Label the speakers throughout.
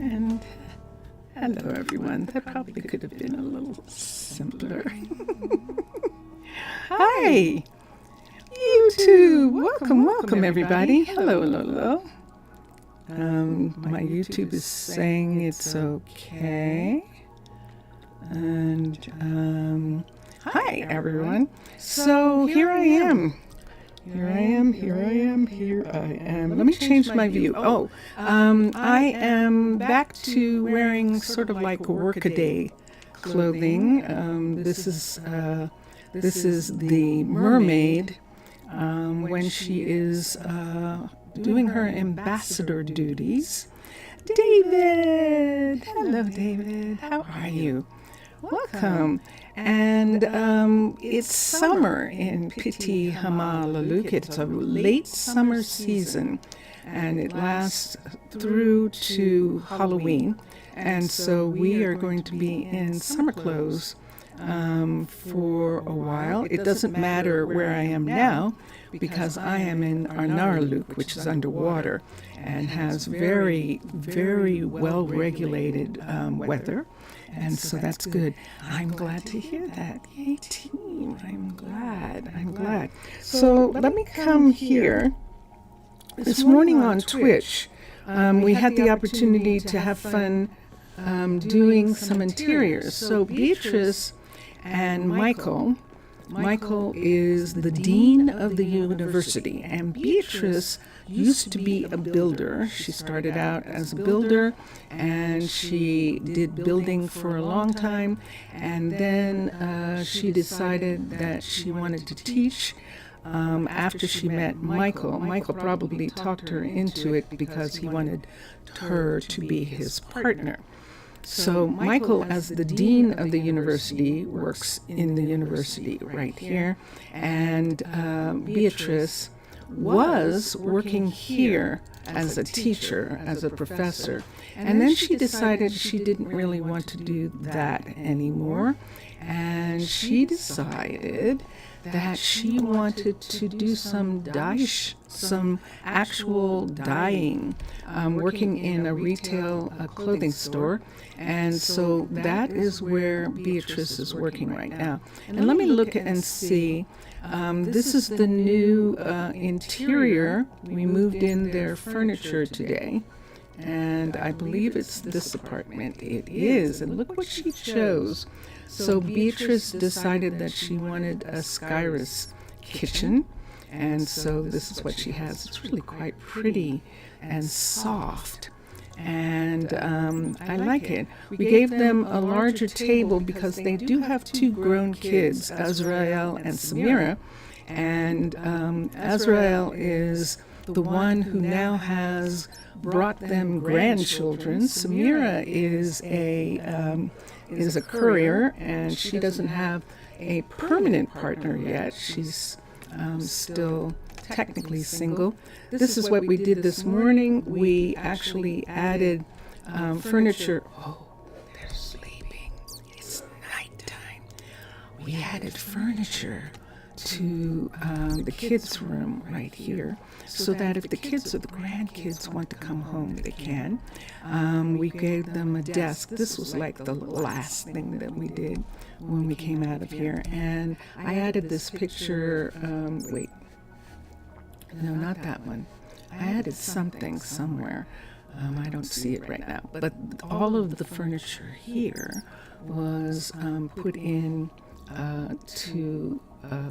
Speaker 1: And hello, everyone. That probably could have been a little simpler. Hi, YouTube. Welcome, everybody. Hello. My YouTube is saying it's okay. And hi, everyone. So here I am. Let me change my view. I am back to wearing sort of like workaday clothing. This is the mermaid when she is doing her ambassador duties. David! Hello, David. How are you? Welcome. And it's summer in Pitti Hamaalakut. It's a late summer season, and it lasts through to Halloween. And so we are going to be in summer clothes for a while. It doesn't matter where I am now, because I am in Arnaaluk, which is underwater and has very, very well-regulated weather. And so that's good. I'm glad to hear that. Yay, team. I'm glad. So let me come here. This morning on Twitch, we had the opportunity to have fun doing some interiors. So Beatrice and Michael is the dean of the university, and Beatrice used to be a builder. She started out as a builder, and she did building for a long time, and then she decided that she wanted to teach after she met Michael. Michael probably talked her into it because he wanted her to be his partner. So Michael, as the dean of the university, works in the university right here, and Beatrice was working here as a teacher, as a professor. And then she decided she didn't really want to do that anymore, and she decided that she wanted to do some actual dyeing, working in a retail clothing store. And so that is where Beatrice is working right now. And let me look and see. This is the new interior. We moved in their furniture today, and I believe it's this apartment. It is, and look what she chose. So Beatrice decided that she wanted a Skyrus kitchen, and so this is what she has. It's really quite pretty and soft, and I like it. We gave them a larger table because they do have two grown kids, Azrael and Samira, and Azrael is the one who now has brought them grandchildren. Samira is a courier, and she doesn't have a permanent partner yet. She's still technically single. This is what we did this morning. We actually added furniture. Oh, they're sleeping. It's nighttime. We added furniture to the kids' room right here, so that if the kids or the grandkids want to come home, they can. We gave them a desk. This was like the last thing that we did when we came out of here. And I added this picture, wait, no, not that one. I added something somewhere. I don't see it right now. But all of the furniture here was put in to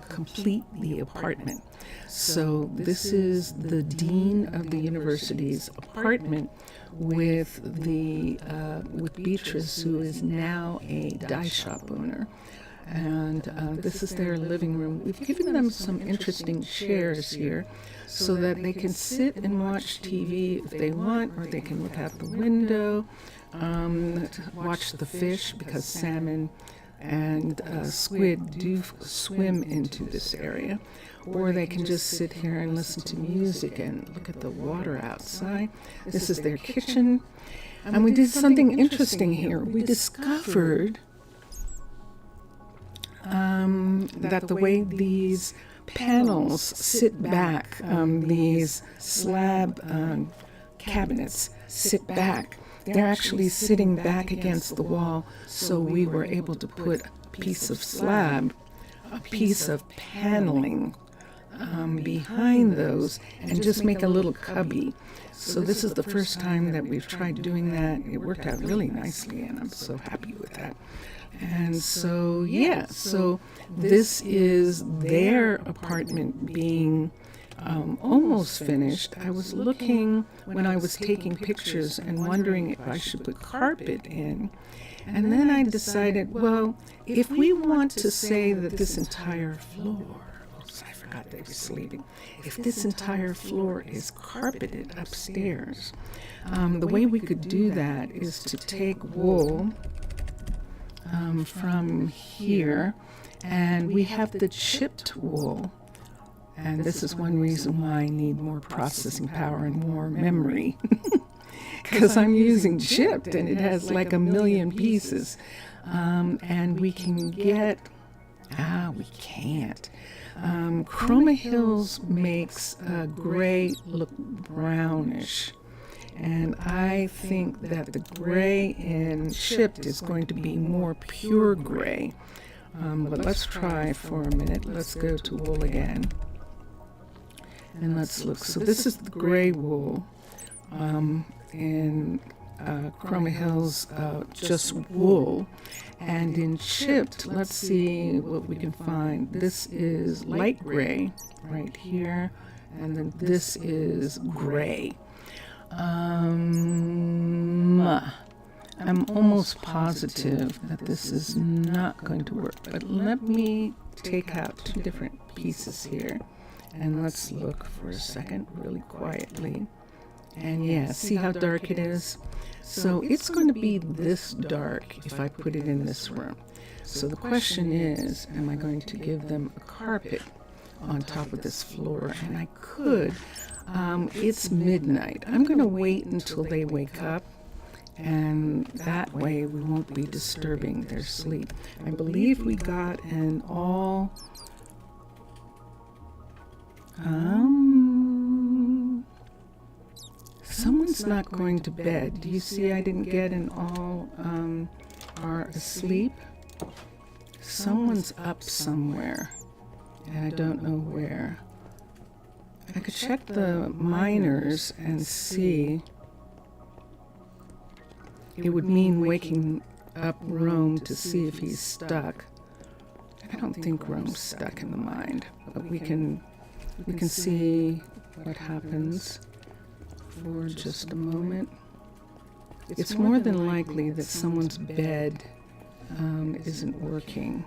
Speaker 1: complete the apartment. So this is the dean of the university's apartment with Beatrice, who is now a dye shop owner. And this is their living room. We've given them some interesting chairs here so that they can sit and watch TV if they want, or they can look out the window, watch the fish, because salmon and squid do swim into this area, or they can just sit here and listen to music and look at the water outside. This is their kitchen, and we did something interesting here. We discovered that the way these panels sit back, these slab cabinets sit back, they're actually sitting back against the wall, so we were able to put a piece of slab, a piece of paneling behind those, and just make a little cubby. So this is the first time that we've tried doing that. It worked out really nicely, and I'm so happy with that. And so, yeah, so this is their apartment being almost finished. I was looking when I was taking pictures and wondering if I should put carpet in. And then I decided, well, if we want to say that this entire floor, I forgot they were sleeping, if this entire floor is carpeted upstairs, the way we could do that is to take wool from here, and we have the chipped wool. And this is one reason why I need more processing power and more memory. Because I'm using chipped, and it has like 1 million pieces. And we can get, we can't. Chroma Hills makes gray look brownish. And I think that the gray in chipped is going to be more pure gray. But let's try for a minute. Let's go to wool again. And let's look. So this is the gray wool in Chroma Hills, just wool. And in chipped, let's see what we can find. This is light gray right here, and then this is gray. I'm almost positive that this is not going to work, but let me take out 2 different pieces here. And let's look for a second really quietly. And yeah, see how dark it is? So it's going to be this dark if I put it in this room. So the question is, am I going to give them a carpet on top of this floor? And I could. It's midnight. I'm going to wait until they wake up, and that way we won't be disturbing their sleep. I believe we got an all... someone's not going to bed. Do you see I didn't get an all are asleep? Someone's up somewhere, and I don't know where. I could check the miners and see. It would mean waking up Rome to see if he's stuck. I don't think Rome's stuck in the mine, but we can see what happens for just a moment. It's more than likely that someone's bed isn't working.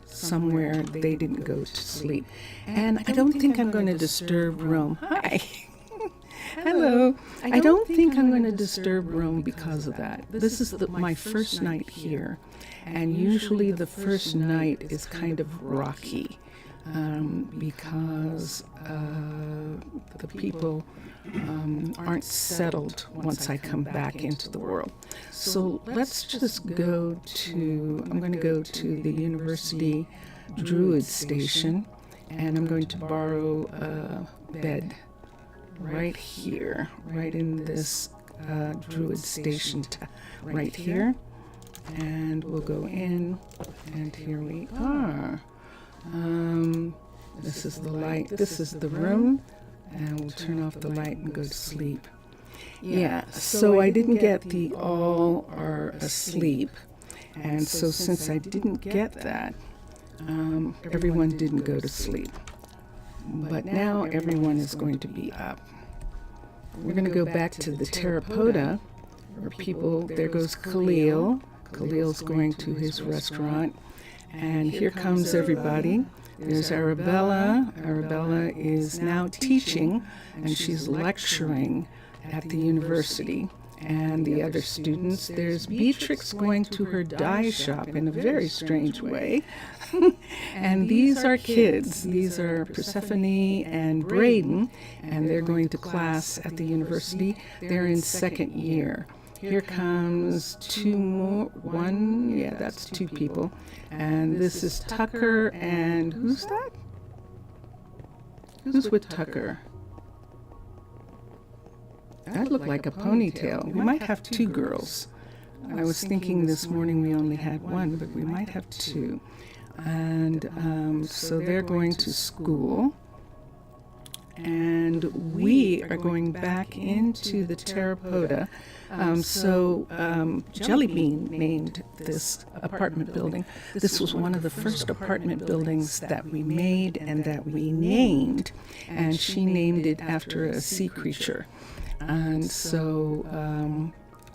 Speaker 1: Somewhere they didn't go to sleep. And I don't think I'm going to disturb Rome. Hi. Hello. I don't think I'm going to disturb Rome because of that. This is my first night here. And usually the first night is kind of rocky. Because the people aren't settled once I come back into the world. So let's just go to, I'm going to go to the University Druid Station, and I'm going to borrow a bed right here, right in this Druid Station right here. And we'll go in, and here we are. This is the light, this is the room, and we'll turn off the light and go to sleep. Yeah, so I didn't get the all are asleep, and so since I didn't get that, everyone didn't go to sleep. But now everyone is going to be up. We're going to go back to the Terrapoda, where people, there goes Khalil. Khalil's going to his restaurant. And here comes everybody. There's Arabella. Arabella is now teaching, and she's lecturing at the university. And the other students, there's Beatrix going to her dye shop in a very strange way. And these are kids. These are Persephone and Braden, and they're going to class at the university. They're in 2nd year. Here comes 2 more, that's 2 people. And this is Tucker, and who's that? Who's with Tucker? that looked like a ponytail. We might have two girls. I was thinking this morning we only had one, but we might have two. And so they're going to school. And we are going back into the Terracotta. Jellybean named this apartment building. This was one of the first apartment buildings that we made and that we named. And she named it after a sea creature. And so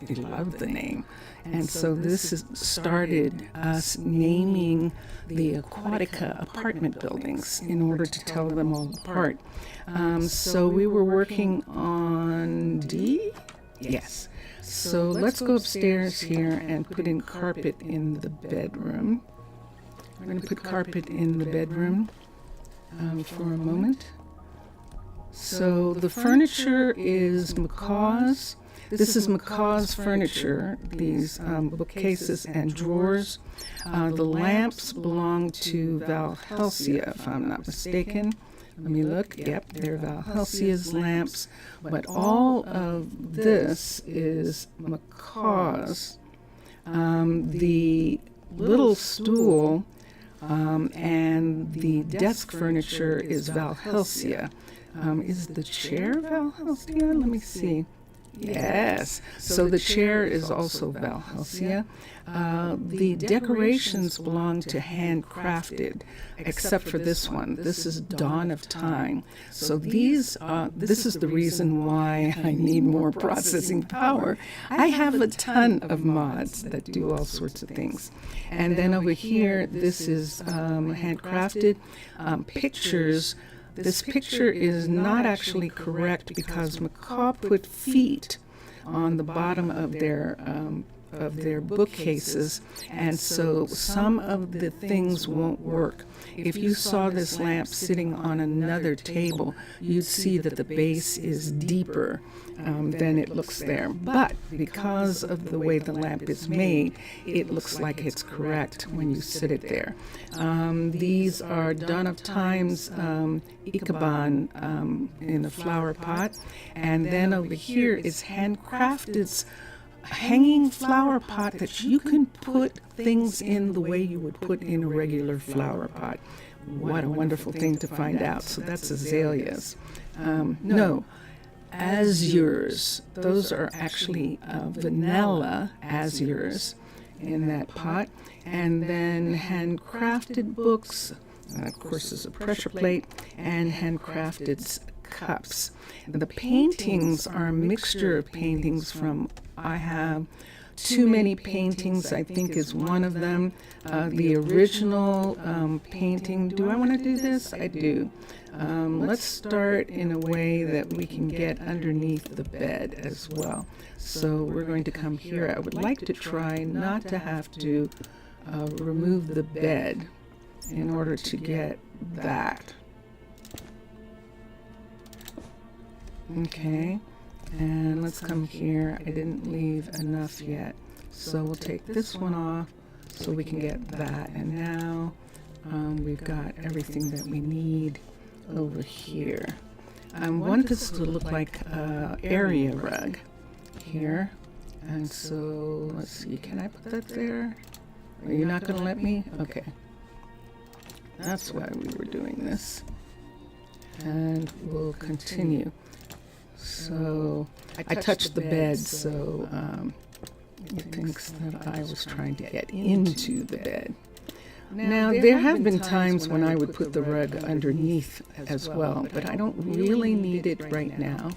Speaker 1: we loved the name. And so this started us naming the Aquatica apartment buildings in order to tell them all apart. So we were working on D? Yes. So let's go upstairs here and put in carpet in the bedroom. We're going to put carpet in the bedroom for a moment. So the furniture is Macaw's. This is Macaw's furniture, these bookcases and drawers. The lamps belong to Valhelsia, if I'm not mistaken. Let me look. Yep, they're Valhelsia's lamps. But all of this is Macaw's. The little stool and the desk furniture is Valhelsia. Is the chair Valhelsia? Let me see. Yes, so the chair is also Valhelsia. The decorations belong to Handcrafted, except for this one. This is Dawn of Time. So this is the reason why I need more processing power. I have a ton of mods that do all sorts of things. And then over here, this is Handcrafted. Pictures. This picture is not actually correct because Macaw put feet on the bottom of their bookcases, and so some of the things won't work. If you saw this lamp sitting on another table, you'd see that the base is deeper than it looks there. But because of the way the lamp is made, it looks like it's correct when you sit it there. These are Dawn of Time's Ichabod in the flower pot. And then over here is Handcrafted's hanging flower pot that you can put things in the way you would put in a regular flower pot. What a wonderful thing to find out. So that's azaleas. No, azures. Those are actually vanilla azures in that pot. And then Handcrafted books, of course, is a pressure plate, and Handcrafted's cups. The paintings are a mixture of paintings from, I have Too Many Paintings, I think is one of them. The original painting, do I want to do this? I do. Let's start in a way that we can get underneath the bed as well. So we're going to come here. I would like to try not to have to remove the bed in order to get that. Okay, and let's come here. I didn't leave enough yet, so we'll take this one off so we can get that. And now we've got everything that we need over here. I want this to look like an area rug here, and so let's see, can I put that there? Are you not going to let me? Okay, that's why we were doing this, and we'll continue. So I touched the bed, so it thinks that I was trying to get into the bed. Now, there have been times when I would put the rug underneath as well, but I don't really need it right now.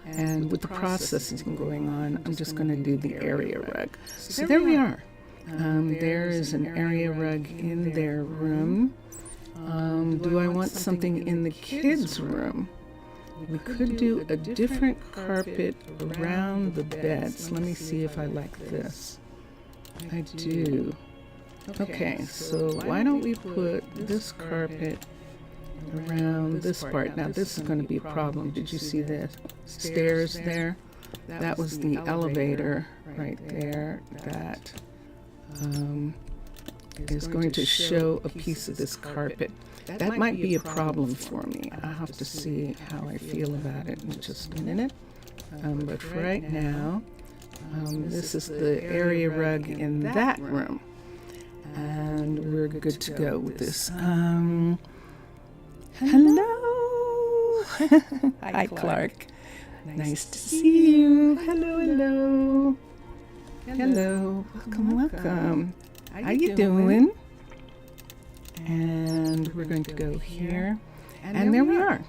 Speaker 1: And with the processing going on, I'm just going to do the area rug. So there we are. There is an area rug in their room. Do I want something in the kids' room? We could do a different carpet around the beds. Let me see if I like this. I do. Okay, so why don't we put this carpet around this part? Now this is going to be a problem. Did you see the stairs there? That was the elevator right there that is going to show a piece of this carpet. That might be a problem for me. I'll have to see how I feel about it in just a minute. But for right now, this is the area rug in that room. And we're good to go with this. Hello! Hi, Clark. Nice to see you. Hello, hello. Hello. Welcome. How you doing? And we're going to go here. And there we are.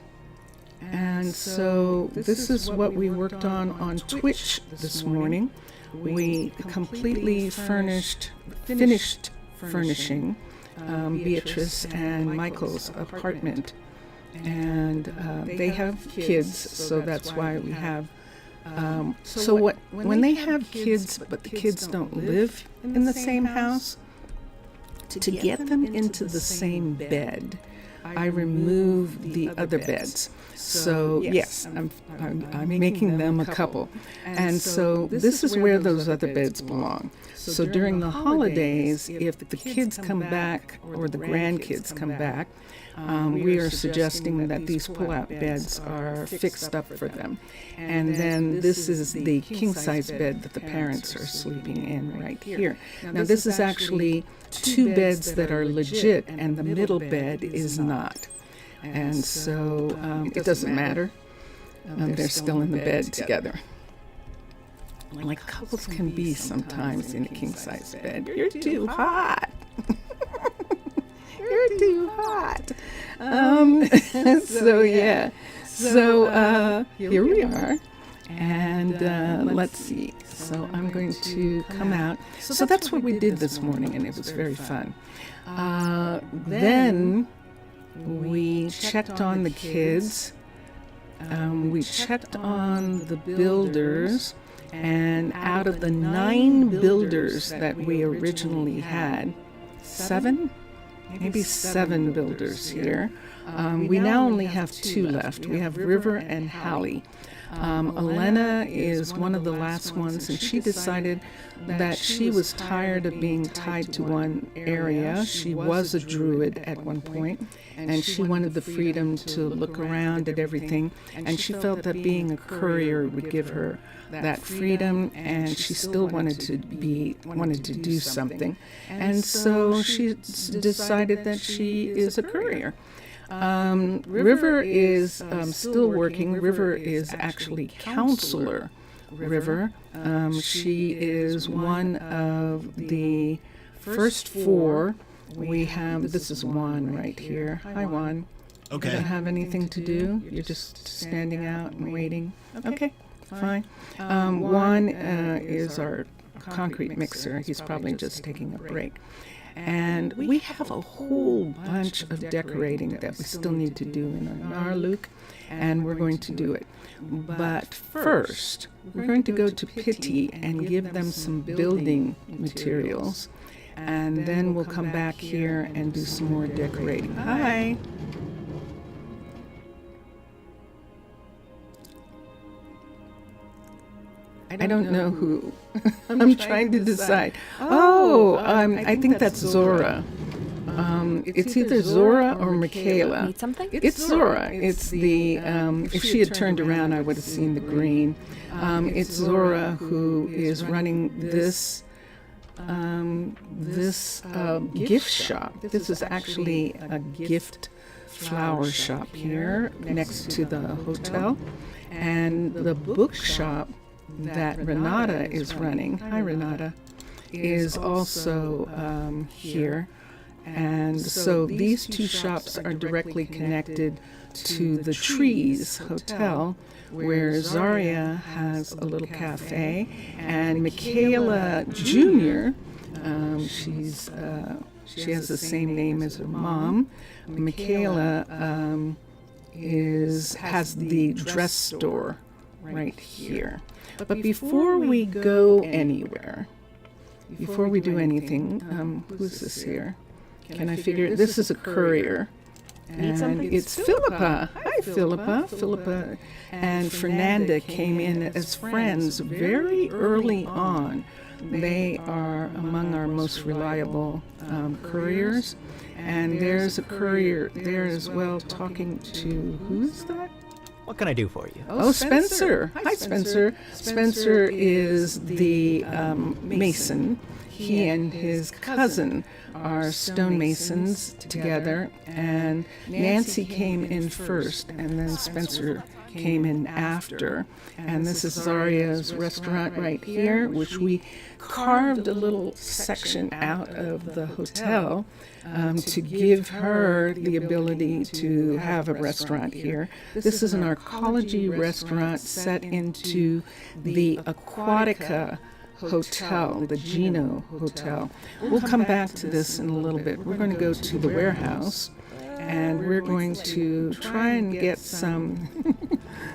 Speaker 1: And so this is what we worked on Twitch this morning. We completely finished furnishing Beatrice and Michael's apartment. And they have kids, so that's why we have when they have kids but the kids don't live in the same house, to get them into the same bed, I remove the other beds. So yes, I'm making them a couple. And so this is where those other beds belong. So during the holidays, if the kids come back or the grandkids come back, we are suggesting that these pull-out beds are fixed up for them. And then this is the king-size bed that the parents are sleeping in right here. Now this is actually 2 beds that are legit, and the middle bed is not. And so it doesn't matter. They're still in the bed together. Like couples can be sometimes in a king-size bed. You're too hot. You're too hot. So yeah. So here we are. And let's see. So I'm going to come out. So that's what we did this morning, and it was very fun. Then we checked on the kids. We checked on the builders. And out of the 9 builders that we originally had, 7? Maybe 7 builders here. We now only have 2 left. We have River and Hallie. Elena is one of the last ones, and she decided that she was tired of being tied to one area. She was a druid at one point, and she wanted the freedom to look around at everything, and she felt that being a courier would give her that freedom, and she still wanted to do something. And so she decided that she is a courier. River is still working. River is actually Counselor River. She is one of the first 4. We have, this is Juan right here. Hi, Juan. Okay. You don't have anything to do? You're just standing out and waiting? Okay, fine. Juan is our concrete mixer. He's probably just taking a break. And we have a whole bunch of decorating that we still need to do in Arnaaluk, and we're going to do it. But first, we're going to go to Pitti and give them some building materials, and then we'll come back here and do some more decorating. Hi! I don't know who. I'm trying to decide. I think that's Zora. It's either Zora or Michaela.
Speaker 2: Need something?
Speaker 1: It's Zora. It's the, if she had turned around, I would have seen the green. It's Zora who is running this gift shop. This is actually a gift flower shop here next to the hotel. And the bookshop that Renata is running, hi Renata, is also here. And so these 2 shops are directly connected to the Trees Hotel, where Zaria has a little cafe, and Michaela Jr., she has the same name as her mom. Michaela has the dress store right here. But before we go anywhere, before we do anything, who's this here? Can I figure? This is a courier. And it's Philippa. Hi, Philippa. Philippa and Fernanda came in as friends very early on. They are among our most reliable couriers. And there's a courier there as well talking to, who's that?
Speaker 2: What can I do for you?
Speaker 1: Oh, Spencer. Hi, Spencer. Spencer is the mason. He and his cousin are stonemasons together, and Nancy came in first, and then Spencer came in after. And this is Zaria's restaurant right here, which we carved a little section out of the hotel to give her the ability to have a restaurant here. This is an Arcology restaurant set into the Aquatica hotel, the Gino Hotel. We'll come back to this in a little bit. We're going to go to the warehouse, and we're going to try and get some,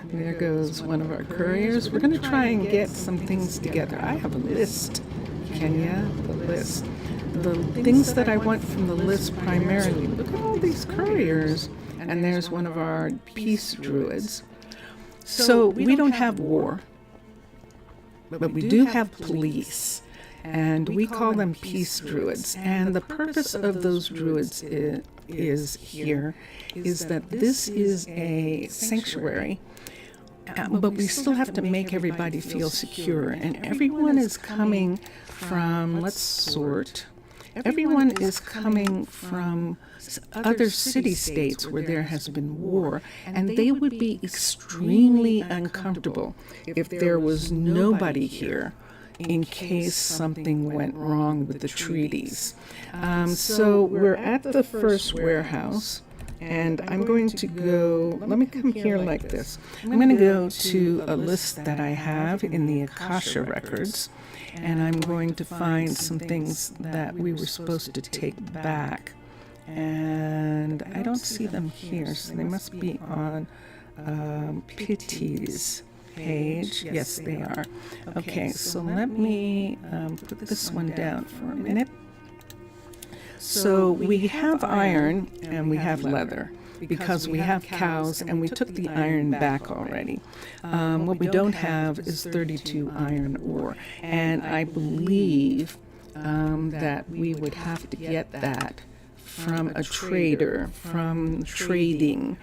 Speaker 1: there goes one of our couriers. We're going to try and get some things together. I have a list, Kenya, the list. The things that I want from the list primarily, look at all these couriers. And there's one of our peace druids. So we don't have war, but we do have police, and we call them peace druids. And the purpose of those druids is that this is a sanctuary, but we still have to make everybody feel secure. And everyone is coming from, let's sort, everyone is coming from other city-states where there has been war, and they would be extremely uncomfortable if there was nobody here in case something went wrong with the treaties. So we're at the first warehouse, and I'm going to go, let me come here like this. I'm going to go to a list that I have in the Akasha records, and I'm going to find some things that we were supposed to take back. And I don't see them here, so they must be on Pitti's page. Yes, they are. Okay, so let me put this one down for a minute. So we have iron and we have leather, because we have cows and we took the iron back already. What we don't have is 32 iron ore, and I believe that we would have to get that from a trader, from trading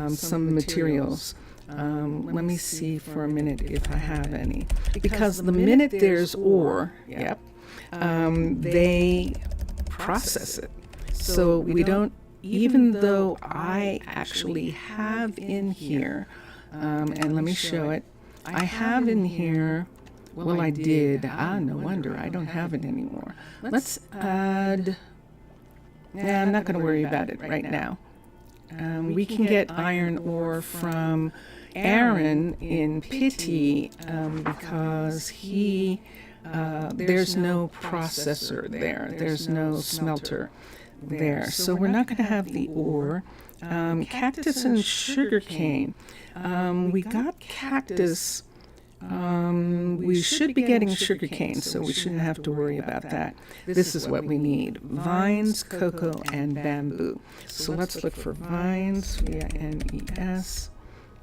Speaker 1: some materials. Let me see for a minute if I have any. Because the minute there's ore, they process it. So we don't, even though I actually have in here, and let me show it, I have in here, well, I did, no wonder, I don't have it anymore. Let's add, I'm not going to worry about it right now. We can get iron ore from Aaron in Pitti because there's no processor there. There's no smelter there. So we're not going to have the ore. Cactus and sugarcane. We got cactus. We should be getting sugarcane, so we shouldn't have to worry about that. This is what we need: vines, cocoa, and bamboo. So let's look for vines via NES.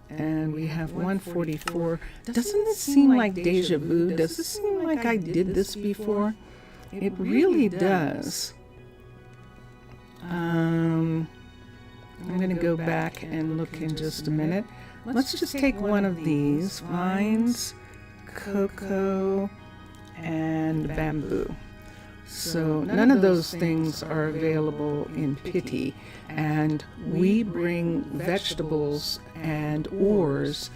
Speaker 1: And we have 144. Doesn't it seem like deja vu? Does it seem like I did this before? It really does. I'm going to go back and look in just a minute. Let's just take one of these: vines, cocoa, and bamboo. So none of those things are available in Pitti, and we bring vegetables and ores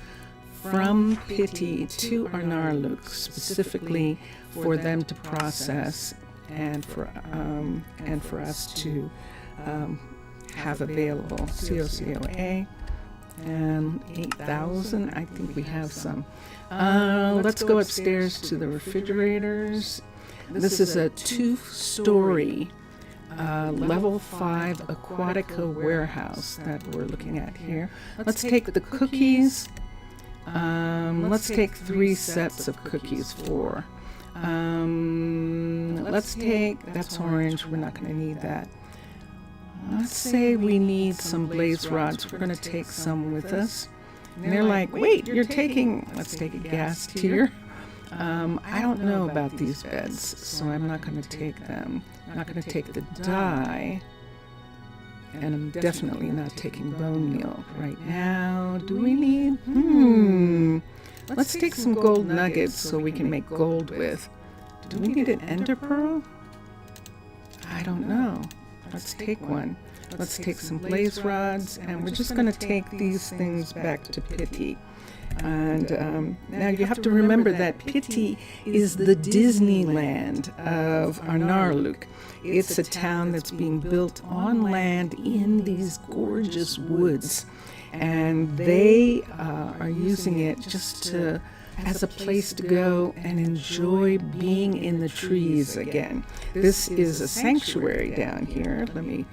Speaker 1: from Pitti to Arnaaluk specifically for them to process and for us to have available. COCOA. And 8,000, I think we have some. Let's go upstairs to the refrigerators. This is a 2-story level 5 Aquatica warehouse that we're looking at here. Let's take the cookies. Let's take 3 sets of cookies. 4. Let's take, that's orange, we're not going to need that. Let's say we need some blaze rods. We're going to take some with us. And they're like, wait, you're taking, let's take a gas tier. I don't know about these beds, so I'm not going to take them. I'm not going to take the dye. And I'm definitely not taking bone meal right now. Do we need? Let's take some gold nuggets so we can make gold with. Do we need an ender pearl? I don't know. Let's take one. Let's take some blaze rods, and we're just going to take these things back to Pitti. And now you have to remember that Pitti is the Disneyland of Arnaaluk. It's a town that's being built on land in these gorgeous woods, and they are using it just as a place to go and enjoy being in the trees again. This is a sanctuary down here. Let me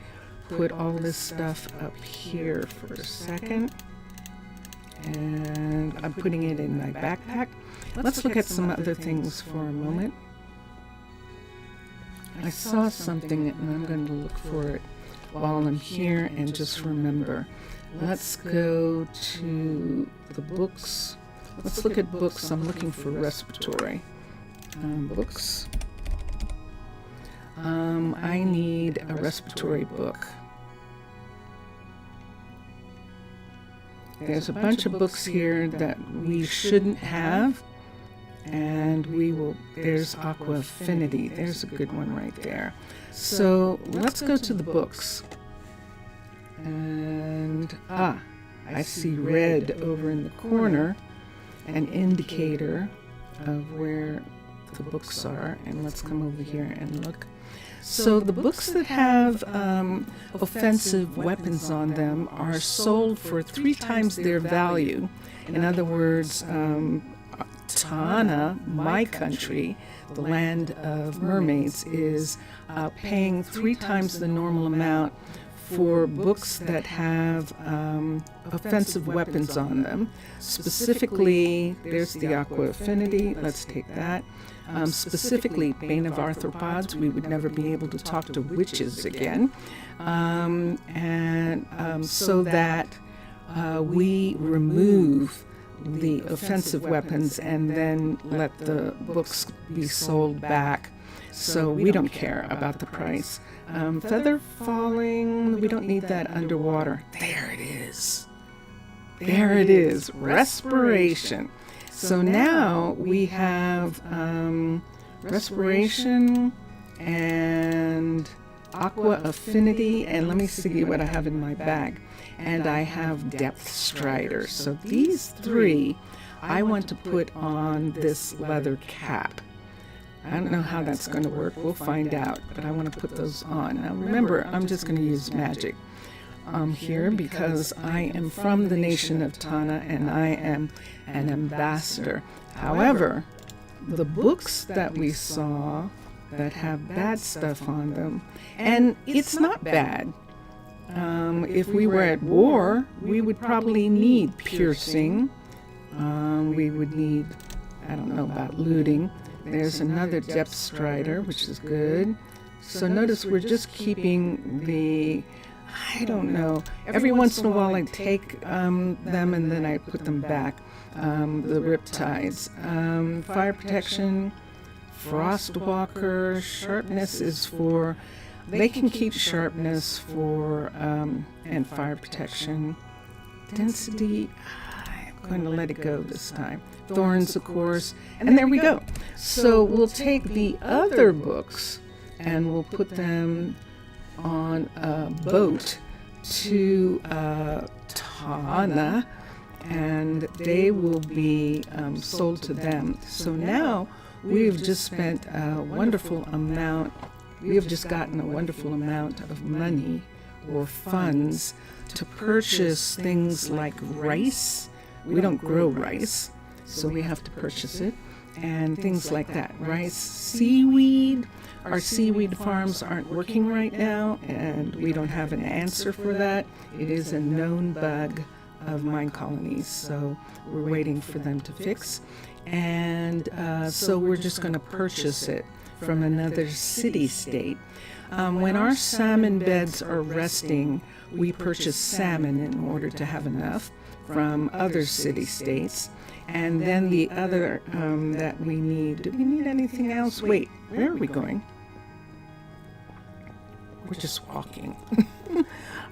Speaker 1: put all this stuff up here for a second. And I'm putting it in my backpack. Let's look at some other things for a moment. I saw something and I'm going to look for it while I'm here and just remember. Let's go to the books. Let's look at books. I'm looking for respiratory books. I need a respiratory book. There's a bunch of books here that we shouldn't have, and there's Aqua Affinity. There's a good one right there. So let's go to the books. And, I see red over in the corner, an indicator of where the books are. And let's come over here and look. So the books that have offensive weapons on them are sold for 3 times their value. In other words, Tana, my country, the land of mermaids, is paying 3 times the normal amount for books that have offensive weapons on them. Specifically, there's the Aqua Affinity. Let's take that. Specifically, Bane of Arthropods, we would never be able to talk to witches again. So that we remove the offensive weapons and then let the books be sold back. So we don't care about the price. Feather falling, we don't need that underwater. There it is. There it is. Respiration. So now we have respiration and Aqua Affinity, and let me see what I have in my bag. And I have Depth Strider. So these 3 I want to put on this leather cap. I don't know how that's going to work. We'll find out, but I want to put those on. Now remember, I'm just going to use magic here because I am from the nation of Tana and I am an ambassador. However, the books that we saw that have bad stuff on them, and it's not bad. If we were at war, we would probably need piercing. We would need, I don't know about looting. There's another Depth Strider, which is good. So notice we're just keeping the, I don't know, every once in a while I take them and then I put them back. The Riptides. Fire protection, Frostwalker, sharpness is for, they can keep sharpness for, and fire protection. Density, I'm going to let it go this time. Thorns, of course, and there we go. So we'll take the other books and we'll put them on a boat to Tana, and they will be sold to them. So now we've just spent a wonderful amount, we have just gotten a wonderful amount of money or funds to purchase things like rice. We don't grow rice, so we have to purchase it, and things like that. Rice, seaweed. Our seaweed farms aren't working right now, and we don't have an answer for that. It is a known bug of Minecolonies, so we're waiting for them to fix. And so we're just going to purchase it from another city-state. When our salmon beds are resting, we purchase salmon in order to have enough from other city-states. And then the other that we need, do we need anything else? Wait, where are we going? We're just walking.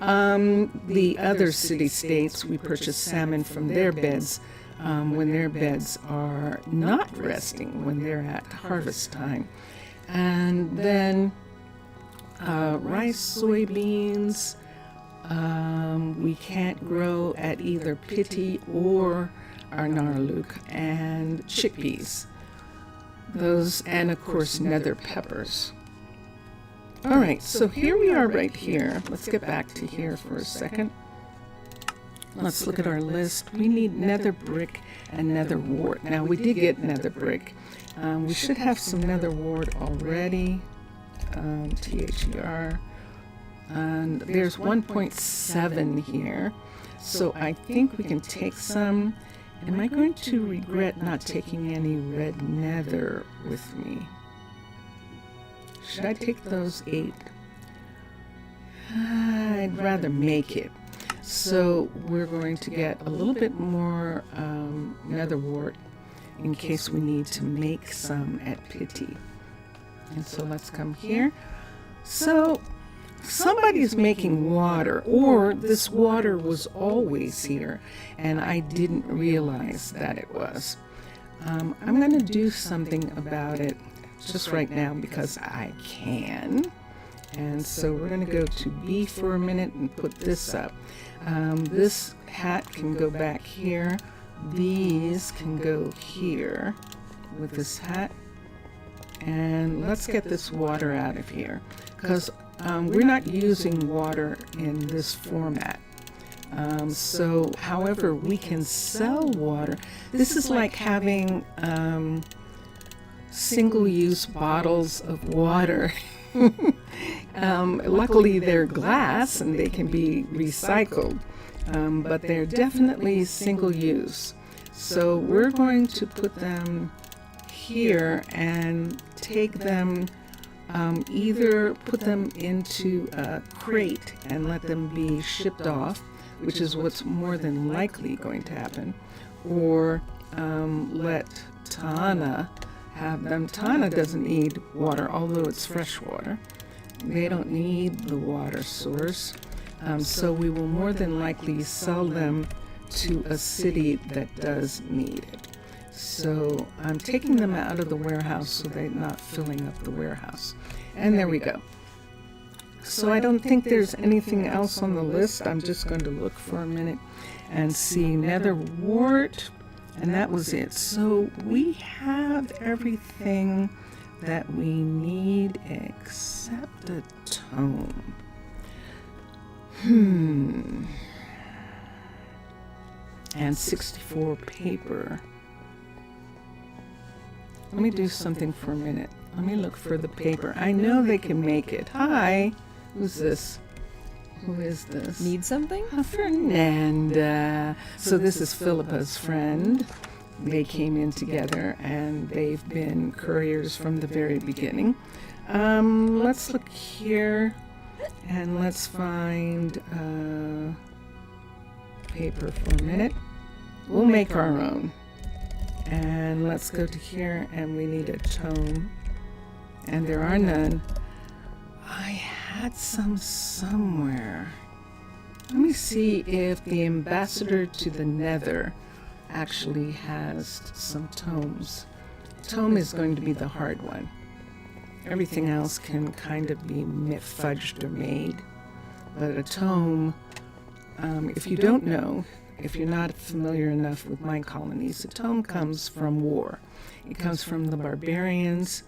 Speaker 1: The other city-states, we purchase salmon from their beds when their beds are not resting, when they're at harvest time. And then rice, soybeans, we can't grow at either Pitti or Arnaaluk, and chickpeas. Those, and of course, nether peppers. All right, so here we are right here. Let's get back to here for a second. Let's look at our list. We need nether brick and nether wart. Now, we did get nether brick. We should have some nether wart already. THER. And there's 1.7 here. So I think we can take some. Am I going to regret not taking any red nether with me? Should I take those 8? I'd rather make it. So we're going to get a little bit more nether wart in case we need to make some at Pitti. And so let's come here. So somebody's making water, or this water was always here and I didn't realize that it was. I'm going to do something about it just right now because I can. And so we're going to go to B for a minute and put this up. This hat can go back here. These can go here with this hat. And let's get this water out of here because we're not using water in this format. So, however, we can sell water. This is like having single-use bottles of water. Luckily, they're glass and they can be recycled, but they're definitely single-use. So we're going to put them here and take them, either put them into a crate and let them be shipped off, which is what's more than likely going to happen, or let Tana have them. Tana doesn't need water, although it's fresh water. They don't need the water source, so we will more than likely sell them to a city that does need it. So I'm taking them out of the warehouse so they're not filling up the warehouse. And there we go. So I don't think there's anything else on the list. I'm just going to look for a minute and see nether wart, and that was it. So we have everything that we need except a tome. And 64 paper. Let me do something for a minute. Let me look for the paper. I know they can make it. Hi. Who's this? Who is this?
Speaker 2: Need something?
Speaker 1: Fernanda. So this is Philippa's friend. They came in together and they've been couriers from the very beginning. Let's look here and let's find paper for a minute. We'll make our own. And let's go to here and we need a tome. And there are none. I had some somewhere. Let me see if the ambassador to the Nether actually has some tomes. Tome is going to be the hard one. Everything else can kind of be fudged or made. But a tome, if you don't know, if you're not familiar enough with Minecolonies, a tome comes from war. It comes from the barbarians.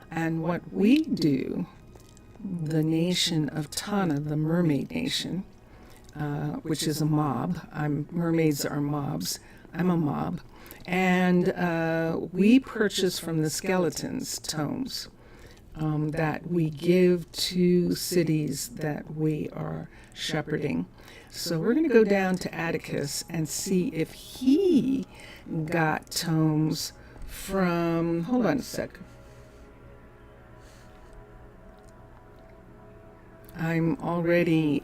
Speaker 1: And what we do, the nation of Tana, the mermaid nation, which is a mob. Mermaids are mobs. I'm a mob. And we purchase from the skeletons tomes that we give to cities that we are shepherding. So we're going to go down to Atticus and see if he got tomes from, hold on a sec. I'm already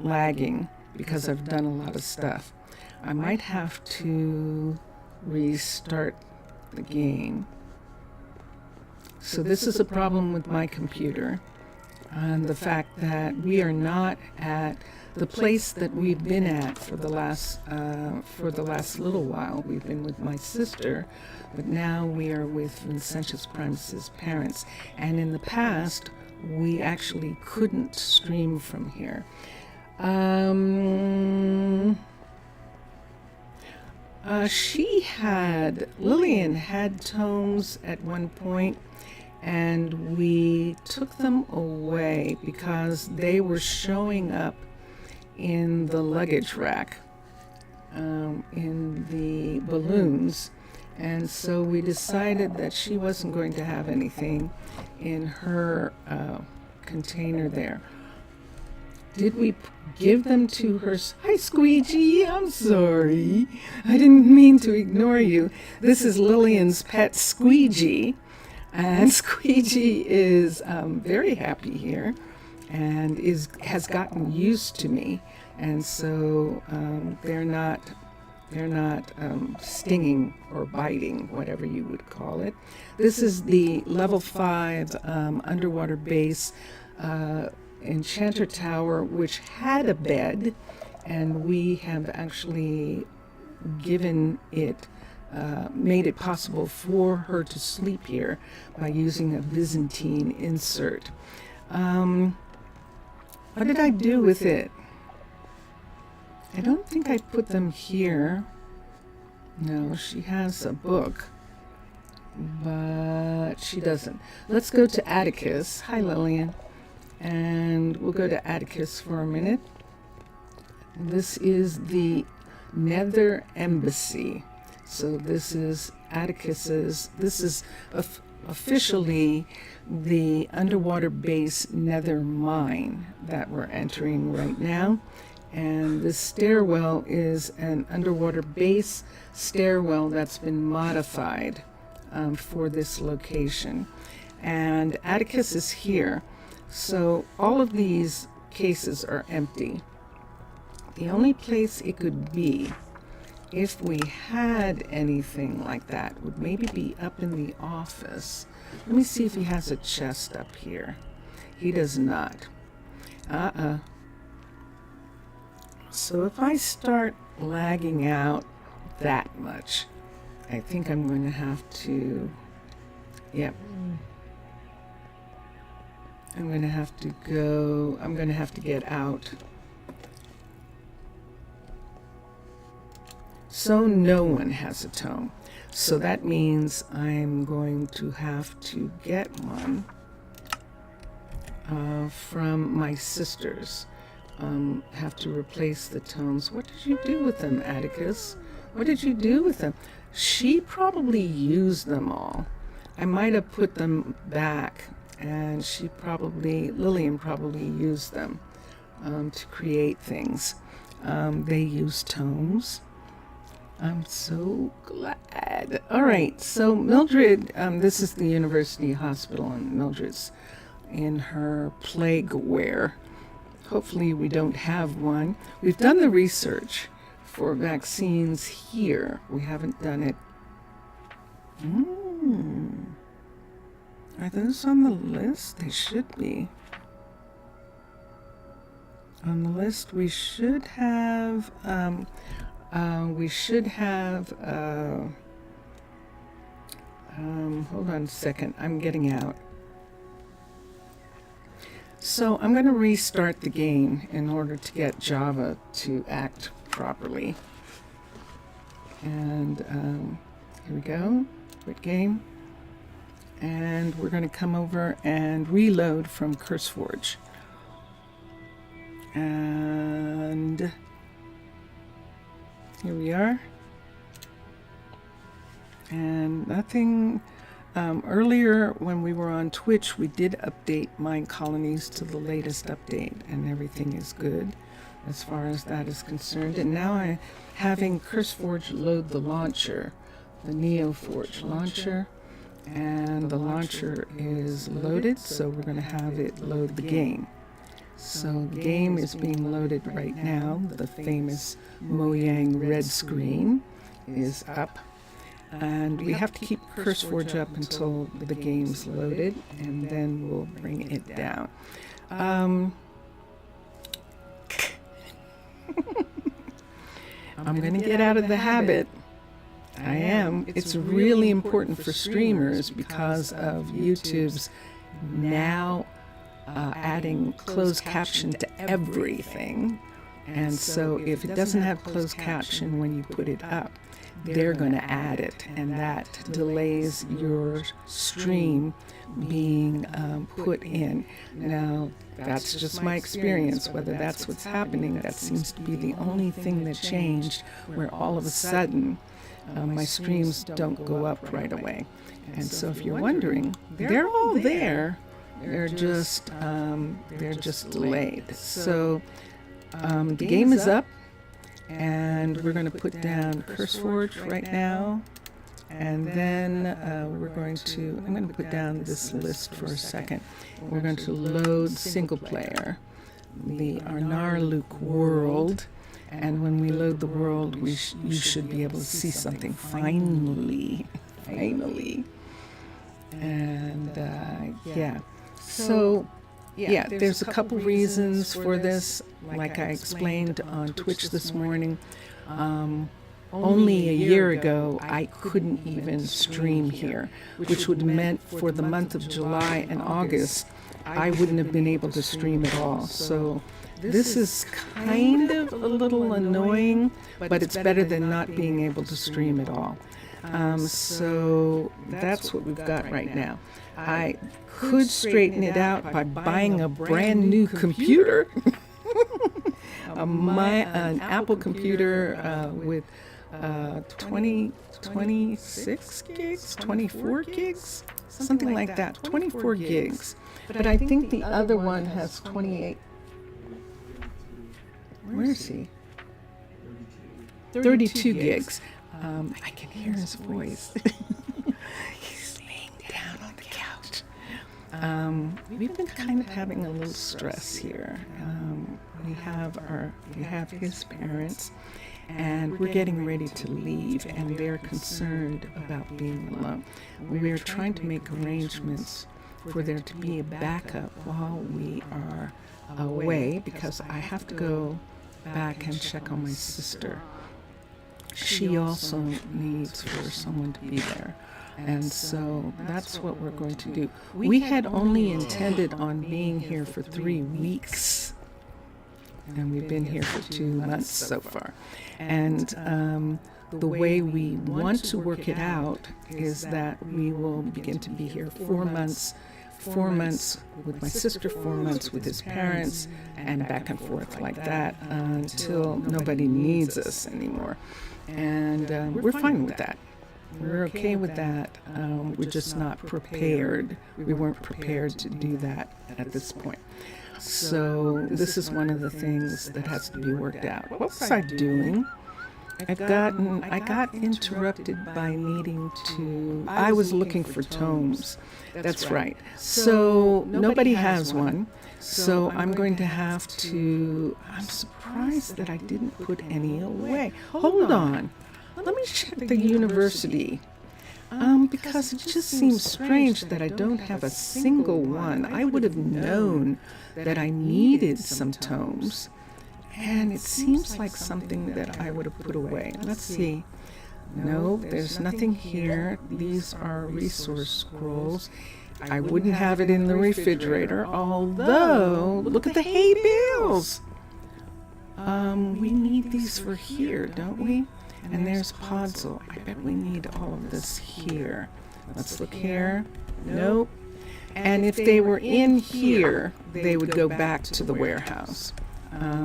Speaker 1: lagging because I've done a lot of stuff. I might have to restart the game. So this is a problem with my computer, and the fact that we are not at the place that we've been at for the last little while. We've been with my sister, but now we are with Vincentius Primus's parents. And in the past, we actually couldn't stream from here. Lillian had tomes at one point, and we took them away because they were showing up in the luggage rack, in the balloons. And so we decided that she wasn't going to have anything in her container there. Did we give them to her? Hi, Squeegee. I'm sorry. I didn't mean to ignore you. This is Lillian's pet, Squeegee. And Squeegee is very happy here and has gotten used to me. And so they're not stinging or biting, whatever you would call it. This is the level 5 underwater base Enchanter Tower, which had a bed, and we have actually given it, made it possible for her to sleep here by using a Byzantine insert. What did I do with it? I don't think I put them here. No, she has a book, but she doesn't. Let's go to Atticus. Hi, Lillian. And we'll go to Atticus for a minute. This is the Nether Embassy. So this is Atticus's, this is officially the underwater base Nether mine that we're entering right now. And this stairwell is an underwater base stairwell that's been modified for this location. And Atticus is here. So all of these cases are empty. The only place it could be, if we had anything like that, would maybe be up in the office. Let me see if he has a chest up here. He does not. So if I start lagging out that much, I think I'm going to have to, I'm going to have to get out. So no one has a tome. So that means I'm going to have to get one from my sisters. Have to replace the tomes. What did you do with them, Atticus? What did you do with them? She probably used them all. I might have put them back, and Lillian probably used them to create things. They use tomes. I'm so glad. All right, so Mildred, this is the University Hospital, and Mildred's in her plague wear. Hopefully we don't have one. We've done the research for vaccines here. We haven't done it. Are those on the list? They should be. On the list we should have, hold on a second, I'm getting out. So I'm going to restart the game in order to get Java to act properly. And here we go, quit game. And we're going to come over and reload from CurseForge. And here we are. And nothing. Earlier when we were on Twitch, we did update Minecolonies to the latest update, and everything is good as far as that is concerned. And now I'm having CurseForge load the launcher, the NeoForge launcher, and the launcher is loaded, so we're going to have it load the game. So the game is being loaded right now. The famous Mojang red screen is up. And we have to keep CurseForge up until the game's loaded, and then we'll bring it down. I'm going to get out of the habit. I am. It's really important for streamers because of YouTube's now adding closed caption to everything. And so if it doesn't have closed caption when you put it up, they're going to add it, and that delays your stream being put in. Now, that's just my experience. Whether that's what's happening, that seems to be the only thing that changed, where all of a sudden my streams don't go up right away. And so if you're wondering, they're all there. They're just delayed. So the game is up. And we're going to put down CurseForge right now, and then I'm going to put down this list for a second. We're going to load single player, the Arnaaluk world, and when we load the world, you should be able to see something finally. And yeah, so yeah, there's a couple reasons for this. Like I explained on Twitch this morning, only a year ago I couldn't even stream here, which would have meant for the month of July and August I wouldn't have been able to stream at all. So this is kind of a little annoying, but it's better than not being able to stream at all. So that's what we've got right now. I could straighten it out by buying a brand new computer. An Apple computer with 26 gigs, 24 gigs, something like that, 24 gigs. But I think the other one has 28. Where is he? 32 gigs. I can hear his voice. He's laying down on the couch. We've been kind of having a little stress here. We have his parents, and we're getting ready to leave, and they're concerned about being alone. We're trying to make arrangements for there to be a backup while we are away, because I have to go back and check on my sister. She also needs for someone to be there. And so that's what we're going to do. We had only intended on being here for 3 weeks. And we've been here for 2 months so far. And the way we want to work it out is that we will begin to be here 4 months. 4 months with my sister, 4 months with his parents, and back and forth like that until nobody needs us anymore. And we're fine with that. We're okay with that. We're just not prepared. We weren't prepared to do that at this point. So this is one of the things that has to be worked out. What was I doing? I got interrupted by needing to. I was looking for tomes. That's right. So nobody has one. So I'm going to have to. I'm surprised that I didn't put any away. Hold on. Let me check the university. Because it just seems strange that I don't have a single one. I would have known that I needed some tomes. And it seems like something that I would have put away. Let's see. No, there's nothing here. These are resource scrolls. I wouldn't have it in the refrigerator, although, look at the hay bales. We need these for here, don't we? And there's Podzol. I bet we need all of this here. Let's look here. Nope. And if they were in here, they would go back to the warehouse.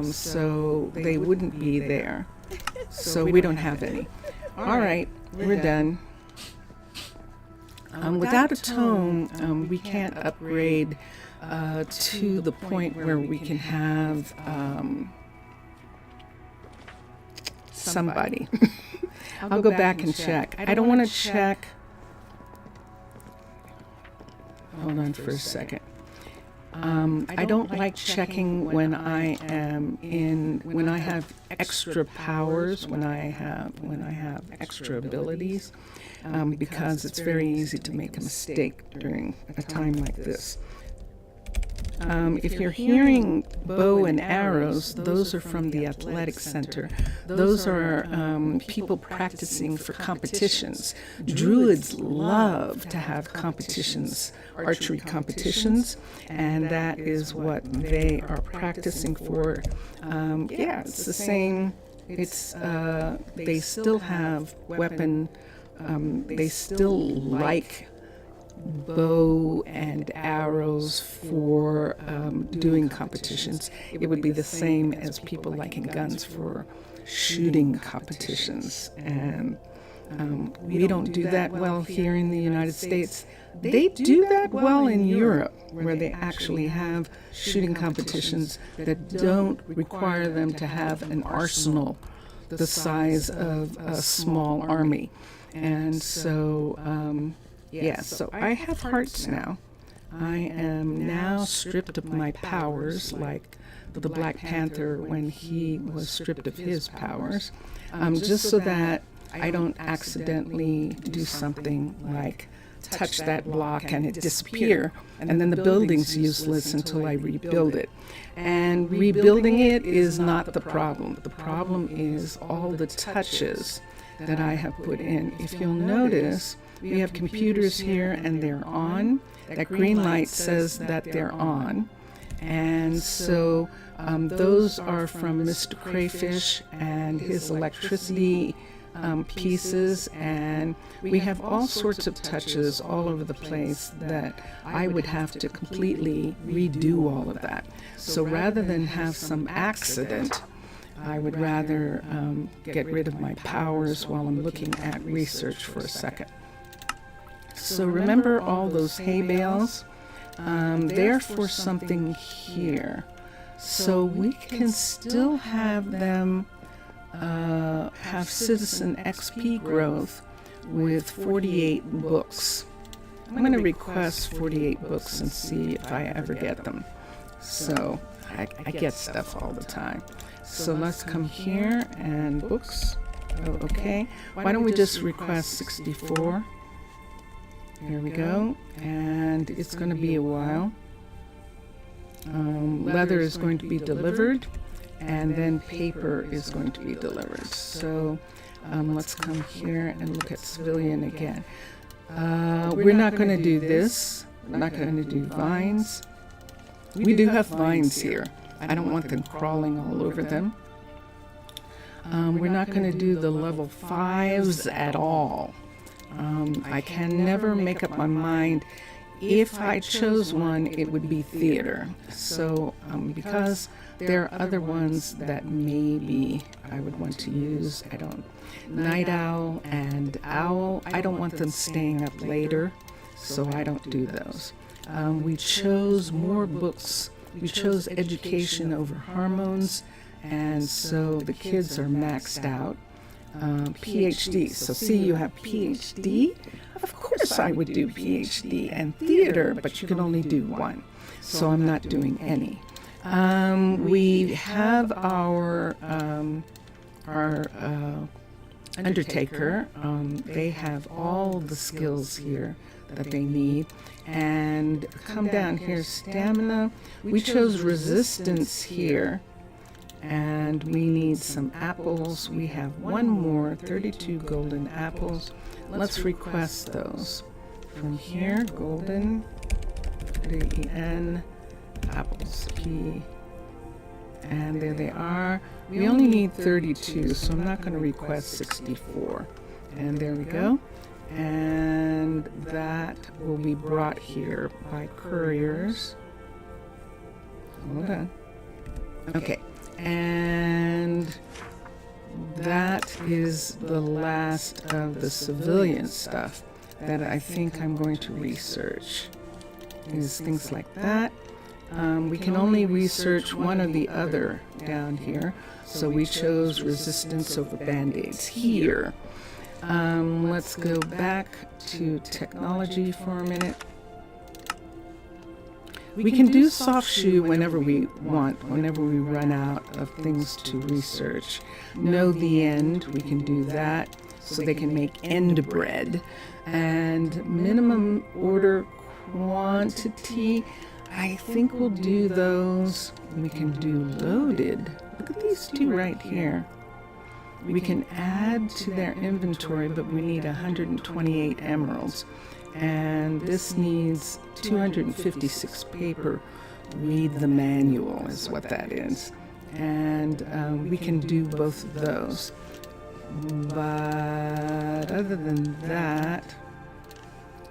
Speaker 1: So they wouldn't be there. So we don't have any. All right, we're done. Without a tome, we can't upgrade to the point where we can have somebody. I'll go back and check. I don't want to check. Hold on for a second. I don't like checking when I have extra powers, when I have extra abilities, because it's very easy to make a mistake during a time like this. If you're hearing bow and arrows, those are from the athletic center. Those are people practicing for competitions. Druids love to have competitions, archery competitions, and that is what they are practicing for. Yeah, it's the same. It's they still have weapon. They still like bow and arrows for doing competitions. It would be the same as people liking guns for shooting competitions. And we don't do that well here in the United States. They do that well in Europe, where they actually have shooting competitions that don't require them to have an arsenal the size of a small army. And so, so I have hearts now. I am now stripped of my powers, like the Black Panther when he was stripped of his powers, just so that I don't accidentally do something like touch that block and it disappear, and then the building's useless until I rebuild it. And rebuilding it is not the problem. The problem is all the touches that I have put in. If you'll notice, we have computers here and they're on. That green light says that they're on. And so those are from MrCrayfish and his electricity pieces, and we have all sorts of touches all over the place that I would have to completely redo all of that. So rather than have some accident, I would rather get rid of my powers while I'm looking at research for a second. So remember all those hay bales? They're for something here. So we can still have them have citizen XP growth with 48 books. I'm going to request 48 books and see if I ever get them. So I get stuff all the time. So let's come here and books. Oh, okay. Why don't we just request 64? Here we go. And it's going to be a while. Leather is going to be delivered, and then paper is going to be delivered. So let's come here and look at civilian again. We're not going to do this. We're not going to do vines. We do have vines here. I don't want them crawling all over them. We're not going to do the level 5s at all. I can never make up my mind. If I chose one, it would be theater. So because there are other ones that maybe I would want to use. Night owl and owl, I don't want them staying up later, so I don't do those. We chose more books. We chose education over hormones, and so the kids are maxed out. PhD. So see, you have PhD. Of course I would do PhD and theater, but you can only do one. So I'm not doing any. We have our undertaker. They have all the skills here that they need. And come down here, stamina. We chose resistance here. And we need some apples. We have one more, 32 golden apples. Let's request those. From here, golden, N, apples, P, and there they are. We only need 32, so I'm not going to request 64. And there we go. And that will be brought here by couriers. Hold on. Okay. And that is the last of the civilian stuff that I think I'm going to research, is things like that. We can only research one or the other down here, so we chose resistance over band-aids here. Let's go back to technology for a minute. We can do soft shoe whenever we want, whenever we run out of things to research. Know the end, we can do that, so they can make end bread. And minimum order quantity, I think we'll do those. We can do loaded. Look at these two right here. We can add to their inventory, but we need 128 emeralds. And this needs 256 paper. Read the manual is what that is. And we can do both of those. But other than that,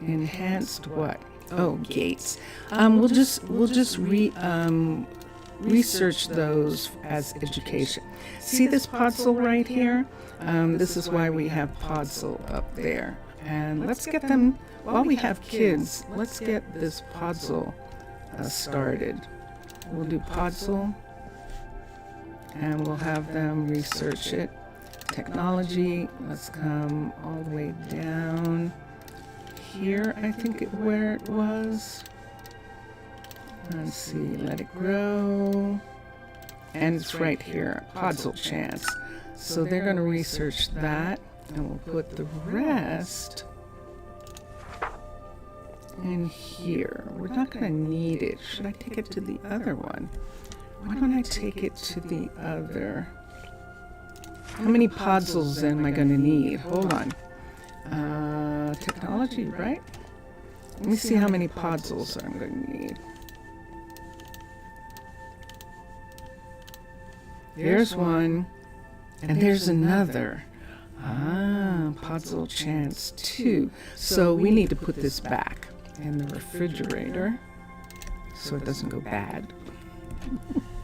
Speaker 1: enhanced what? Oh, gates. We'll just research those as education. See this podzol right here? This is why we have podzol up there. And let's get them, while we have kids, let's get this podzol started. We'll do podzol, and we'll have them research it. Technology, let's come all the way down here, I think where it was. Let's see, let it grow. And it's right here, podzol chance. So they're going to research that, and we'll put the rest in here. We're not going to need it. Should I take it to the other one? Why don't I take it to the other? How many podzols am I going to need? Hold on. Technology, right? Let me see how many podzols I'm going to need. There's one, and there's another. Podzol chance 2. So we need to put this back in the refrigerator so it doesn't go bad.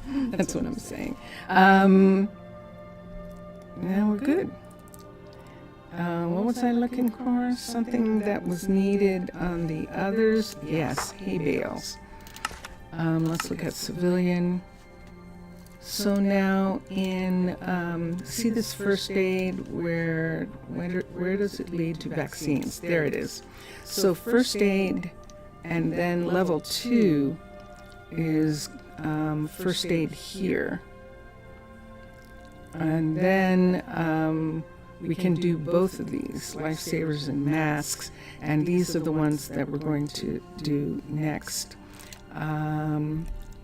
Speaker 1: That's what I'm saying. Now we're good. What was I looking for? Something that was needed on the others. Yes, hay bales. Let's look at civilian. So now in, see this first aid, where does it lead to vaccines? There it is. So first aid, and then level 2 is first aid here. And then we can do both of these, lifesavers and masks, and these are the ones that we're going to do next.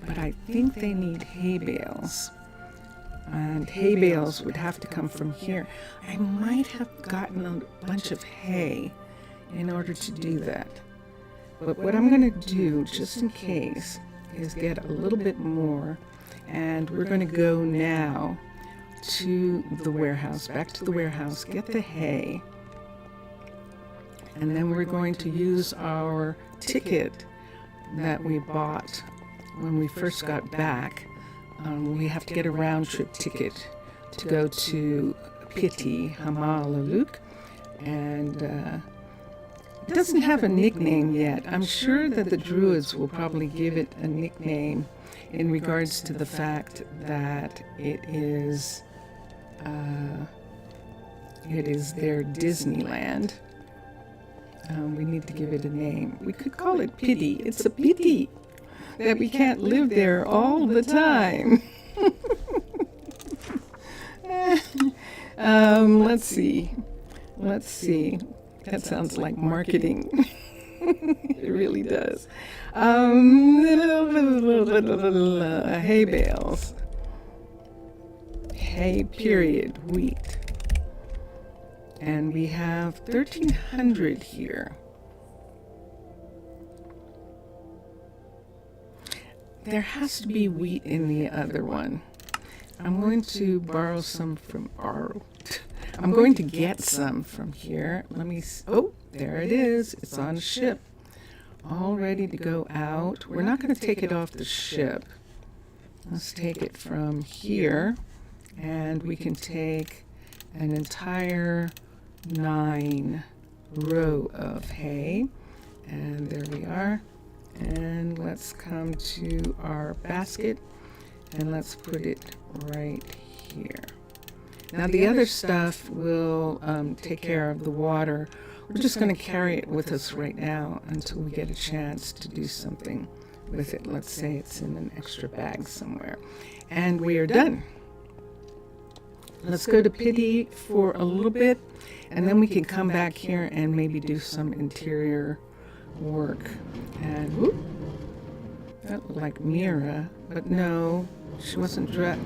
Speaker 1: But I think they need hay bales, and hay bales would have to come from here. I might have gotten a bunch of hay in order to do that. But what I'm going to do, just in case, is get a little bit more, and we're going to go now to the warehouse, back to the warehouse, get the hay, and then we're going to use our ticket that we bought when we first got back. We have to get a round-trip ticket to go to Pitti Hamaalakut, and it doesn't have a nickname yet. I'm sure that the Druids will probably give it a nickname in regards to the fact that it is their Disneyland. We need to give it a name. We could call it Pitti. It's a pity that we can't live there all the time. Let's see. That sounds like marketing. It really does. Hay bales. Hay period, wheat. And we have 1,300 here. There has to be wheat in the other one. I'm going to borrow some from I'm going to get some from here. Let me oh, there it is. It's on a ship. All ready to go out. We're not going to take it off the ship. Let's take it from here, and we can take an entire 9 row of hay. And there we are. And let's come to our basket, and let's put it right here. Now the other stuff will take care of the water. We're just going to carry it with us right now until we get a chance to do something with it. Let's say it's in an extra bag somewhere. And we are done. Let's go to Pitti for a little bit, and then we can come back here and maybe do some interior work. And whoop. That looked like Mira, but no, she wasn't dressed.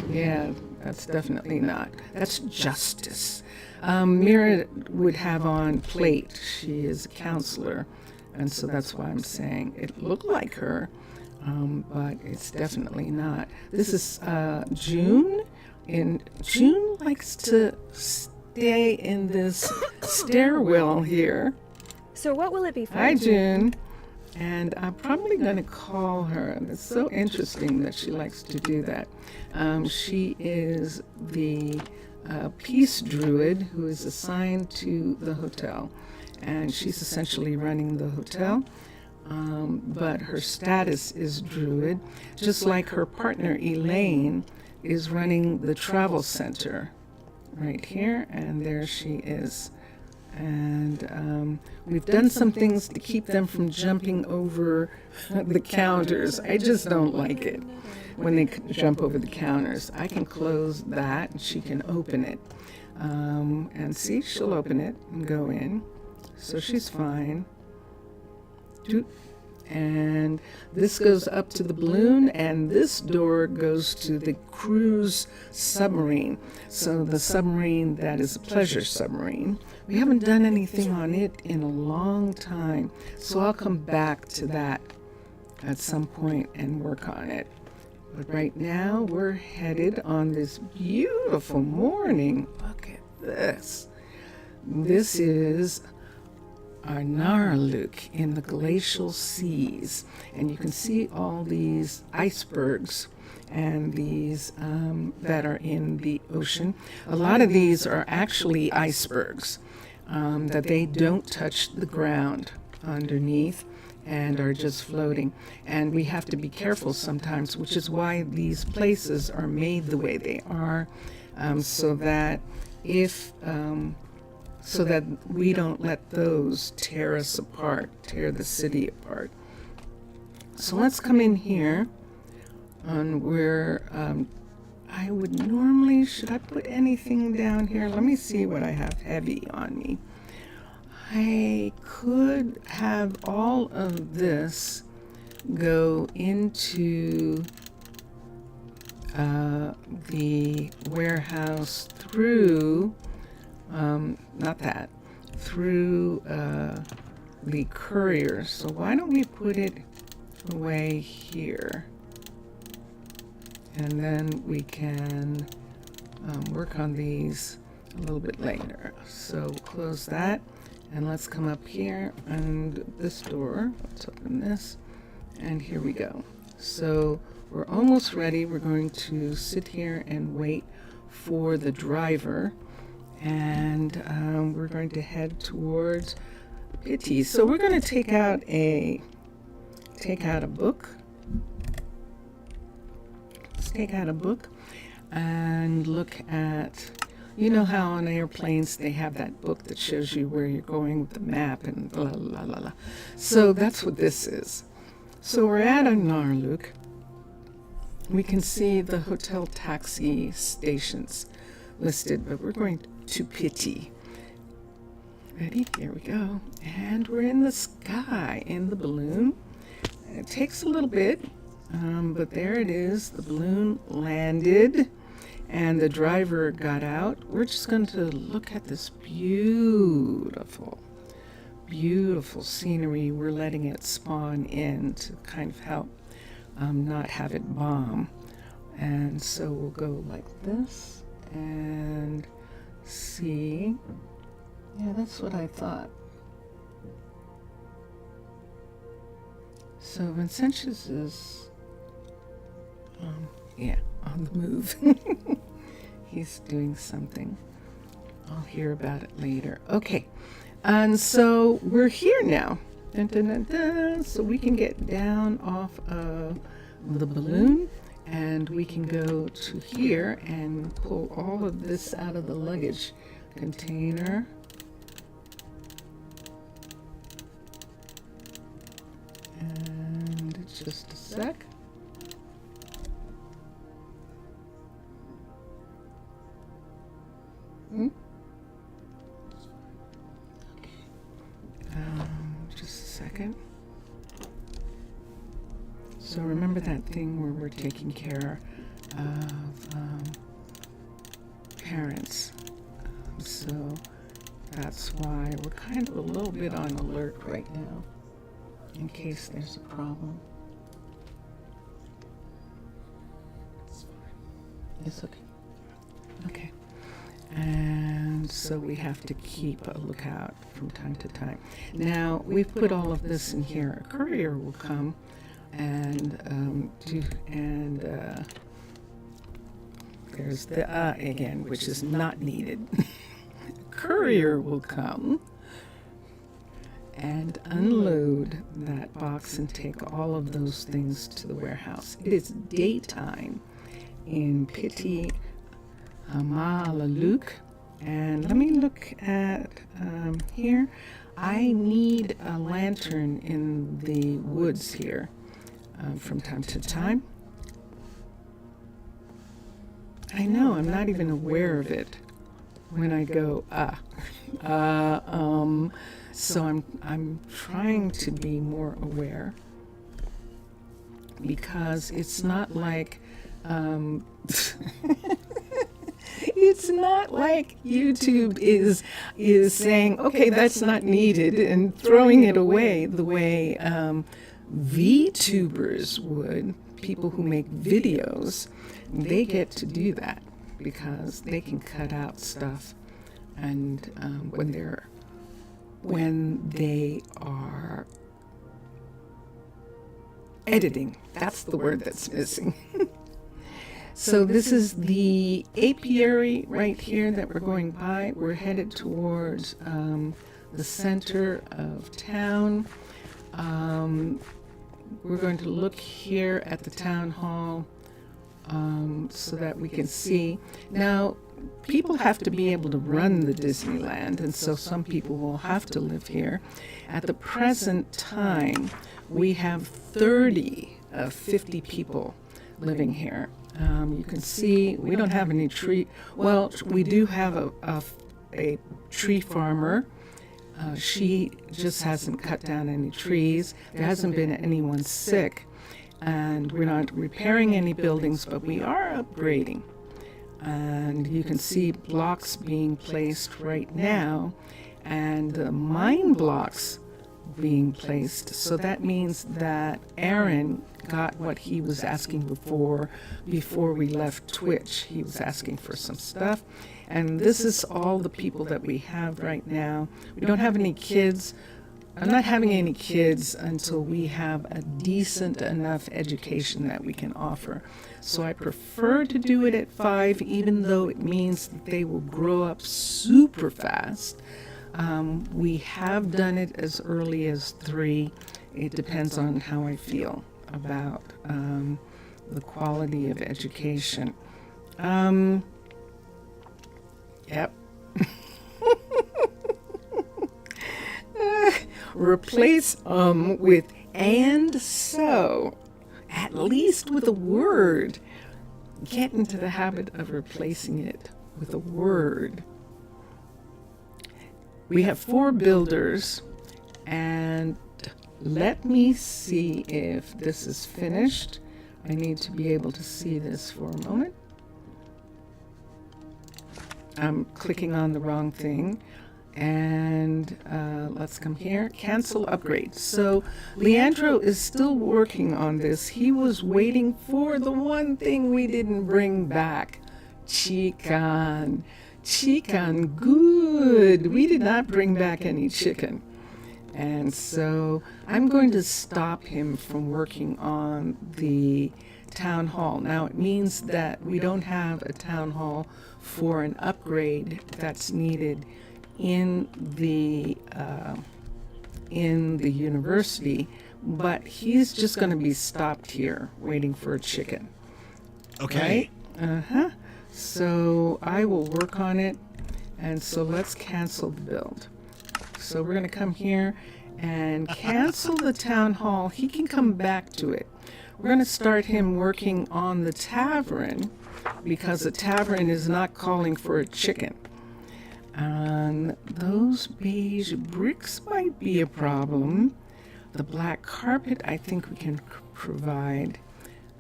Speaker 1: Yeah, that's definitely not. That's Justice. Mira would have on plate. She is a counselor, and so that's why I'm saying it looked like her, but it's definitely not. This is June, and June likes to stay in this stairwell here.
Speaker 2: So what will it be for?
Speaker 1: Hi, June. And I'm probably going to call her. It's so interesting that she likes to do that. She is the peace druid who is assigned to the hotel. And she's essentially running the hotel. But her status is druid, just like her partner Elaine is running the travel center right here. And there she is. And we've done some things to keep them from jumping over the counters. I just don't like it when they jump over the counters. I can close that and she can open it. And see, she'll open it and go in. So she's fine. And this goes up to the balloon, and this door goes to the cruise submarine. So the submarine that is a pleasure submarine. We haven't done anything on it in a long time, so I'll come back to that at some point and work on it. But right now we're headed on this beautiful morning. Look at this. This is Arnaaluk in the glacial seas, and you can see all these icebergs and these that are in the ocean. A lot of these are actually icebergs that they don't touch the ground underneath and are just floating, and we have to be careful sometimes, which is why these places are made the way they are, so that we don't let those tear us apart, tear the city apart. So let's come in here on where I would normally, should I put anything down here? Let me see what I have heavy on me. I could have all of this go into the warehouse through through the courier. So why don't we put it away here? And then we can work on these a little bit later. So close that, and let's come up here and this door. Let's open this, and here we go. So we're almost ready. We're going to sit here and wait for the driver. And we're going to head towards Pitti. So we're going to take out a book. Let's take out a book and look at, you know how on airplanes they have that book that shows you where you're going with the map and blah, blah, blah, blah. So that's what this is. So we're at Arnaaluk. We can see the hotel taxi stations listed, but we're going to Pitti. Ready? Here we go. And we're in the sky in the balloon. It takes a little bit, but there it is. The balloon landed and the driver got out. We're just going to look at this beautiful, beautiful scenery. We're letting it spawn in to kind of help not have it bomb. And so we'll go like this and see. Yeah, that's what I thought. So Vincentius is, on the move. He's doing something. I'll hear about it later. Okay, and so we're here now. Dun, dun, dun, dun. So we can get down off of the balloon, and we can go to here and pull all of this out of the luggage container. And just a sec. Okay. Just a second. So remember that thing where we're taking care of parents. So that's why we're kind of a little bit on alert right now, in case there's a problem. It's fine. It's okay. Okay. And so we have to keep a lookout from time to time. Now, we've put all of this in here. A courier will come and there's the again, which is not needed. Courier will come and unload that box and take all of those things to the warehouse. It is daytime in Pitti Hamaalakut, and let me look at here. I need a lantern in the woods here from time to time. I know, I'm not even aware of it when I go, so I'm trying to be more aware, because it's not like, it's not like YouTube is saying, okay, that's not needed, and throwing it away the way VTubers would, people who make videos. They get to do that because they can cut out stuff, and when they are editing, that's the word that's missing. So this is the apiary right here that we're going by. We're headed towards the center of town. We're going to look here at the town hall so that we can see. Now, people have to be able to run the Disneyland, and so some people will have to live here. At the present time, we have 30 of 50 people living here. You can see we don't have any tree. Well, we do have a tree farmer. She just hasn't cut down any trees. There hasn't been anyone sick. And we're not repairing any buildings, but we are upgrading. And you can see blocks being placed right now, and mine blocks being placed. So that means that Aaron got what he was asking before we left Twitch. He was asking for some stuff. And this is all the people that we have right now. We don't have any kids. I'm not having any kids until we have a decent enough education that we can offer. So I prefer to do it at 5, even though it means that they will grow up super fast. We have done it as early as 3. It depends on how I feel about the quality of education. Yep. Replace with and so, at least with a word. Get into the habit of replacing it with a word. We have 4 builders, and let me see if this is finished. I need to be able to see this for a moment. I'm clicking on the wrong thing. And let's come here, cancel upgrade. So Leandro is still working on this. He was waiting for the one thing we didn't bring back, chicken. Chicken, good. We did not bring back any chicken. And so I'm going to stop him from working on the town hall. Now it means that we don't have a town hall for an upgrade that's needed in the university, but he's just going to be stopped here waiting for a chicken.
Speaker 2: Okay.
Speaker 1: Right? So I will work on it, and so let's cancel the build. So we're going to come here and cancel the town hall. He can come back to it. We're going to start him working on the tavern, because the tavern is not calling for a chicken. And those beige bricks might be a problem. The black carpet, I think we can provide.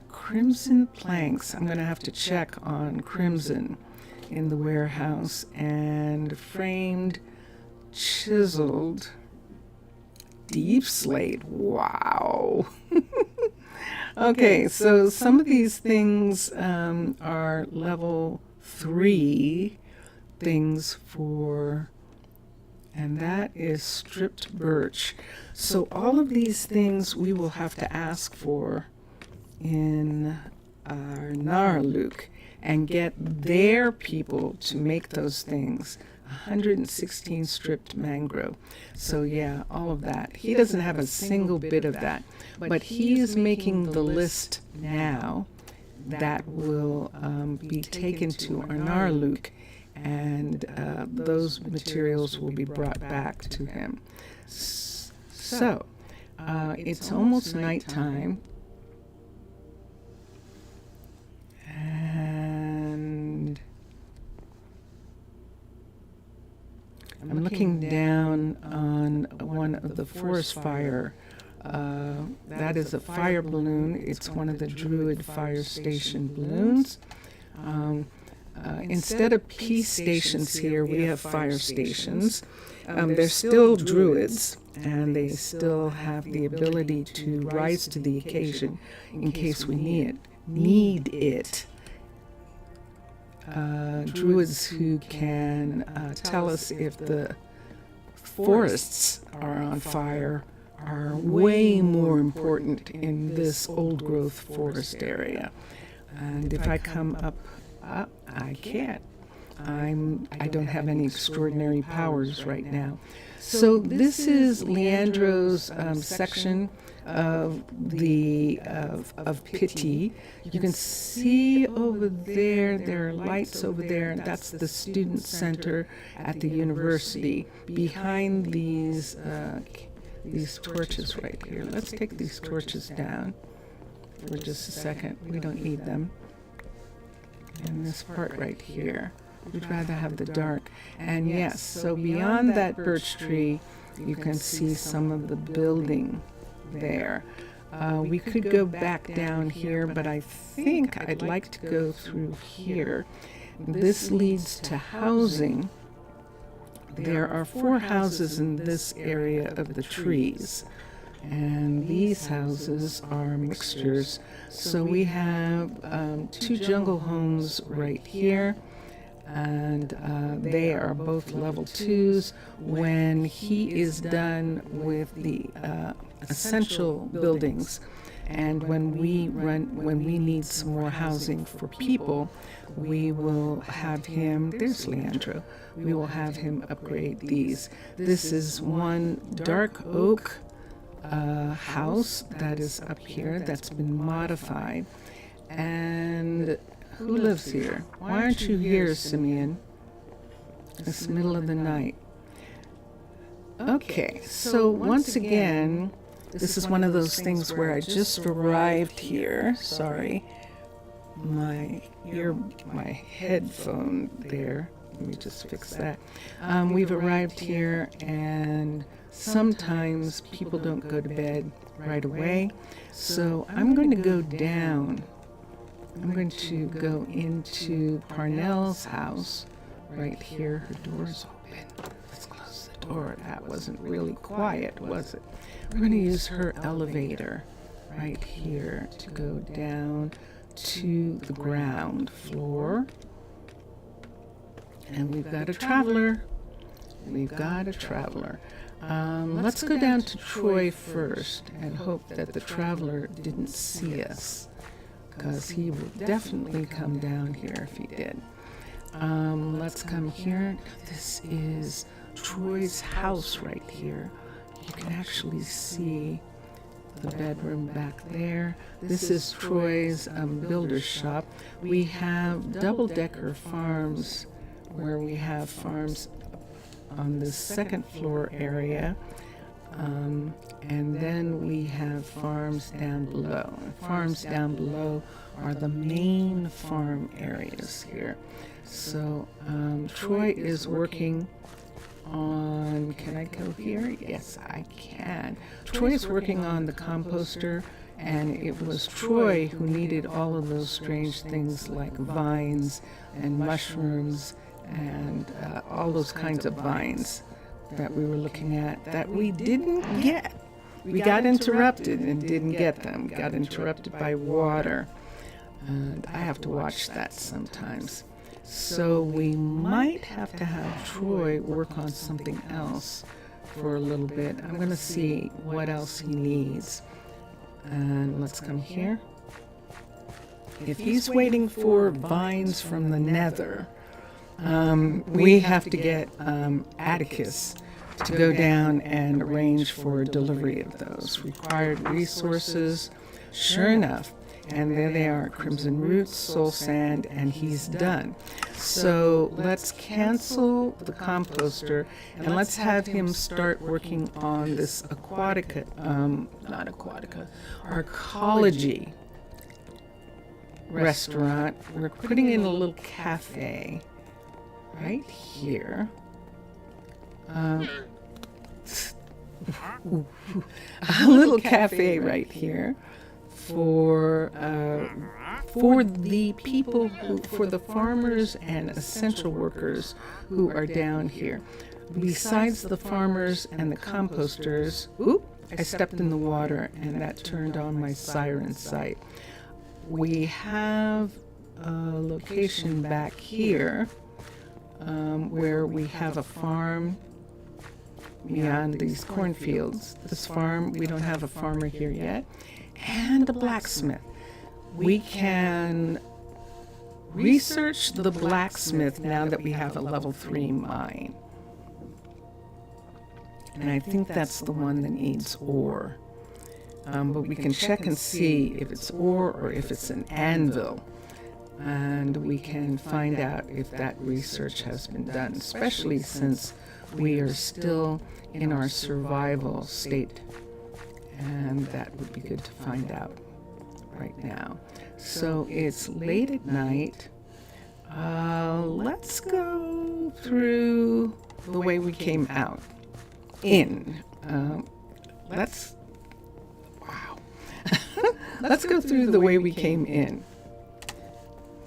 Speaker 1: Crimson planks. I'm going to have to check on crimson in the warehouse. And framed, chiseled, deep slate. Wow. Okay, so some of these things are level 3 things for, and that is stripped birch. So all of these things we will have to ask for in Arnaaluk and get their people to make those things. 116 stripped mangrove. So yeah, all of that. He doesn't have a single bit of that, but he is making the list now that will be taken to Arnaaluk, and those materials will be brought back to him. So it's almost nighttime, and I'm looking down on one of the forest fire. That is a fire balloon. It's one of the Druid fire station balloons. Instead of peace stations here, we have fire stations. They're still Druids, and they still have the ability to rise to the occasion in case we need it. Druids who can tell us if the forests are on fire are way more important in this old growth forest area. And if I come up, I can't. I don't have any extraordinary powers right now. So this is Leandro's section of the of Pitti. You can see over there are lights over there, and that's the student center at the university. Behind these torches right here. Let's take these torches down for just a second. We don't need them. And this part right here, we'd rather have the dark. And yes, so beyond that birch tree, you can see some of the building there. We could go back down here, but I think I'd like to go through here. This leads to housing. There are 4 houses in this area of the trees, and these houses are mixtures. So we have 2 jungle homes right here, and they are both level 2s. When he is done with the essential buildings, and when we need some more housing for people, we will have him, there's Leandro, we will have him upgrade these. This is one dark oak house that is up here that's been modified. And who lives here? Why aren't you here, Simeon? It's the middle of the night. Okay, so once again, this is one of those things where I just arrived here. Sorry. My headphone there. Let me just fix that. We've arrived here, and sometimes people don't go to bed right away. So I'm going to go down. I'm going to go into Parnell's house right here. Her door's open. Let's close the door. That wasn't really quiet, was it? We're going to use her elevator right here to go down to the ground floor. And we've got a traveler. We've got a traveler. Let's go down to Troy first and hope that the traveler didn't see us, because he will definitely come down here if he did. Let's come here. This is Troy's house right here. You can actually see the bedroom back there. This is Troy's builder's shop. We have double-decker farms, where we have farms on the second floor area, and then we have farms down below. And farms down below are the main farm areas here. So Troy is working on, can I go here? Yes, I can. Troy is working on the composter, and it was Troy who needed all of those strange things like vines and mushrooms and all those kinds of vines that we were looking at that we didn't get. We got interrupted and didn't get them. Got interrupted by water. And I have to watch that sometimes. So we might have to have Troy work on something else for a little bit. I'm going to see what else he needs. And let's come here. If he's waiting for vines from the nether, we have to get Atticus to go down and arrange for delivery of those required resources. Sure enough, and there they are, Crimson Roots, Soul Sand, and he's done. So let's cancel the composter and let's have him start working on this Aquatica, not Aquatica, Arcology restaurant. We're putting in a little cafe right here. A little cafe right here for the people for the farmers and essential workers who are down here. Besides the farmers and the composters, I stepped in the water and that turned on my siren sight. We have a location back here where we have a farm beyond these cornfields. This farm, we don't have a farmer here yet, and a blacksmith. We can research the blacksmith now that we have a level 3 mine. And I think that's the one that needs ore. But we can check and see if it's ore or if it's an anvil. And we can find out if that research has been done, especially since we are still in our survival state. And that would be good to find out right now. So it's late at night. Let's go through the way we came out. Let's go through the way we came in.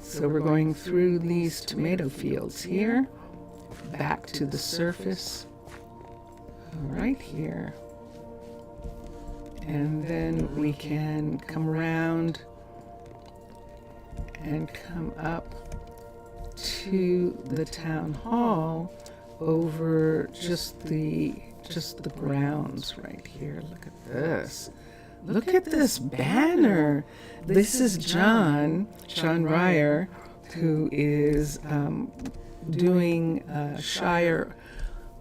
Speaker 1: So we're going through these tomato fields here, back to the surface, right here. And then we can come around and come up to the town hall over just the grounds right here. Look at this. Look at this banner. This is John Ryer, who is doing Shire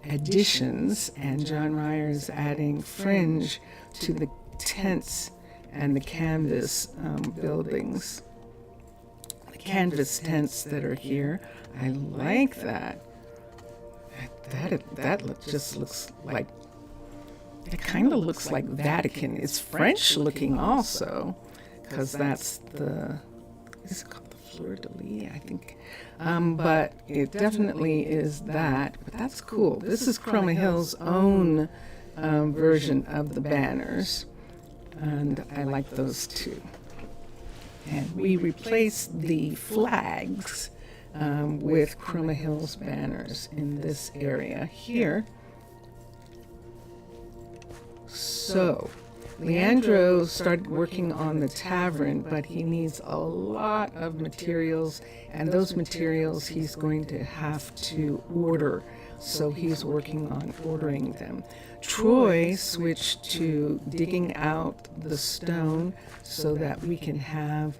Speaker 1: additions, and John Ryer is adding fringe to the tents and the canvas buildings. The canvas tents that are here. I like that. That just looks like, it kind of looks like Vatican. It's French looking also, because that's is it called the Fleur de Lis, I think. But it definitely is that. But that's cool. This is Chroma Hill's own version of the banners, and I like those too. And we replaced the flags with Chroma Hill's banners in this area here. So, Leandro started working on the tavern, but he needs a lot of materials, and those materials he's going to have to order. So he's working on ordering them. Troy switched to digging out the stone so that we can have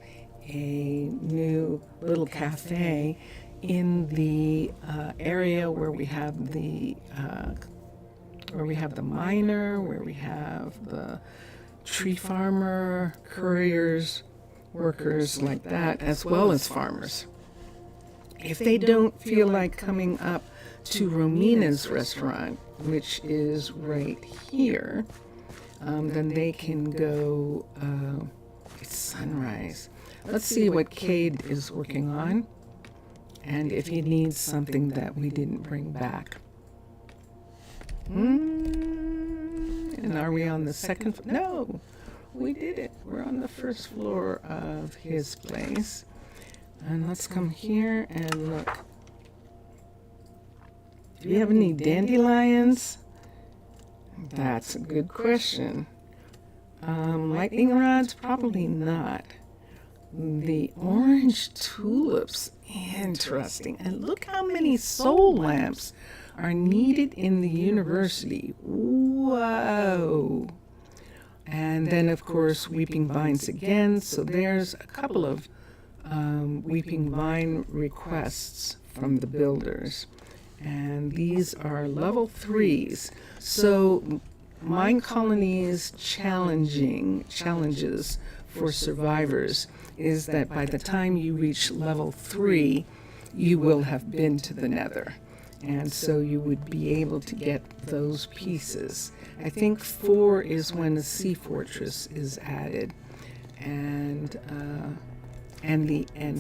Speaker 1: a new little cafe in the area where we have the miner, where we have the tree farmer, couriers, workers like that, as well as farmers. If they don't feel like coming up to Romina's restaurant, which is right here, then they can go, it's sunrise. Let's see what Cade is working on, and if he needs something that we didn't bring back. And are we on the second? No, we did it. We're on the first floor of his place. And let's come here and look. Do you have any dandelions? That's a good question. Lightning rods? Probably not. The orange tulips, interesting. And look how many soul lamps are needed in the university. Whoa. And then, of course, weeping vines again. So there's a couple of weeping vine requests from the builders. And these are level 3s. So Minecolonies challenges for survivors is that by the time you reach level 3, you will have been to the Nether. And so you would be able to get those pieces. I think 4 is when a sea fortress is added. And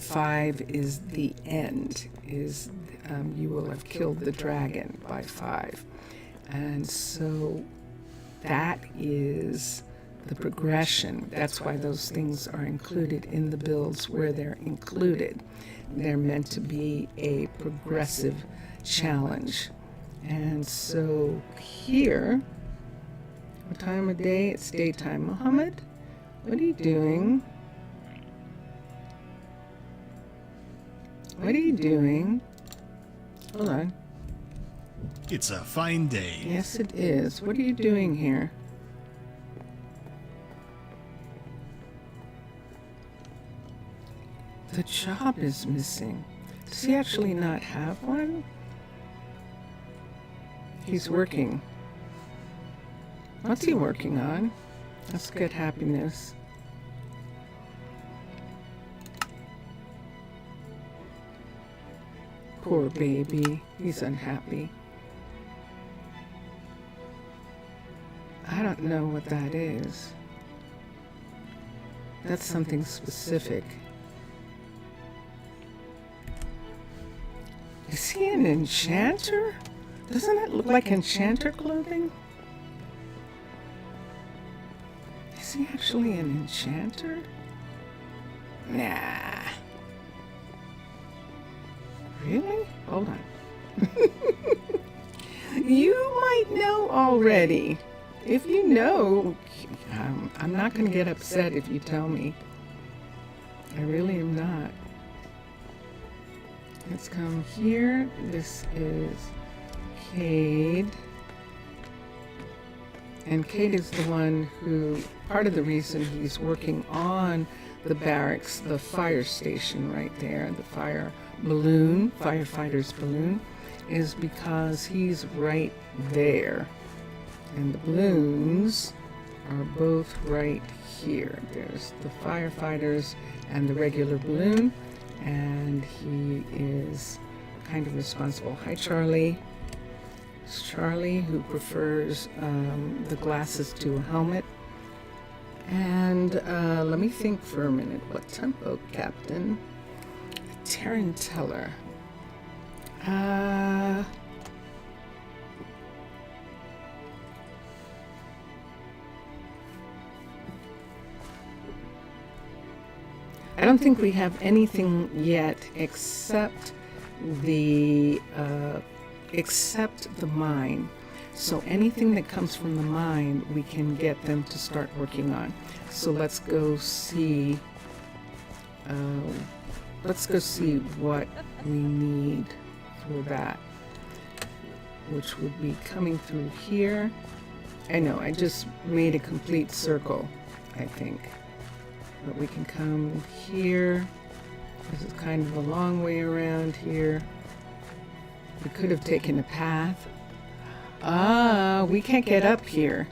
Speaker 1: 5 is the end, is you will have killed the dragon by 5. And so that is the progression. That's why those things are included in the builds where they're included. They're meant to be a progressive challenge. And so here, what time of day? It's daytime. Muhammad, what are you doing? What are you doing? Hold on.
Speaker 2: It's a fine day.
Speaker 1: Yes, it is. What are you doing here? The job is missing. Does he actually not have one? He's working. What's he working on? Let's get happiness. Poor baby. He's unhappy. I don't know what that is. That's something specific. Is he an enchanter? Doesn't it look like enchanter clothing? Is he actually an enchanter? Nah. Really? Hold on. You might know already. If you know, I'm not going to get upset if you tell me. I really am not. Let's come here. This is Cade. And Cade is the one who, part of the reason he's working on the barracks, the fire station right there, the fire balloon, firefighter's balloon, is because he's right there. And the balloons are both right here. There's the firefighters and the regular balloon, and he is kind of responsible. Hi, Charlie. It's Charlie, who prefers the glasses to a helmet. And let me think for a minute. What tempo, Captain? Taranteller. I don't think we have anything yet except the mine. So anything that comes from the mine, we can get them to start working on. So let's go see. What we need for that, which would be coming through here. I know, I just made a complete circle, I think. But we can come here. This is kind of a long way around here. We could have taken a path. We can't get up here.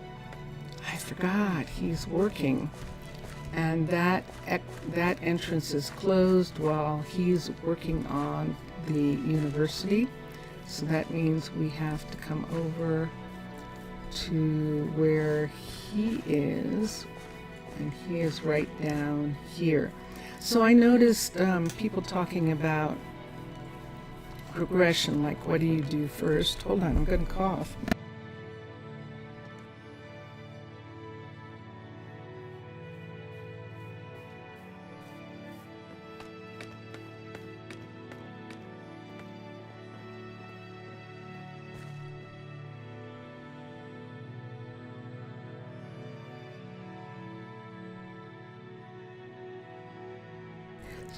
Speaker 1: I forgot, he's working. And that entrance is closed while he's working on the university. So that means we have to come over to where he is. And he is right down here. So I noticed people talking about progression, like what do you do first? Hold on, I'm going to cough.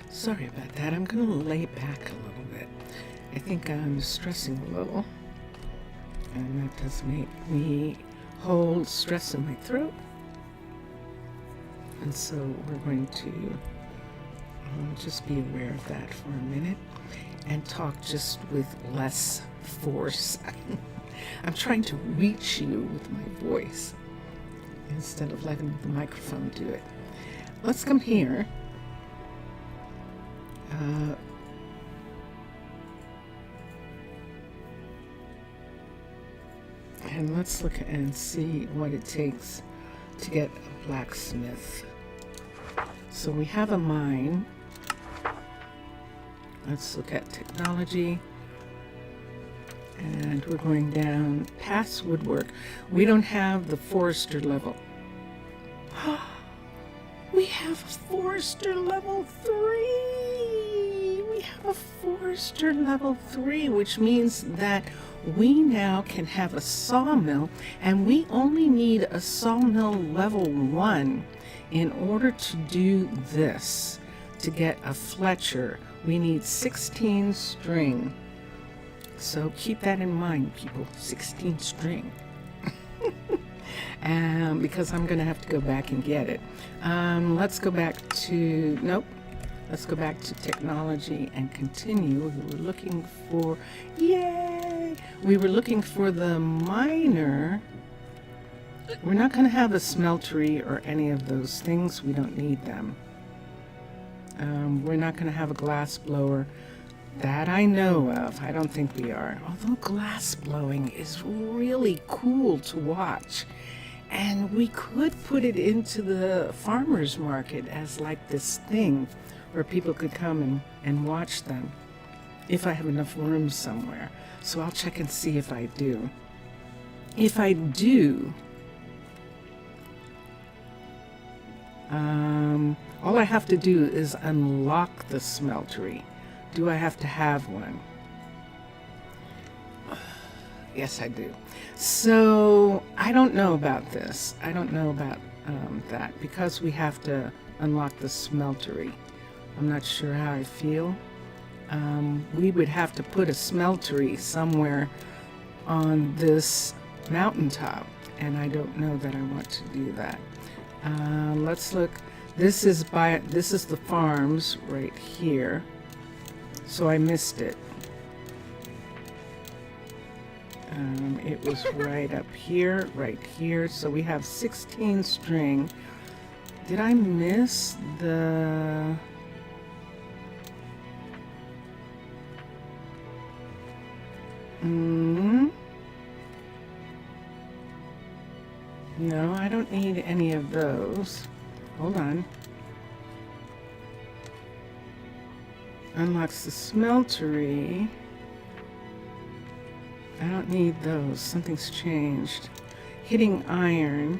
Speaker 1: Sorry about that. I'm going to lay back a little bit. I think I'm stressing a little, and that does make me hold stress in my throat. And so we're going to just be aware of that for a minute and talk just with less force. I'm trying to reach you with my voice instead of letting the microphone do it. Let's come here. And let's look and see what it takes to get a blacksmith. So we have a mine. Let's look at technology. And we're going down past woodwork. We don't have the forester level. We have forester level 3. We have a forester level 3, which means that we now can have a sawmill, and we only need a sawmill level 1 in order to do this. To get a Fletcher, we need 16 string. So keep that in mind, people. 16 string. Because I'm going to have to go back and get it. Let's go back to, nope. Let's go back to technology and continue. We were looking for, yay! We were looking for the miner. We're not going to have a smeltery or any of those things. We don't need them. We're not going to have a glass blower. That I know of. I don't think we are. Although glass blowing is really cool to watch. And we could put it into the farmer's market as like this thing where people could come and watch them. If I have enough room somewhere. So I'll check and see if I do. If I do, all I have to do is unlock the smeltery. Do I have to have one? Yes, I do. So I don't know about this. I don't know about that because we have to unlock the smeltery. I'm not sure how I feel. We would have to put a smeltery somewhere on this mountaintop, and I don't know that I want to do that. Let's look. This is the farms right here. So I missed it. It was right up here, right here. So we have 16 string. Did I miss the... No, I don't need any of those. Hold on. Unlocks the smeltery. I don't need those. Something's changed. Hitting iron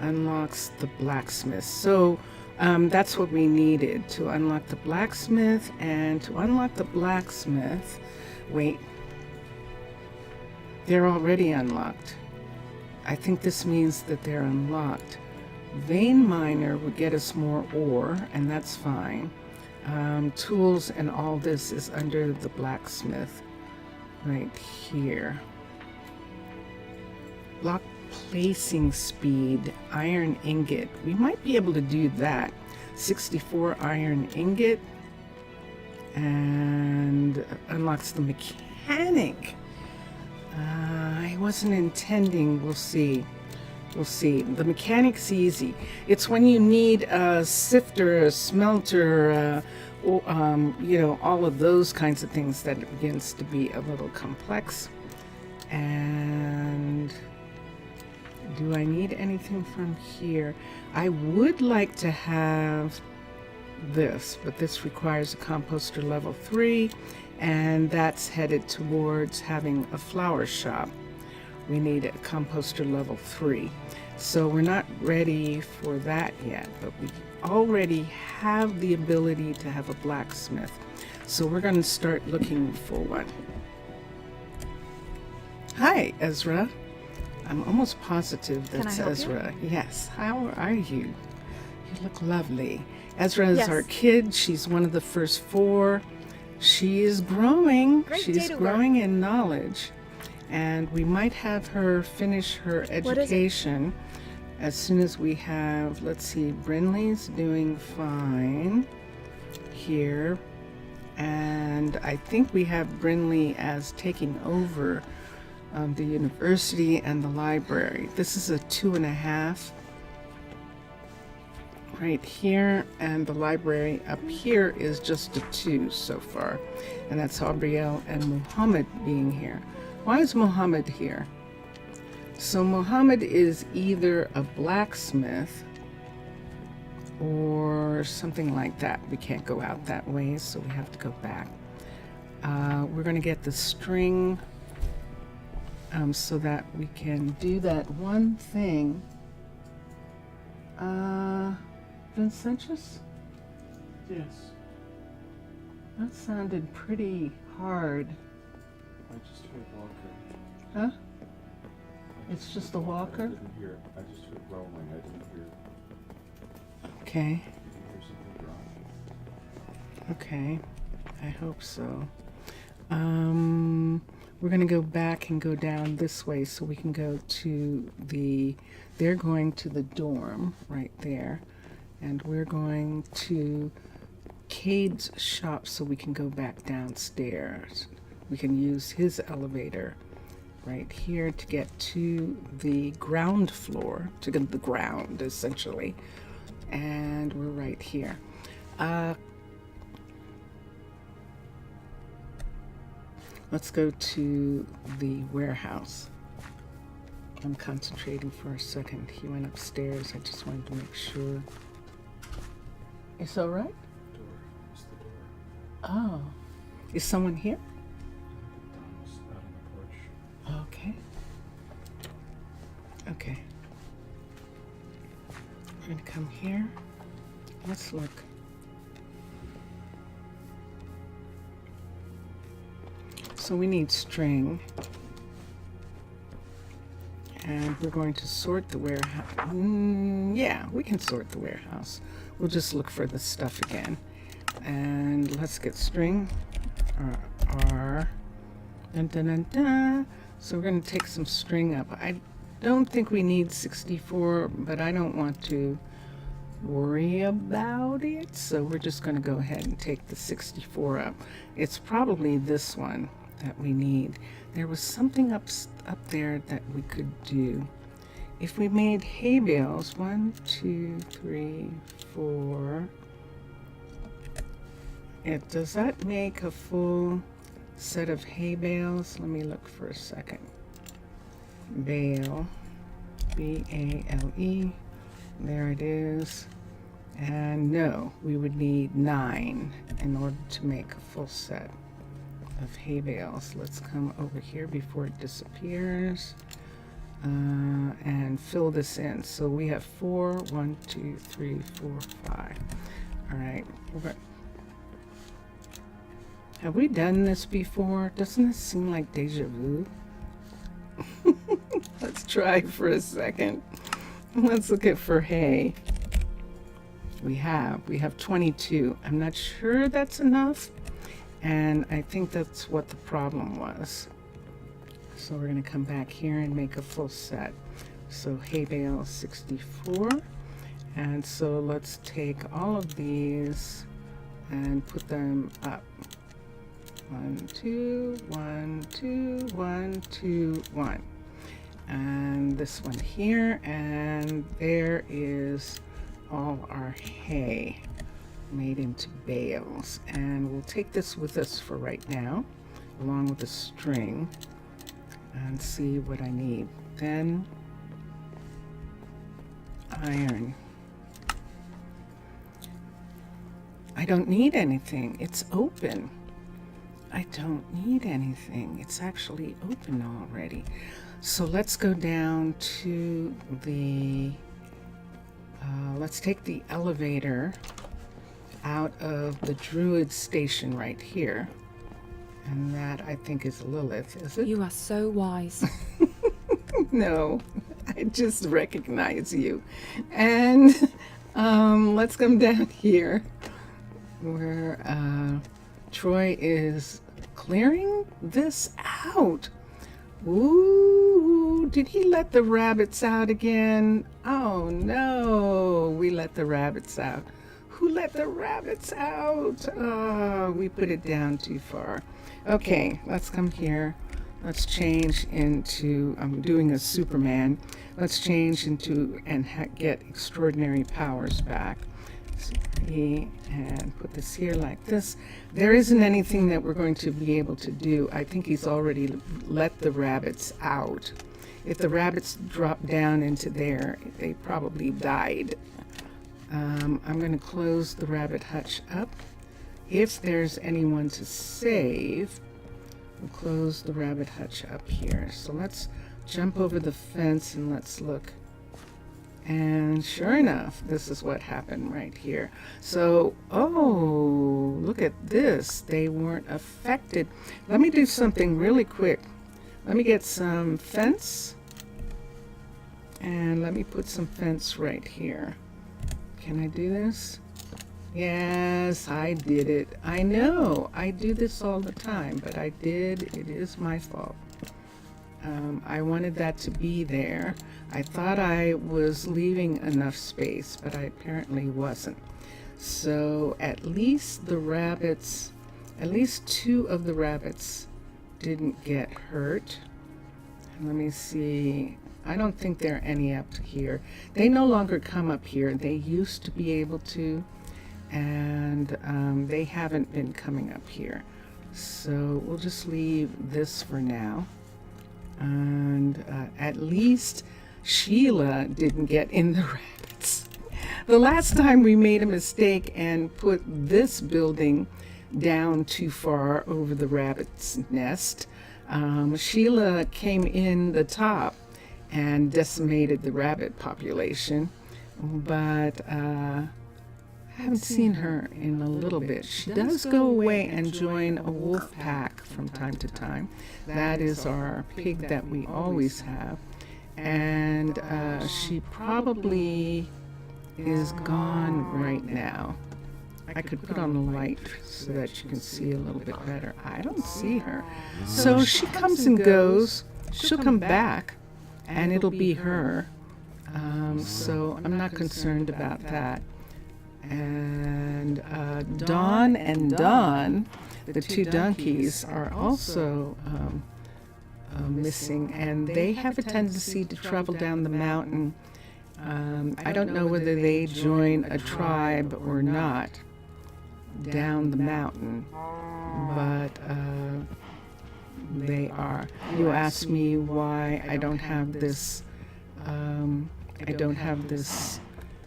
Speaker 1: unlocks the blacksmith. So that's what we needed to unlock the blacksmith. And to unlock the blacksmith, wait, they're already unlocked. I think this means that they're unlocked. Vein miner would get us more ore, and that's fine. Tools and all this is under the blacksmith right here. Block placing speed, iron ingot. We might be able to do that. 64 iron ingot, and unlocks the mechanic. I wasn't intending. We'll see. We'll see. The mechanic's easy. It's when you need a sifter, a smelter, all of those kinds of things that it begins to be a little complex. And do I need anything from here? I would like to have this, but this requires a composter level 3, and that's headed towards having a flower shop. We need a composter level 3. So we're not ready for that yet, but we already have the ability to have a blacksmith. So we're going to start looking for one. Hi, Ezra. I'm almost positive that's Ezra. Yes. How are you? You look lovely. Ezra is
Speaker 3: Yes.
Speaker 1: our kid. She's one of the first 4. She is growing.
Speaker 3: Great
Speaker 1: She's
Speaker 3: data work.
Speaker 1: growing in knowledge. And we might have her finish her
Speaker 3: What is it?
Speaker 1: education as soon as we have, let's see, Brinley's doing fine here. And I think we have Brinley as taking over the university and the library. This is a 2.5 right here, and the library up here is just a 2 so far. And that's Aubrielle and Muhammad being here. Why is Muhammad here? So Muhammad is either a blacksmith or something like that. We can't go out that way, so we have to go back. We're going to get the string so that we can do that one thing. Vincentius?
Speaker 4: Yes.
Speaker 1: That sounded pretty hard.
Speaker 4: I just heard Walker.
Speaker 1: Huh? It's just a
Speaker 4: I
Speaker 1: walker?
Speaker 4: didn't hear it. I just heard rolling. I didn't hear.
Speaker 1: Okay.
Speaker 4: Did you hear something drop?
Speaker 1: Okay. I hope so. We're going to go back and go down this way so we can go to they're going to the dorm right there. And we're going to Cade's shop so we can go back downstairs. We can use his elevator right here to get to the ground floor, to the ground essentially. And we're right here. Let's go to the warehouse. I'm concentrating for a second. He went upstairs. I just wanted to make sure. It's all right?
Speaker 4: Door. It's the door.
Speaker 1: Oh. Is someone here?
Speaker 4: Dom's out on the porch.
Speaker 1: Okay. Okay. We're going to come here. Let's look. So we need string. And we're going to sort the warehouse. Yeah, we can sort the warehouse. We'll just look for the stuff again. And let's get string. R. Dun, dun, dun, dun. So we're going to take some string up. I don't think we need 64, but I don't want to worry about it. So we're just going to go ahead and take the 64 up. It's probably this one that we need. There was something up there that we could do. If we made hay bales, 1, 2, 3, 4. Does that make a full set of hay bales? Let me look for a second. Bale, B-A-L-E. There it is. And no, we would need 9 in order to make a full set of hay bales. Let's come over here before it disappears and fill this in. So we have 4, 1, 2, 3, 4, 5. All right. Have we done this before? Doesn't this seem like deja vu? Let's try for a second. Let's look at for hay. We have 22. I'm not sure that's enough. And I think that's what the problem was. So we're going to come back here and make a full set. So hay bale 64. And so let's take all of these and put them up. 1, 2, 1, 2, 1, 2, 1. And this one here. And there is all our hay made into bales, and we'll take this with us for right now along with the string and see what I need. Then iron. I don't need anything. It's open. I don't need anything. It's actually open already. So let's go down to the let's take the elevator out of the Druid station right here. And that, I think, is Lilith, is it?
Speaker 3: You are so wise.
Speaker 1: No, I just recognize you. And Let's come down here where Troy is clearing this out. Ooh, did he let the rabbits out again? Oh no, we let the rabbits out. Who let the rabbits out? Oh, we put it down too far. Okay, let's come here. Let's change into, I'm doing a Superman. Let's change into and get extraordinary powers back. And put this here like this. There isn't anything that we're going to be able to do. I think he's already let the rabbits out. If the rabbits dropped down into there, they probably died. I'm going to close the rabbit hutch up. If there's anyone to save, we'll close the rabbit hutch up here. So let's jump over the fence and let's look. And sure enough, this is what happened right here. So, oh, look at this. They weren't affected. Let me do something really quick. Let me get some fence. And let me put some fence right here. Can I do this? Yes, I did it. I know. I do this all the time, but I did. It is my fault. I wanted that to be there. I thought I was leaving enough space, but I apparently wasn't. So at least the rabbits, at least 2 of the rabbits didn't get hurt. Let me see. I don't think there are any up here. They no longer come up here. They used to be able to, and they haven't been coming up here. So we'll just leave this for now. And at least Sheila didn't get in the rabbits. The last time we made a mistake and put this building down too far over the rabbit's nest, Sheila came in the top and decimated the rabbit population. But I haven't seen her in a little bit. She does go away and join a wolf pack from time to time. That is our pig that we always have. And she probably is gone right now. I could put on the light so that you can see a little bit better. I don't see her. So she comes and goes. She'll come back and it'll be her. So I'm not concerned about that. And Dawn and Don, the 2 donkeys, are also missing, and they have a tendency to travel down the mountain. I don't know whether they join a tribe or not down the mountain, but they are. You asked me why I don't have this.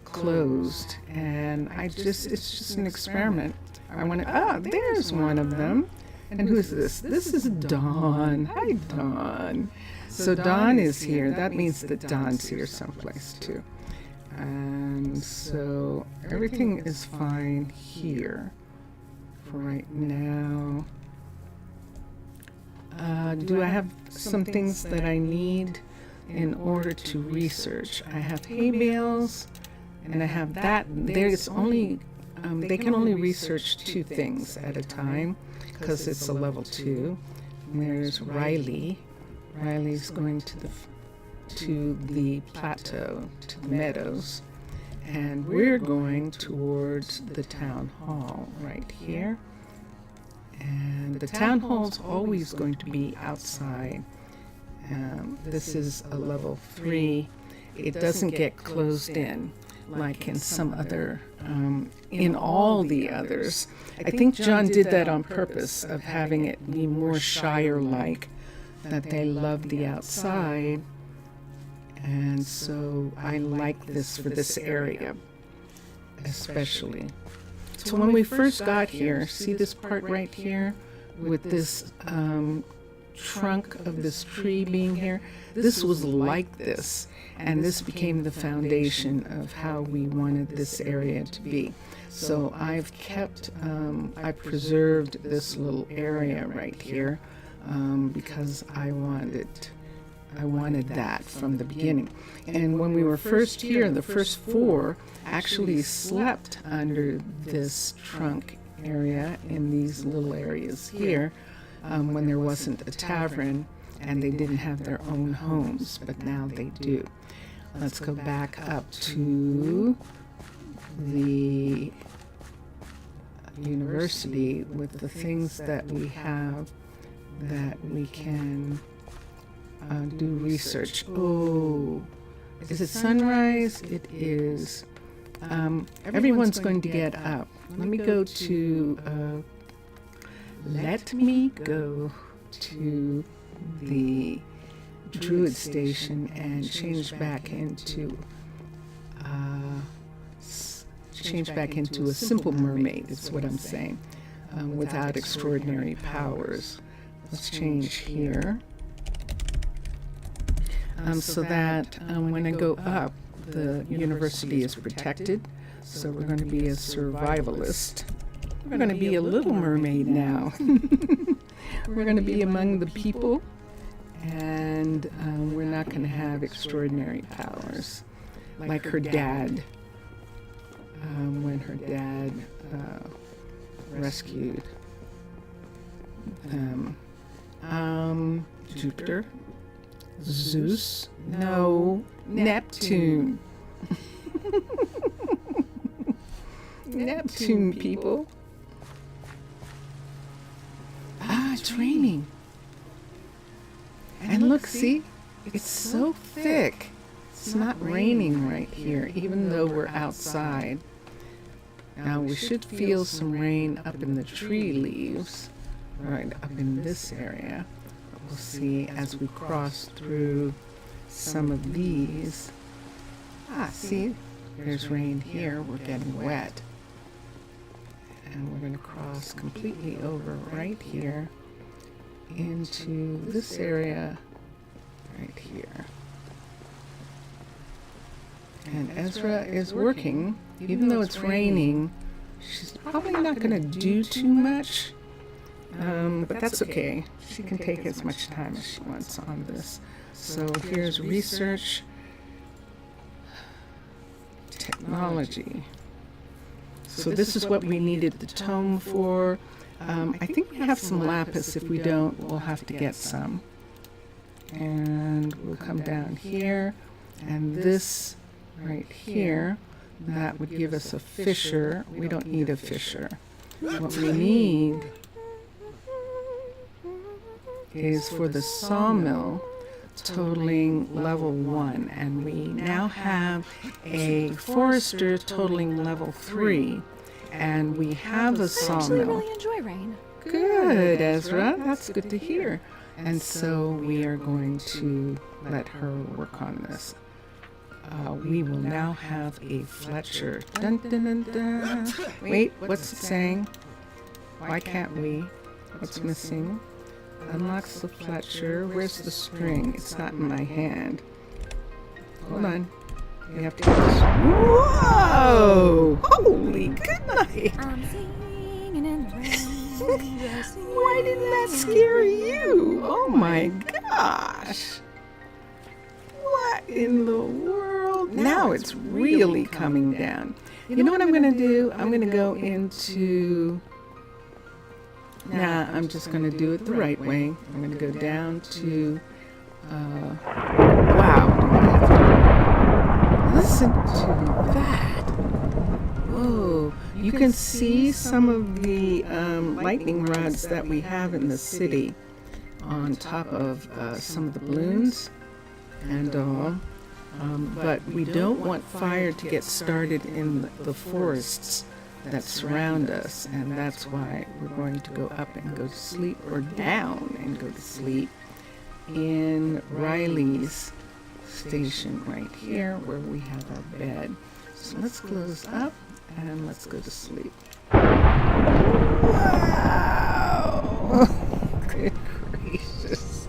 Speaker 1: Closed, and it's just an experiment. I want to, there's one of them. And who's this? This is Dawn. Hi, Dawn. So Dawn is here. That means that Dawn's here someplace too. And so everything is fine here for right now. Do I have some things that I need in order to research? I have hay bales. And I have that. There's only, they can only research 2 things at a time because it's a level 2. And there's Riley. Riley's going to the plateau, to the meadows. And we're going towards the town hall right here. And the town hall's always going to be outside. This is a level 3. It doesn't get closed in like in some other, in all the others. I think John did that on purpose, of having it be more Shire-like, that they love the outside. And so I like this for this area, especially. So when we first got here, see this part right here with this trunk of this tree being here? This was like this, and this became the foundation of how we wanted this area to be. So I've kept, I've preserved this little area right here because I wanted I wanted that from the beginning. And when we were first here, the first 4 actually slept under this trunk area in these little areas here when there wasn't a tavern and they didn't have their own homes, but now they do. Let's go back up to the university with the things that we have that we can do research. Oh, is it sunrise? It is. Everyone's going to get up. Let me go to the Druid station and change back into a simple mermaid, is what I'm saying, without extraordinary powers. Let's change here. So that when I go up, the university is protected. So we're going to be a survivalist. We're going to be a little mermaid now. We're going to be among the people, and we're not going to have extraordinary powers like her dad. When her dad rescued them. Jupiter. Zeus? No, Neptune. Neptune, people. It's raining. And look, see? It's so thick. It's not raining right here, even though we're outside. Now, we should feel some rain up in the tree leaves, right up in this area. We'll see as we cross through some of these. See, there's rain here. We're getting wet. And we're going to cross completely over right here into this area right here. And Ezra is working. Even though it's raining, she's probably not going to do too much. But that's okay. She can take as much time as she wants on this. So here's research, technology. So this is what we needed the tome for. I think we have some lapis. If we don't, we'll have to get some. And we'll come down here. And this right here, that would give us a fissure. We don't need a fissure. What we need is for the sawmill totaling level 1, and we now have a forester totaling level 3, and we have a sawmill.
Speaker 3: I really enjoy rain.
Speaker 1: Good, Ezra. That's good to hear. And so we are going to let her work on this. We will now have a Fletcher. Dun, dun, dun, dun. Wait, what's it saying? Why can't we? What's missing? Unlocks the Fletcher. Where's the string? It's not in my hand. Hold on. We have to get this. Whoa! Holy good night!
Speaker 3: I'm singing in the rain.
Speaker 1: Why didn't that scare you? Oh my gosh! What in the world? Now it's really coming down. You know what I'm going to do? I'm going to go into... Nah, I'm just going to do it the right way. I'm going to go down to... wow. Listen to that. Whoa. You can see some of the lightning rods that we have in the city on top of some of the balloons and all. But we don't want fire to get started in the forests that surround us, and that's why we're going to go up and go to sleep, or down and go to sleep in Riley's station right here where we have our bed. So let's close up and let's go to sleep. Wow! Good gracious.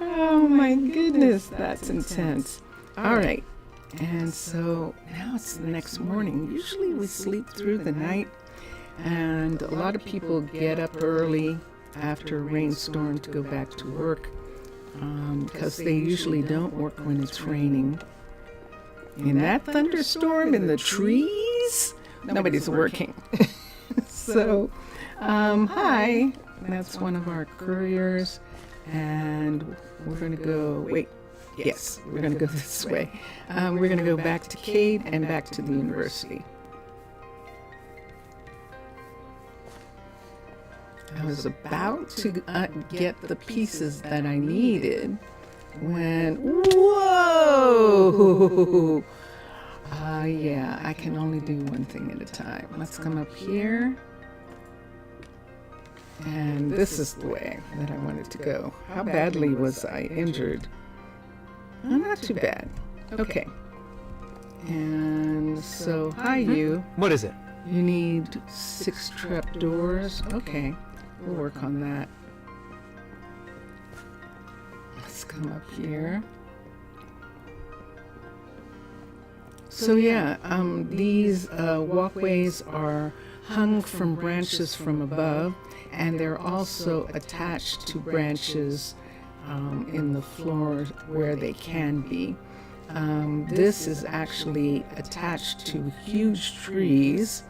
Speaker 1: Oh my goodness, that's intense. All right. And so now it's the next morning. Usually we sleep through the night, and a lot of people get up early after a rainstorm to go back to work. because they usually don't work when it's raining. In that thunderstorm in the trees, nobody's working. So, hi, that's one of our couriers, and we're going to go, yes, we're going to go this way. We're going to go back to Cade and back to the university. I was about to get the pieces that I needed when, whoa! Yeah, I can only do one thing at a time. Let's come up here. And this is the way that I wanted to go. How badly was I injured? Oh, not too bad. Okay. And so, hi you.
Speaker 5: What is it?
Speaker 1: You need 6 trapdoors. Okay, we'll work on that. Let's come up here. So yeah, these walkways are hung from branches from above, and they're also attached to branches in the floor where they can be. This is actually attached to huge trees.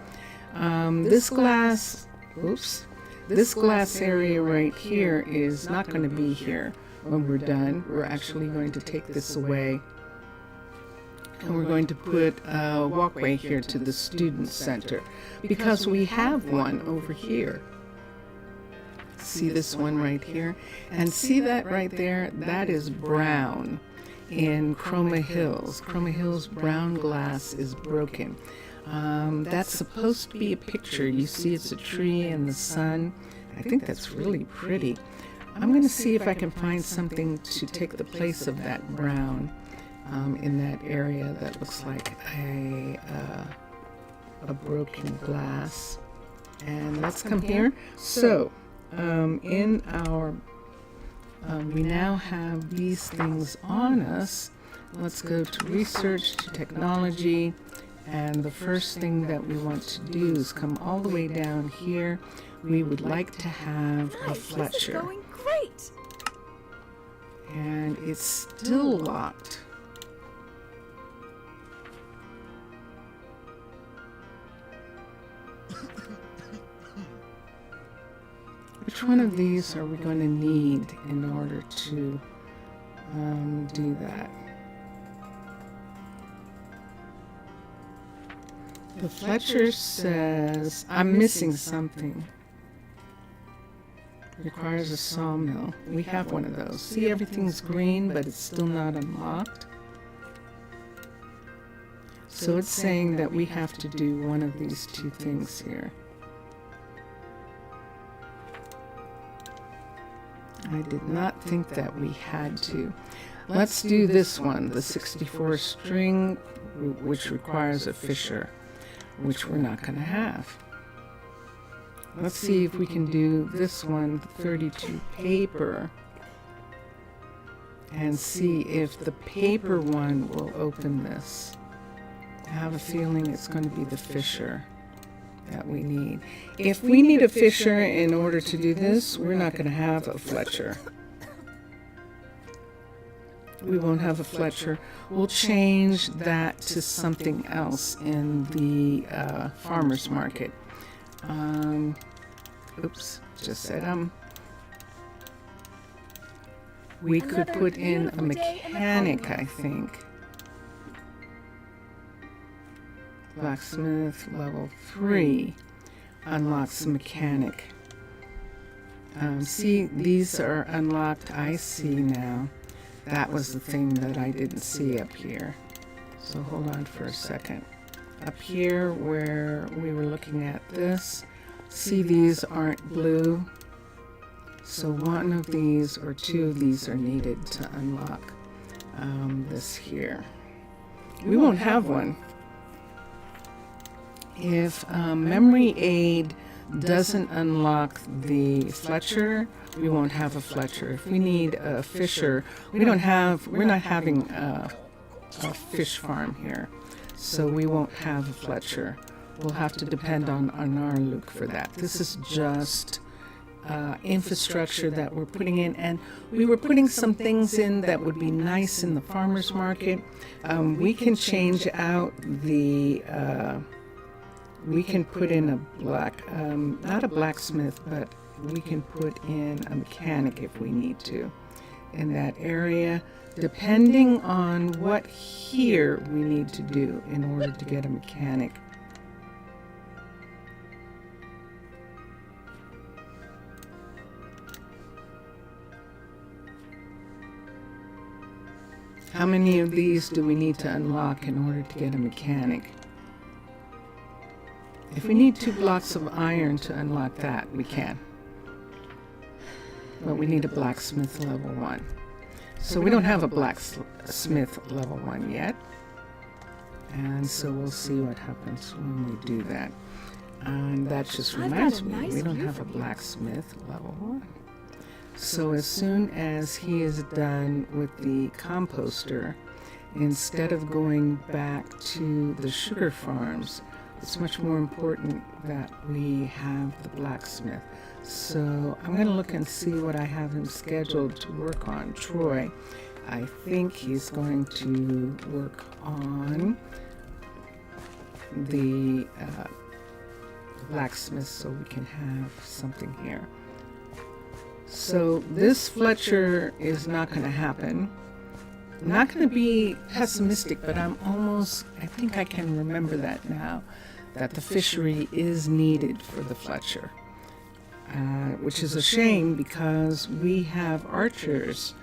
Speaker 1: This glass area right here is not going to be here when we're done. We're actually going to take this away, and we're going to put a walkway here to the student center because we have one over here. See this one right here? And see that right there? That is brown in Chroma Hills. Chroma Hills brown glass is broken. That's supposed to be a picture. You see it's a tree in the sun. I think that's really pretty. I'm going to see if I can find something to take the place of that brown in that area that looks like a broken glass. And let's come here. So in our we now have these things on us. Let's go to research, to technology, and the first thing that we want to do is come all the way down here. We would like to have a Fletcher.
Speaker 3: This is going great.
Speaker 1: And it's still locked. Which one of these are we going to need in order to do that? The Fletcher says, I'm missing something. Requires a sawmill. We have one of those. See, everything's green, but it's still not unlocked. So it's saying that we have to do one of these two things here. I did not think that we had to. Let's do this one, the 64 string, which requires a fisher, which we're not going to have. Let's see if we can do this one, 32 paper, and see if the paper one will open this. I have a feeling it's going to be the fisher that we need. If we need a fisher in order to do this, we're not going to have a Fletcher. We won't have a Fletcher. We'll change that to something else in the farmer's market. Oops, just said we could put in a mechanic, I think. Blacksmith level 3 unlocks the mechanic. See, these are unlocked. I see now. That was the thing that I didn't see up here. So hold on for a second. Up here where we were looking at this, see, these aren't blue. So one of these or two of these are needed to unlock this here. We won't have one. If Memory Aid doesn't unlock the Fletcher, we won't have a Fletcher. If we need a fisher, we're not having a fish farm here, so we won't have a Fletcher. We'll have to depend on Arnaaluk for that. This is just infrastructure that we're putting in, and we were putting some things in that would be nice in the farmer's market. We can change out the, we can put in a not a blacksmith, but we can put in a mechanic if we need to in that area, depending on what here we need to do in order to get a mechanic. How many of these do we need to unlock in order to get a mechanic? If we need 2 blocks of iron to unlock that, we can. But we need a blacksmith level 1. So we don't have a blacksmith level 1 yet. And so we'll see what happens when we do that. And that just reminds me, we don't have a blacksmith level 1. So as soon as he is done with the composter, instead of going back to the sugar farms, it's much more important that we have the blacksmith. So I'm going to look and see what I have him scheduled to work on. Troy, I think he's going to work on the blacksmith so we can have something here. So this Fletcher is not going to happen. I'm not going to be pessimistic, but I think I can remember that now, that the fishery is needed for the Fletcher, which is a shame because we have archers,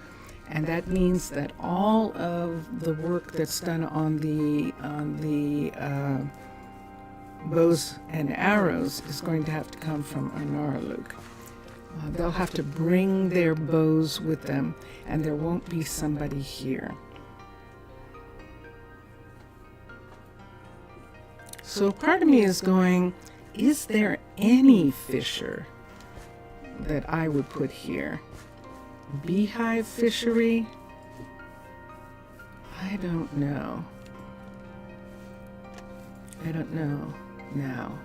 Speaker 1: and that means that all of the work that's done on the bows and arrows is going to have to come from Arnaaluk. They'll have to bring their bows with them, and there won't be somebody here. So part of me is going, is there any fisher that I would put here? Beehive fishery? I don't know. I don't know now.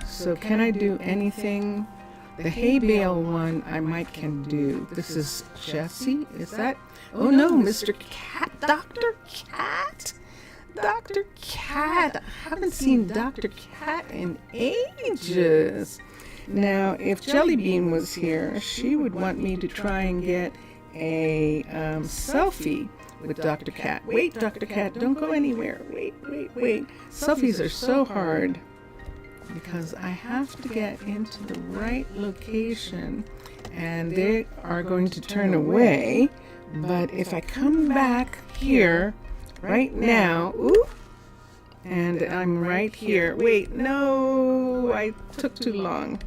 Speaker 1: So can I do anything? The hay bale one I might can do. This is Jesse, is that? Oh no, Mr. Cat, Dr. Cat? Dr. Cat, I haven't seen Dr. Cat in ages. Now, if Jellybean was here, she would want me to try and get a selfie with Dr. Cat. Wait, Dr. Cat, don't go anywhere. Wait. Selfies are so hard, because I have to get into the right location and they are going to turn away. But if I come back here right now, ooh, and I'm right here. Wait, no, I took too long.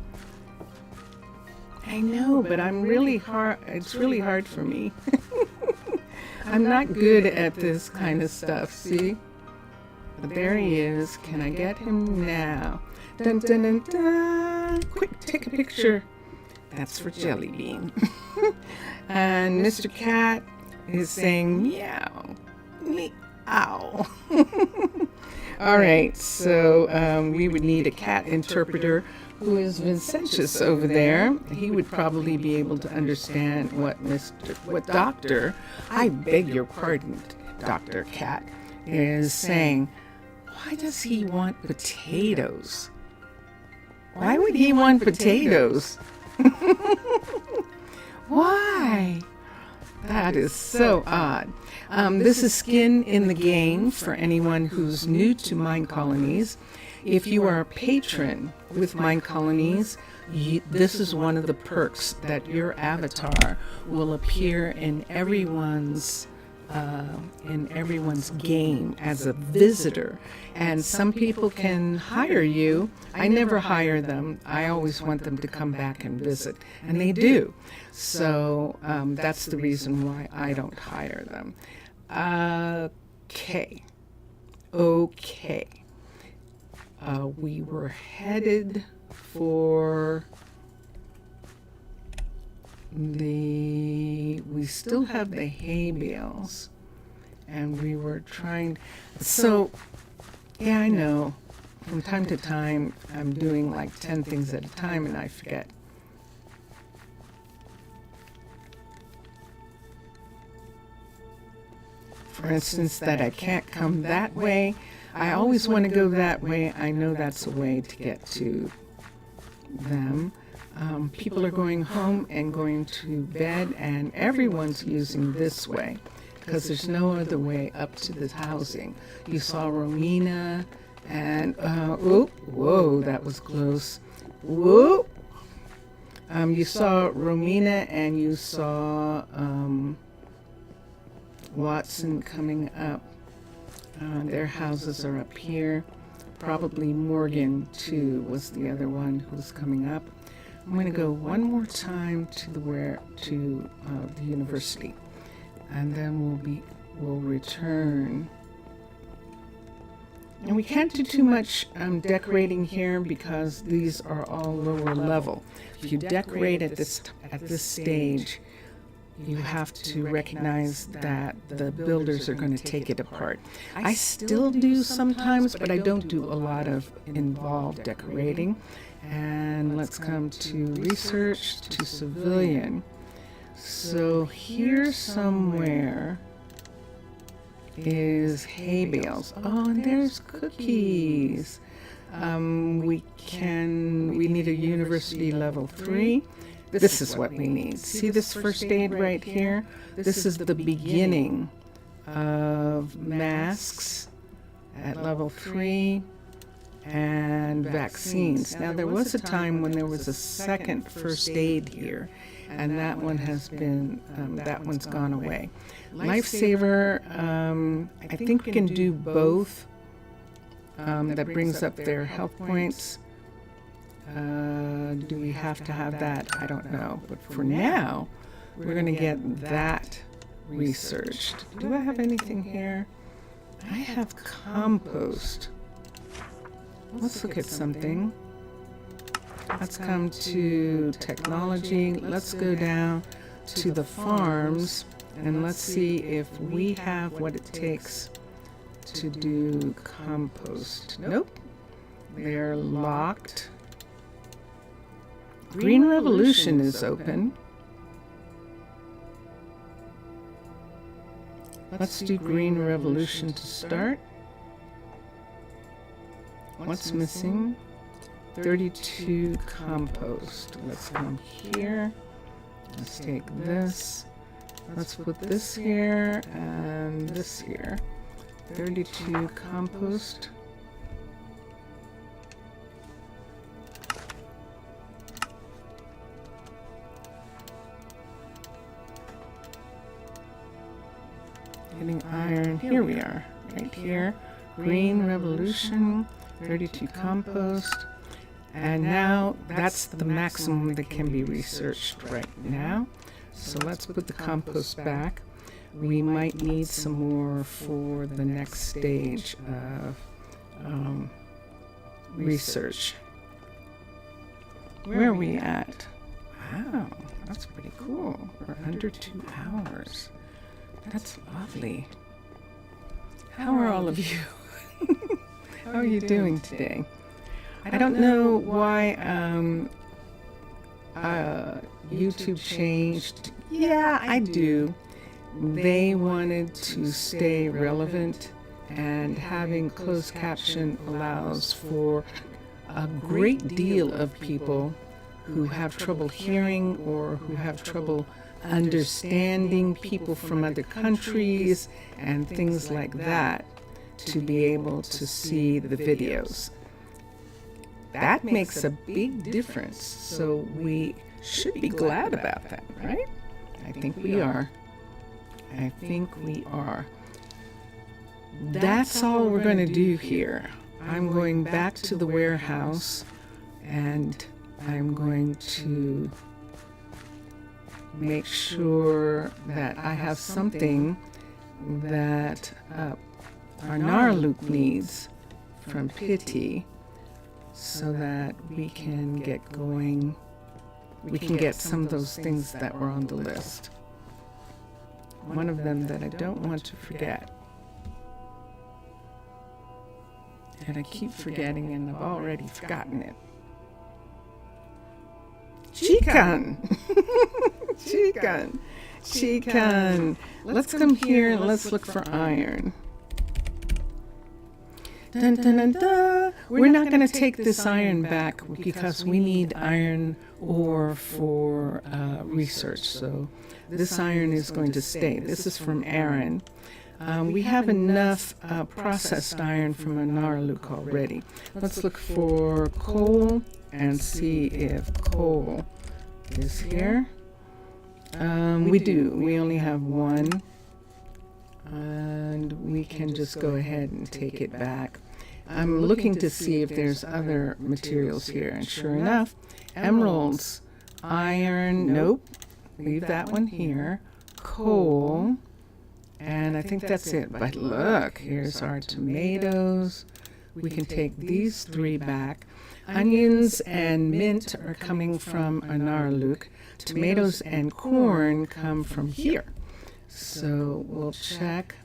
Speaker 1: I know, but I'm really hard. It's really hard for me. I'm not good at this kind of stuff, see? But there he is. Can I get him now? Dun, dun, dun, dun. Quick, take a picture. That's for Jellybean. And Mr. Cat is saying meow, meow. All right, so we would need a cat interpreter who is Vincentius over there. He would probably be able to understand what Doctor, I beg your pardon, Dr. Cat, is saying. Why does he want potatoes? Why would he want potatoes? Why? That is so odd. This is skin in the game for anyone who's new to Minecolonies. If you are a patron with Minecolonies, this is one of the perks, that your avatar will appear in everyone's game as a visitor. And some people can hire you. I never hire them. I always want them to come back and visit, and they do. So that's the reason why I don't hire them. Okay. We were headed for we still have the hay bales, and we were trying, so yeah, I know. from time to time, I'm doing like 10 things at a time and I forget. For instance, that I can't come that way. I always want to go that way. I know that's a way to get to them. People are going home and going to bed, and everyone's using this way because there's no other way up to the housing. You saw Romina and, whoa, that was close. Whoa! You saw Romina and you saw Watson coming up. Their houses are up here. Probably Morgan, too, was the other one who was coming up. I'm going to go one more time to the university, and then we'll return. And we can't do too much decorating here because these are all lower level. If you decorate at this stage, you have to recognize that the builders are going to take it apart. I still do sometimes, but I don't do a lot of involved decorating. And let's come to research, to civilian. So here somewhere is hay bales. Oh, and there's cookies. We need a university level 3. This is what we need. See this first aid right here? This is the beginning of masks at level 3 and vaccines. Now there was a time when there was a second first aid here, and that one has been, that one's gone away. Lifesaver, I think we can do both. That brings up their health points. Do we have to have that? I don't know. But for now, we're going to get that researched. Do I have anything here? I have compost. Let's look at something. Let's come to technology. Let's go down to the farms and let's see if we have what it takes to do compost. Nope. They're locked. Green Revolution is open. Let's do Green Revolution to start. What's missing? 32 compost. Let's come here. Let's take this. Let's put this here and this here. 32 compost. Getting iron. Here we are, right here. Green Revolution, 32 compost. And now that's the maximum that can be researched right now. So let's put the compost back. We might need some more for the next stage of research. Where are we at? Wow, that's pretty cool. We're under 2 hours. That's lovely. How are all of you? How are you doing today? I don't know why YouTube changed. Yeah, I do. They wanted to stay relevant, and having closed caption allows for a great deal of people who have trouble hearing or who have trouble understanding people from other countries and things like that to be able to see the videos. That makes a big difference, so we should be glad about that, right? I think we are. I think we are. That's all we're going to do here. I'm going back to the warehouse and I'm going to make sure that I have something that Arnaaluk needs from Pitti so that we can get going. We can get some of those things that were on the list. One of them that I don't want to forget. And I keep forgetting, and I've already forgotten it. Chikan! Chikan! Chikan! Let's come here and let's look for iron. Dun, dun, dun, dun. We're not going to take this iron back because we need iron ore for research. So this iron is going to stay. This is from Aaron. We have enough processed iron from Arnaaluk already. Let's look for coal and see if coal is here. We do. We only have one. And we can just go ahead and take it back. I'm looking to see if there's other materials here. And sure enough, emeralds, iron, nope. Leave that one here. Coal. And I think that's it. But look, here's our tomatoes. We can take these three back. Onions and mint are coming from Arnaaluk. Tomatoes and corn come from here. So we'll check.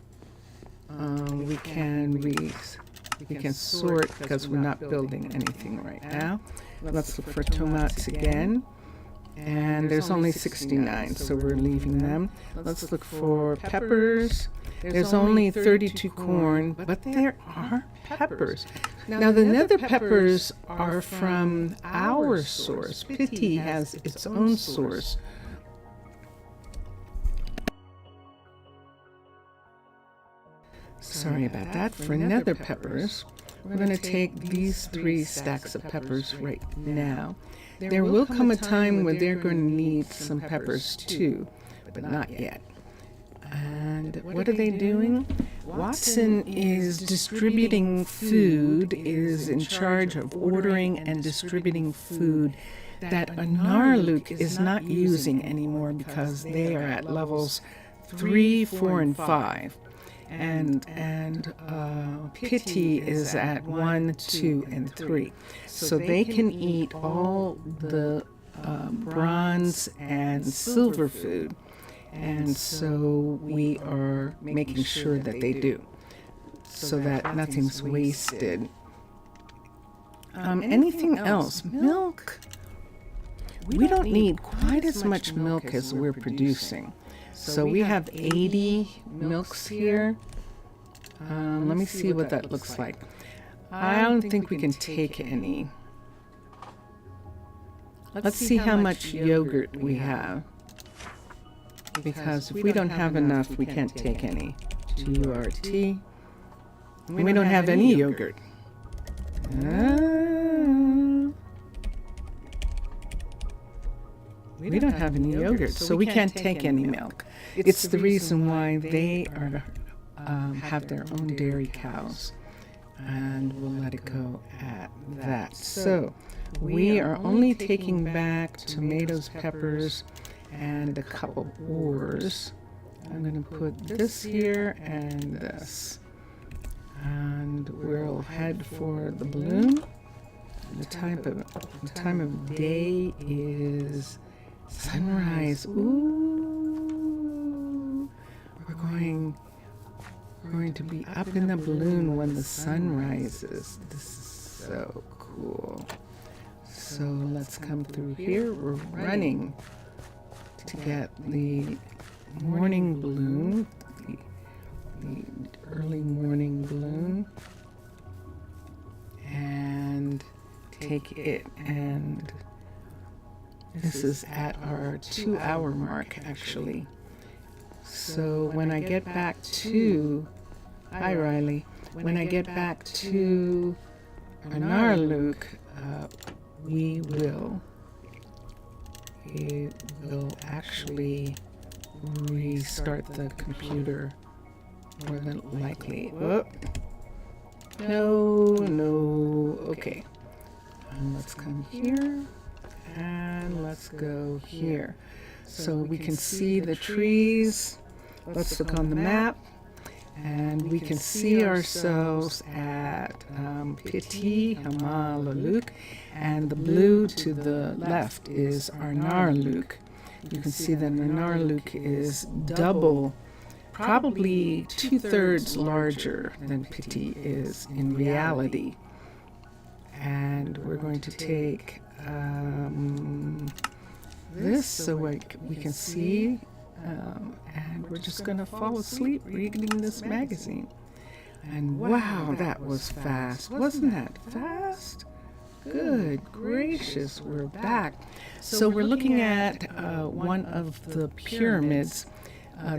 Speaker 1: We can sort because we're not building anything right now. Let's look for tomatoes again. And there's only 69, so we're leaving them. Let's look for peppers. There's only 32 corn, but there are peppers. Now the nether peppers are from our source. Pitti has its own source. Sorry about that. For nether peppers, we're going to take these 3 stacks of peppers right now. There will come a time when they're going to need some peppers too, but not yet. And what are they doing? Watson is distributing food, is in charge of ordering and distributing food that Arnaaluk is not using anymore because they are at levels 3, 4, and 5. And Pitti is at 1, 2, and 3. So they can eat all the bronze and silver food. And so we are making sure that they do, so that nothing's wasted. Anything else? Milk. We don't need quite as much milk as we're producing. So we have 80 milks here. Let me see what that looks like. I don't think we can take any. Let's see how much yogurt we have. Because if we don't have enough, we can't take any. GURT. We don't have any yogurt. We don't have any yogurt, so we can't take any milk. It's the reason why they are have their own dairy cows, and we'll let it go at that. So we are only taking back tomatoes, peppers, and a couple ores. I'm going to put this here and this, and we'll head for the balloon. The time of day is sunrise. Ooh, we're going to be up in the balloon when the sun rises. This is so cool. So let's come through here. We're running to get the morning balloon, the early morning balloon, and take it. And this is at our 2-hour mark, actually. So when I get back to, hi Riley, when I get back to Arnaaluk, we will actually restart the computer more than likely. Whoop. No, okay. Let's come here and let's go here. So we can see the trees. Let's look on the map. And we can see ourselves at Pitti Hamaalakut, and the blue to the left is Arnaaluk. You can see that Arnaaluk is double probably 2/3 larger than Pitti is in reality. And we're going to take this so we can see, and we're just going to fall asleep reading this magazine. And wow, that was fast. Wasn't that fast? Good gracious, we're back. So we're looking at one of the pyramids.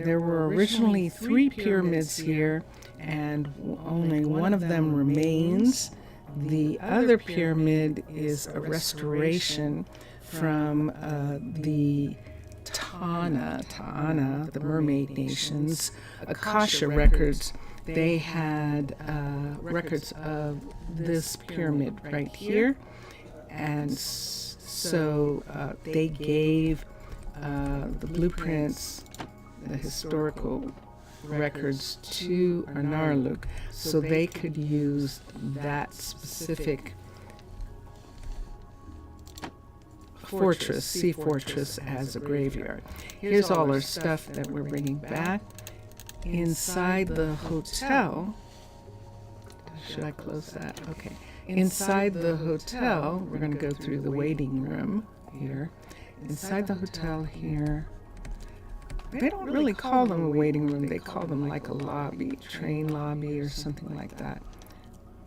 Speaker 1: There were originally 3 pyramids here, and only one of them remains. The other pyramid is a restoration from the Ta'ana, the Mermaid Nations, Akasha records. They had records of this pyramid right here, and so they gave the blueprints, the historical records to Arnaaluk so they could use that specific fortress, sea fortress, as a graveyard. Here's all our stuff that we're bringing back. Inside the hotel, should I close that? Okay. Inside the hotel, we're going to go through the waiting room here. Inside the hotel here, they don't really call them a waiting room. They call them like a lobby, train lobby or something like that.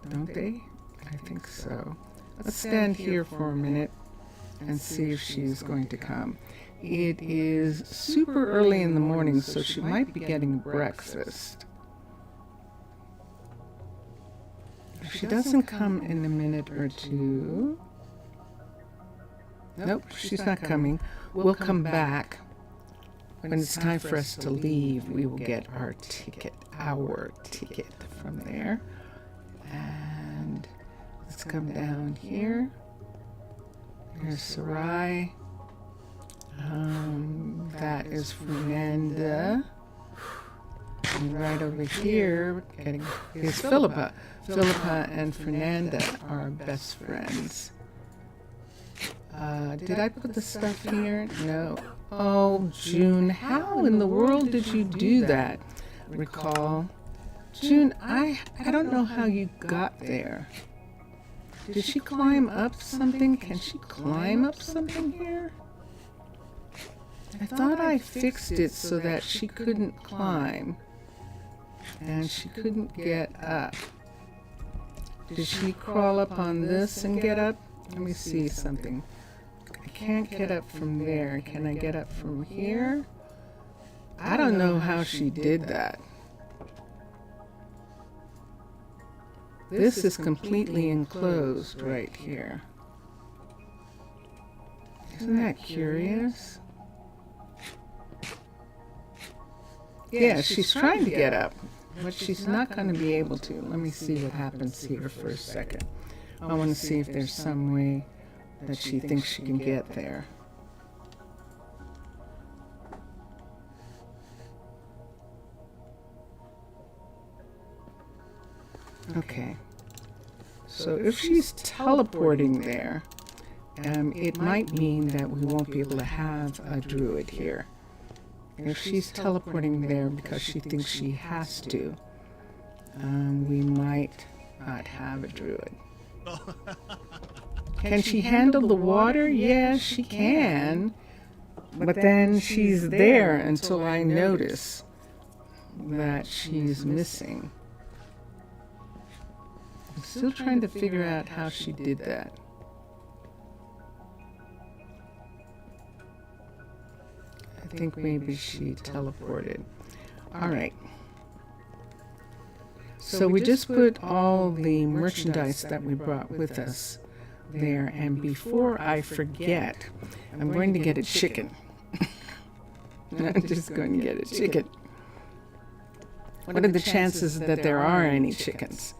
Speaker 1: Don't they? I think so. Let's stand here for a minute and see if she's going to come. It is super early in the morning, so she might be getting breakfast. If she doesn't come in a minute or two... Nope, she's not coming. We'll come back. When it's time for us to leave, we will get our ticket from there. And let's come down here. There's Sarai. That is Fernanda. And right over here, is Philippa. Philippa and Fernanda are best friends. Did I put the stuff here? No. Oh, June, how in the world did you do that? Recall. June, I don't know how you got there. Did she climb up something? Can she climb up something here? I thought I fixed it so that she couldn't climb. And she couldn't get up. Did she crawl up on this and get up? Let me see something. I can't get up from there. Can I get up from here? I don't know how she did that. This is completely enclosed right here. Isn't that curious? Yeah, she's trying to get up, but she's not going to be able to. Let me see what happens here for a second. I want to see if there's some way that she thinks she can get there. Okay. So if she's teleporting there, it might mean that we won't be able to have a druid here. If she's teleporting there because she thinks she has to, we might not have a druid. Can she handle the water? Yeah, she can. But then she's there until I notice that she's missing. I'm still trying to figure out how she did that. I think maybe she teleported. All right. So we just put all the merchandise that we brought with us there, and before I forget, I'm going to get a chicken. I'm just going to get a chicken. What are the chances that there are any chickens?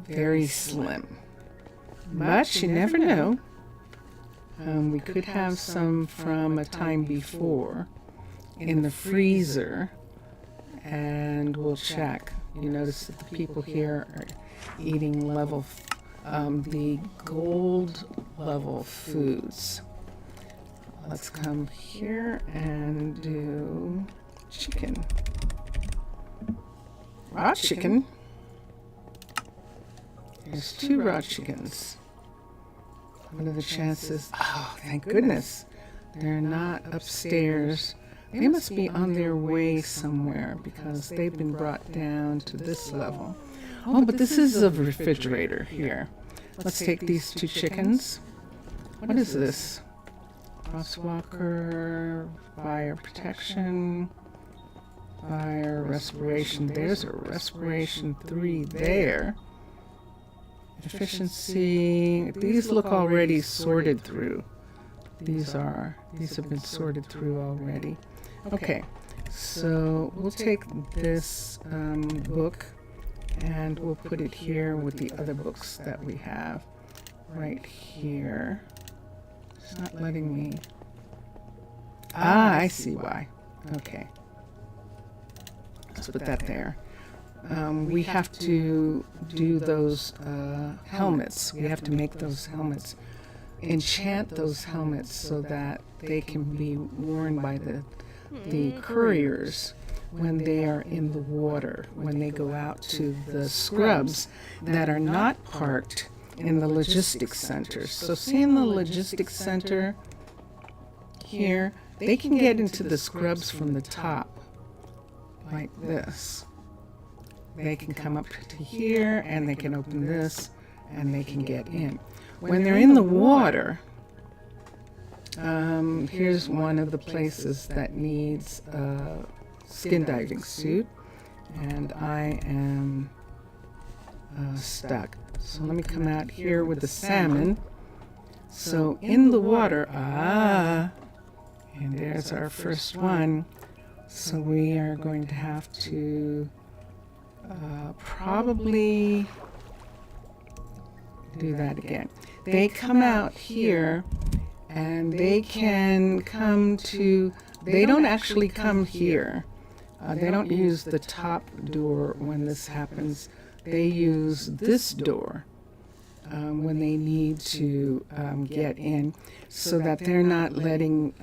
Speaker 1: Very slim. But you never know. We could have some from a time before in the freezer, and we'll check. You notice that the people here are eating the gold level foods. Let's come here and do chicken. Raw chicken. There's 2 raw chickens. What are the chances? Oh, thank goodness. They're not upstairs. They must be on their way somewhere because they've been brought down to this level. Oh, but this is a refrigerator here. Let's take these 2 chickens. What is this? Crosswalker, fire protection, fire respiration. There's a respiration 3 there. Efficiency. These look already sorted through. These have been sorted through already. Okay, so we'll take this book and we'll put it here with the other books that we have right here. It's not letting me. Ah, I see why. Okay. Let's put that there. We have to do those helmets. We have to make those helmets, enchant those helmets so that they can be worn by the couriers when they are in the water, when they go out to the scrubs that are not parked in the logistics centers. So see in the logistics center here, they can get into the scrubs from the top like this. They can come up to here and they can open this and they can get in. When they're in the water, here's one of the places that needs a skin diving suit, and I am stuck. So let me come out here with the salmon. So in the water, and there's our first one. So we are going to have to probably do that again. They come out here and they can come to, they don't actually come here. They don't use the top door when this happens. They use this door when they need to get in, so that they're not letting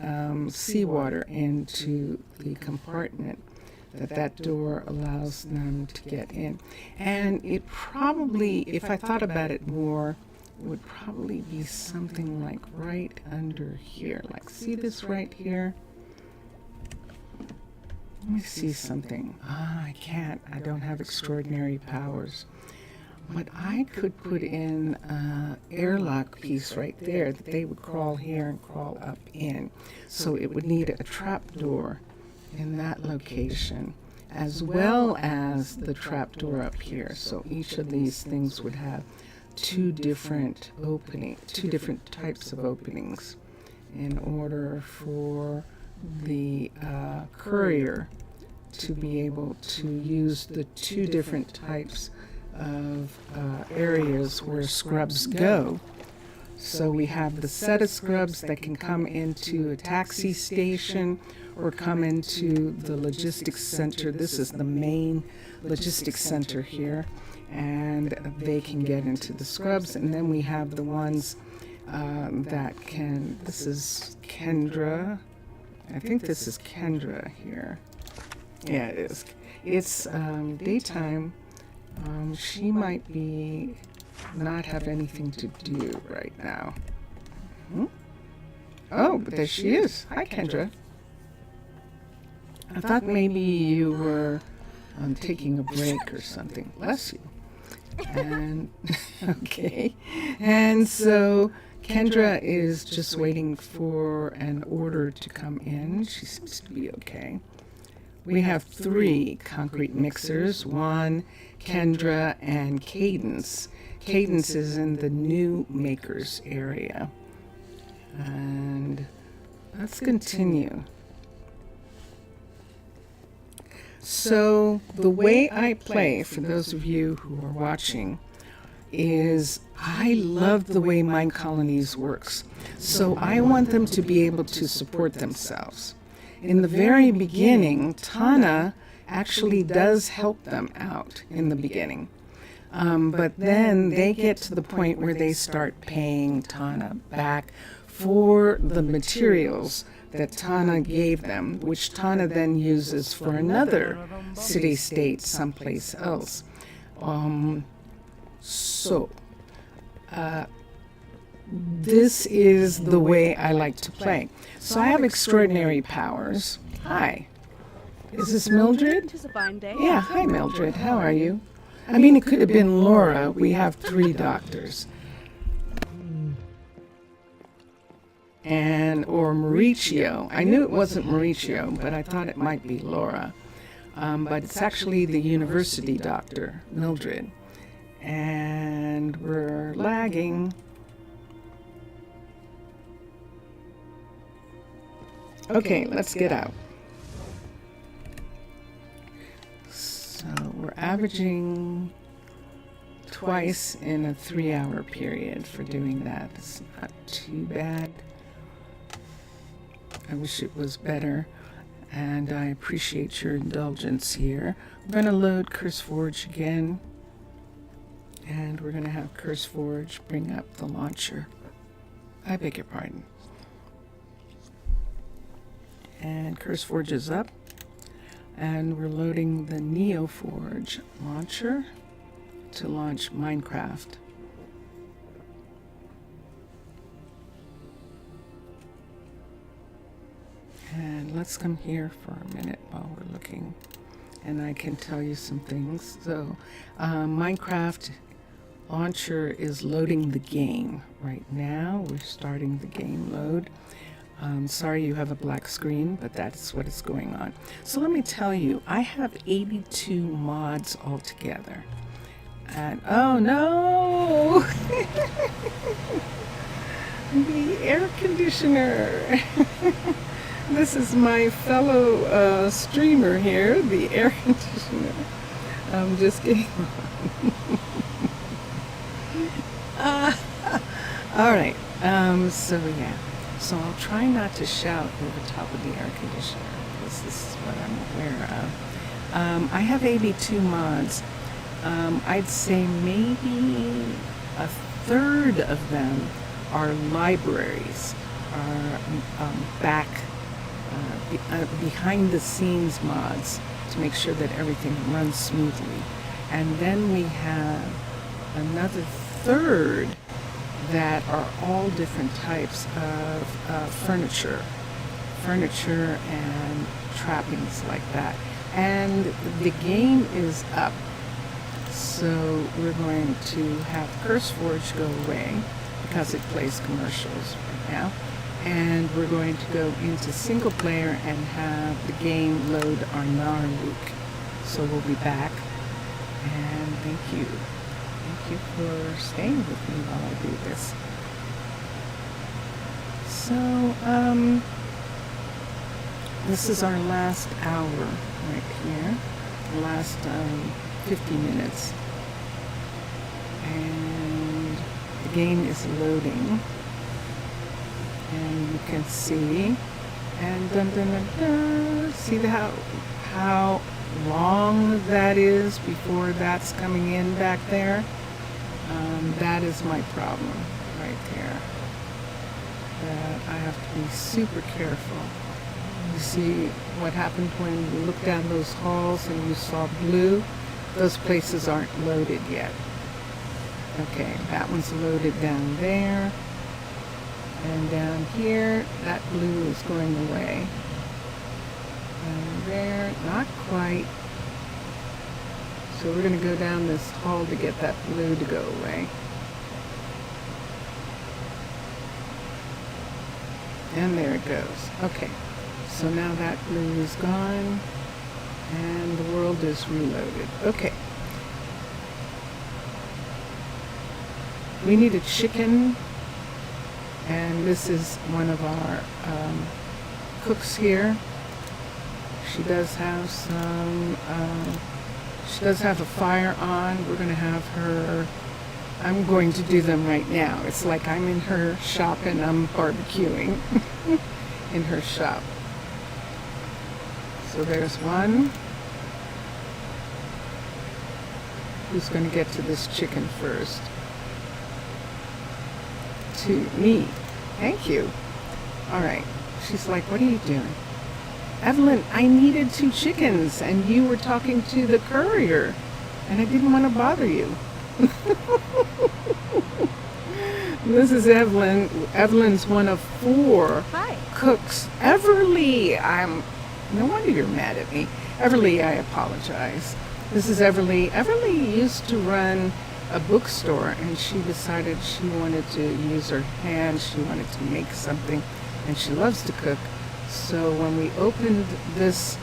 Speaker 1: seawater into the compartment. That door allows them to get in. And it probably, if I thought about it more, it would probably be something like right under here. Like, see this right here? Let me see something. I can't. I don't have extraordinary powers. But I could put in an airlock piece right there that they would crawl here and crawl up in. So it would need a trap door in that location, as well as the trap door up here. So each of these things would have 2 different types of openings in order for the courier to be able to use the 2 different types of areas where scrubs go. So we have the set of scrubs that can come into a taxi station or come into the logistics center. This is the main logistics center here, and they can get into the scrubs. And then we have the ones that can, this is Kendra. I think this is Kendra here. Yeah, it is. It's daytime. She might be not have anything to do right now. Oh, but there she is. Hi, Kendra. I thought maybe you were taking a break or something. Bless you. And okay. And so Kendra is just waiting for an order to come in. She seems to be okay. We have 3 concrete mixers, 1, Kendra, and Cadence. Cadence is in the new makers area. And let's continue. So the way I play, for those of you who are watching, is I love the way Minecolonies works. So I want them to be able to support themselves. In the very beginning, Tana actually does help them out in the beginning. But then they get to the point where they start paying Tana back for the materials that Tana gave them, which Tana then uses for another city-state someplace else. This is the way I like to play. So I have extraordinary powers. Hi. Is this Mildred?
Speaker 5: Tis a fine day.
Speaker 1: Yeah, hi Mildred. How are you? I mean, it could have been Laura. We have 3 doctors. Or Mauricio. I knew it wasn't Mauricio, but I thought it might be Laura. But it's actually the university doctor, Mildred. And we're lagging. Okay, let's get out. So we're averaging twice in a 3-hour period for doing that. It's not too bad. I wish it was better, and I appreciate your indulgence here. We're going to load CurseForge again, and we're going to have CurseForge bring up the launcher. I beg your pardon. And CurseForge is up, and we're loading the NeoForge launcher to launch Minecraft. And let's come here for a minute while we're looking, and I can tell you some things. So Minecraft launcher is loading the game right now. We're starting the game load. Sorry you have a black screen, but that's what is going on. So let me tell you, I have 82 mods altogether. And oh no! The air conditioner. This is my fellow streamer here, the air conditioner. I'm just kidding. All right. So yeah. So I'll try not to shout over top of the air conditioner, because this is what I'm aware of. I have 82 mods. I'd say maybe a third of them are libraries, are behind the scenes mods to make sure that everything runs smoothly. And then we have another third that are all different types of furniture and trappings like that. And the game is up. So we're going to have CurseForge go away because it plays commercials right now. And we're going to go into single player and have the game load Arnaaluk. So we'll be back. And thank you. Thank you for staying with me while I do this. So, this is our last hour right here. The last 50 minutes. And the game is loading. And you can see, and dun dun dun dun, see how long that is before that's coming in back there? That is my problem right there. That I have to be super careful. You see what happened when you looked down those halls and you saw blue? Those places aren't loaded yet. Okay, that one's loaded down there. And down here, that blue is going away. And there, not quite. So we're going to go down this hall to get that blue to go away. And there it goes. Okay, so now that blue is gone, and the world is reloaded. Okay. We need a chicken. And this is one of our cooks here. She does have some, she does have a fire on. We're going to have her, I'm going to do them right now. It's like I'm in her shop and I'm barbecuing in her shop. So there's one. Who's going to get to this chicken first? To me. Thank you. All right. She's like, what are you doing? Evelyn, I needed 2 chickens and you were talking to the courier and I didn't want to bother you. This is Evelyn. Evelyn's one of 4
Speaker 3: Hi.
Speaker 1: cooks. Everly, no wonder you're mad at me. Everly, I apologize. This is Everly. Everly used to run a bookstore and she decided she wanted to use her hands. She wanted to make something and she loves to cook. So when we opened this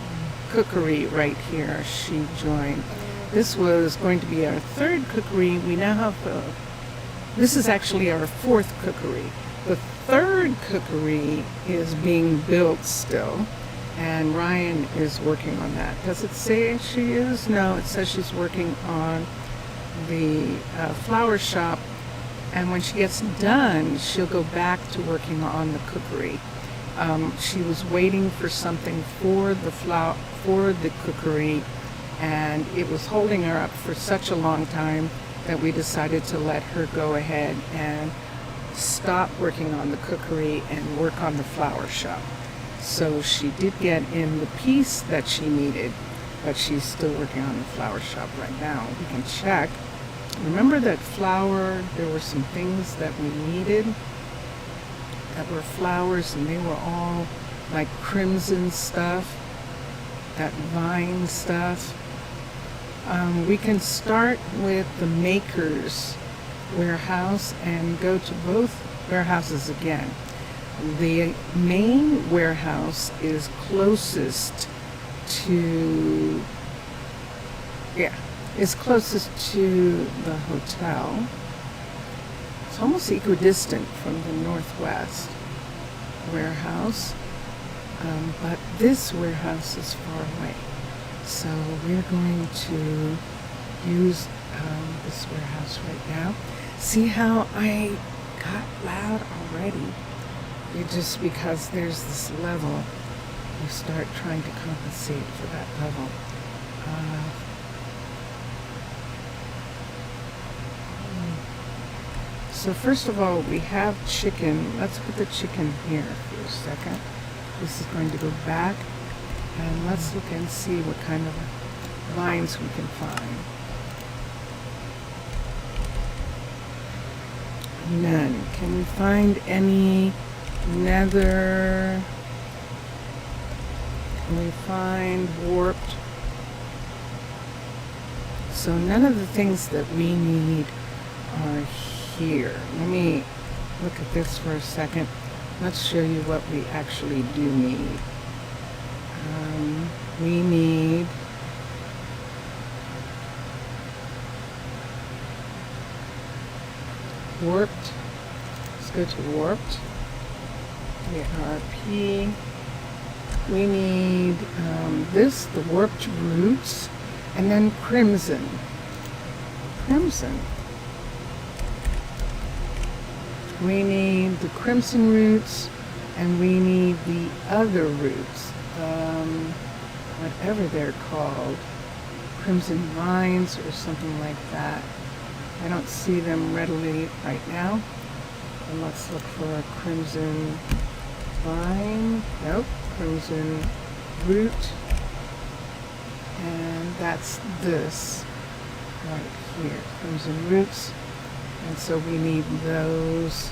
Speaker 1: cookery right here, she joined. This was going to be our 3rd cookery. We now have, this is actually our 4th cookery. The 3rd cookery is being built still, and Ryan is working on that. Does it say she is? No, it says she's working on the flower shop, and when she gets done, she'll go back to working on the cookery. She was waiting for something for the cookery, and it was holding her up for such a long time that we decided to let her go ahead and stop working on the cookery and work on the flower shop. So she did get in the piece that she needed, but she's still working on the flower shop right now. We can check. Remember that flower, there were some things that we needed that were flowers, and they were all like crimson stuff, that vine stuff. We can start with the maker's warehouse and go to both warehouses again. The main warehouse is closest to, is closest to the hotel. It's almost equidistant from the northwest warehouse, but this warehouse is far away. So we're going to use this warehouse right now. See how I got loud already? It just because there's this level, you start trying to compensate for that level. So first of all, we have chicken. Let's put the chicken here for a second. This is going to go back, and let's look and see what kind of vines we can find. None. Can we find any nether? Can we find warped? So none of the things that we need are here. Let me look at this for a second. Let's show you what we actually do need. We need warped. Let's go to warped. ARP. We need this, the warped roots, and then crimson. Crimson. We need the crimson roots, and we need the other roots, whatever they're called, crimson vines or something like that. I don't see them readily right now. And let's look for a crimson vine. Nope, crimson root. And that's this right here, crimson roots. And so we need those.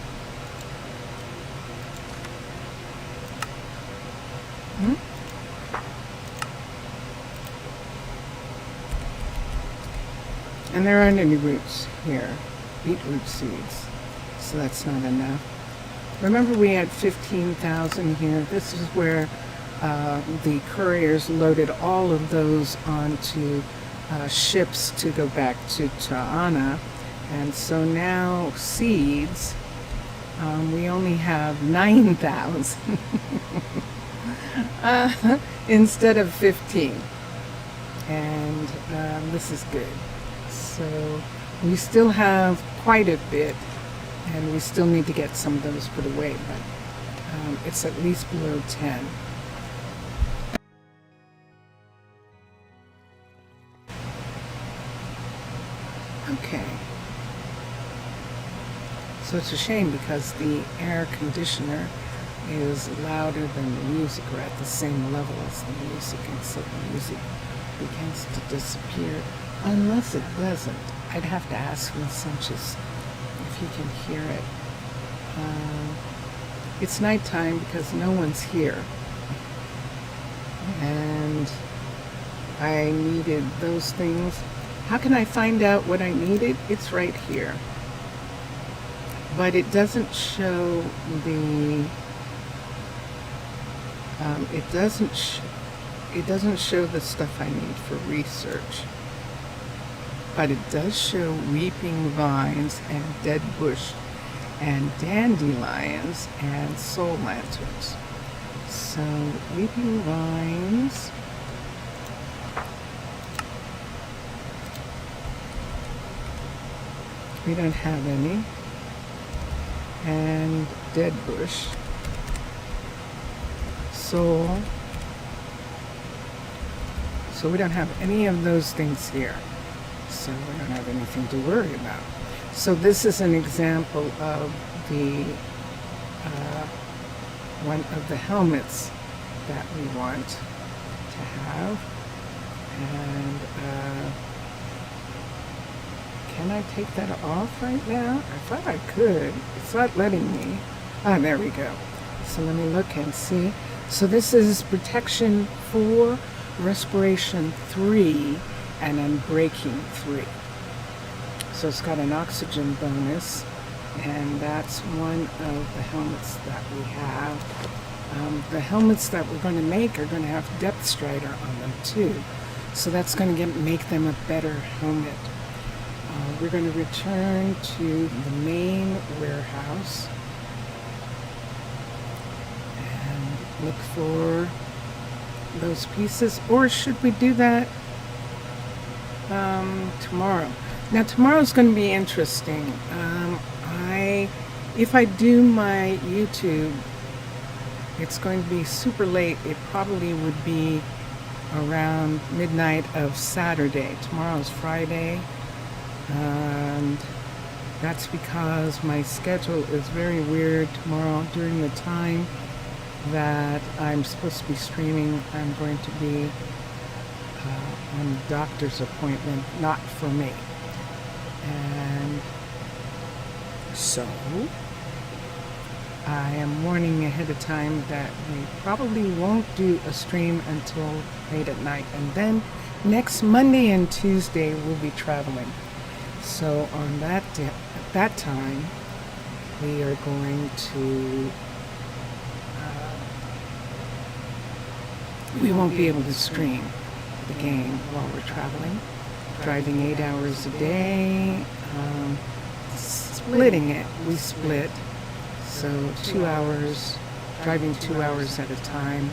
Speaker 1: And there aren't any roots here, beetroot seeds, so that's not enough. Remember we had 15,000 here. This is where the couriers loaded all of those onto ships to go back to Ta'ana. And so now seeds, we only have 9,000 instead of 15. And this is good. So we still have quite a bit, and we still need to get some of those put away, but it's at least below 10. Okay. So it's a shame because the air conditioner is louder than the music or at the same level as the music, and so the music begins to disappear unless it doesn't. I'd have to ask Vincentius if he can hear it. It's nighttime because no one's here, and I needed those things. How can I find out what I needed? It's right here. But it doesn't show the, it doesn't show the stuff I need for research. But it does show weeping vines and dead bush and dandelions and soul lanterns. So weeping vines. We don't have any. And dead bush. Soul. So we don't have any of those things here. So we don't have anything to worry about. So this is an example of the one of the helmets that we want to have. And can I take that off right now? I thought I could. It's not letting me. Ah, there we go. So let me look and see. So this is protection 4, respiration 3, and unbreaking 3. So it's got an oxygen bonus, and that's one of the helmets that we have. The helmets that we're going to make are going to have depth strider on them too. So that's going to make them a better helmet. We're going to return to the main warehouse and look for those pieces. Or should we do that tomorrow? Now tomorrow's going to be interesting. If I do my YouTube, it's going to be super late. It probably would be around midnight of Saturday. Tomorrow's Friday. And that's because my schedule is very weird. Tomorrow, during the time that I'm supposed to be streaming, I'm going to be on a doctor's appointment, not for me. And so I am warning ahead of time that we probably won't do a stream until late at night. And then next Monday and Tuesday we'll be traveling. So on that time, we are going to, we won't be able to stream the game while we're traveling. Driving 8 hours a day, splitting it, we split. So 2 hours, driving 2 hours at a time,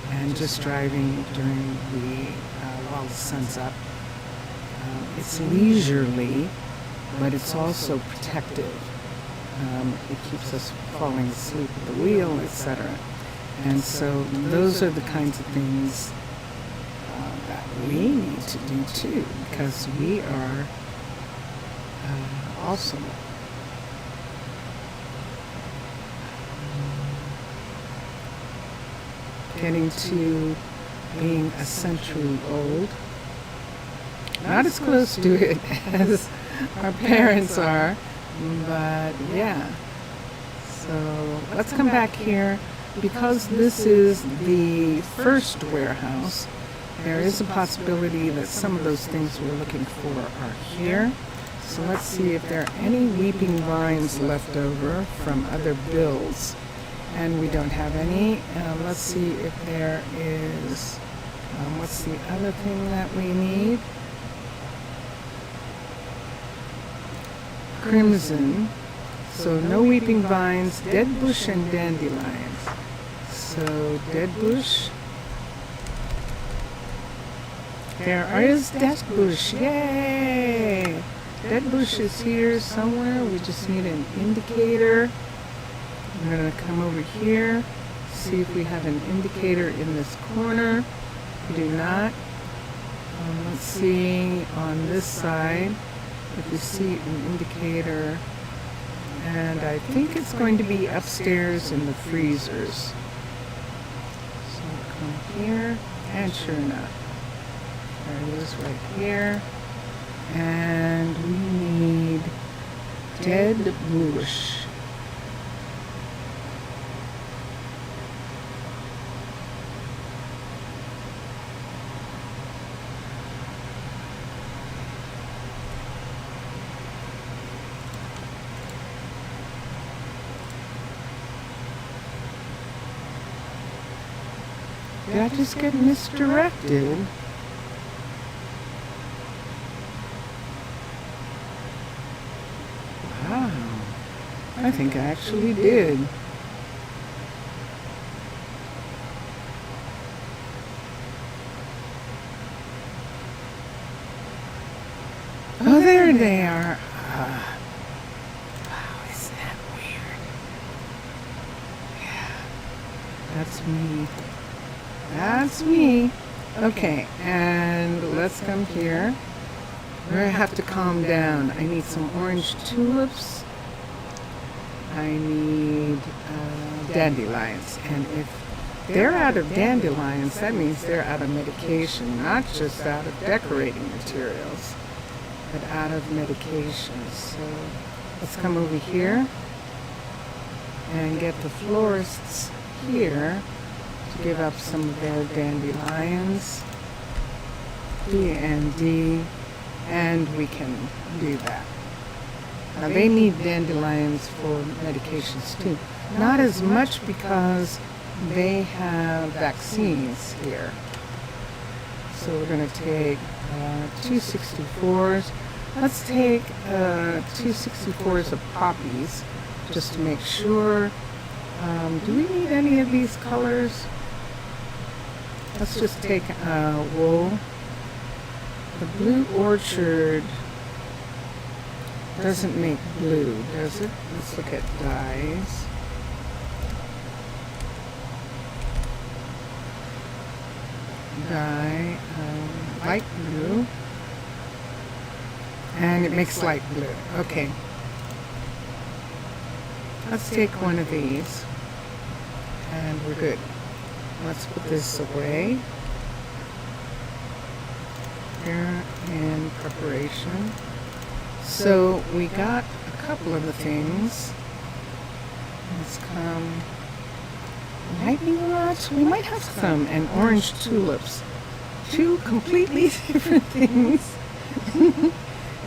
Speaker 1: and just driving during the, while the sun's up. It's leisurely, but it's also protective. It keeps us from falling asleep at the wheel, etc. And so those are the kinds of things that we need to do too, because we are also getting to being a century old. Not as close to it as our parents are, but yeah. So let's come back here. Because this is the first warehouse, there is a possibility that some of those things we're looking for are here. So let's see if there are any weeping vines left over from other builds. And we don't have any. Let's see if there is, what's the other thing that we need? Crimson. So no weeping vines, dead bush and dandelions. So dead bush. There is dead bush, yay! Dead bush is here somewhere. We just need an indicator. I'm gonna come over here, see if we have an indicator in this corner. We do not. Let's see on this side if we see an indicator. And I think it's going to be upstairs in the freezers. So come here, and sure enough, there it is right here. And we need dead bluish. Did I just get misdirected? Wow. I think I actually did. Oh, there they are. Wow, isn't that weird? Yeah, that's me. That's me. Okay, and let's come here. We're gonna have to calm down. I need some orange tulips. I need dandelions. And if they're out of dandelions, that means they're out of medication, not just out of decorating materials, but out of medications. So let's come over here and get the florists here to give up some of their dandelions, D and D, and we can do that. Now they need dandelions for medications too. Not as much because they have vaccines here. So we're going to take 264s. Let's take 264s of poppies just to make sure. Do we need any of these colors? Let's just take wool. The blue orchard doesn't make blue, does it? Let's look at dyes. Dye, light blue. And it makes light blue. Okay. Let's take one of these. And we're good. Let's put this away. Here in preparation. So we got a couple of the things. Let's come. Lightning rods. We might have some, and orange tulips. Two completely different things.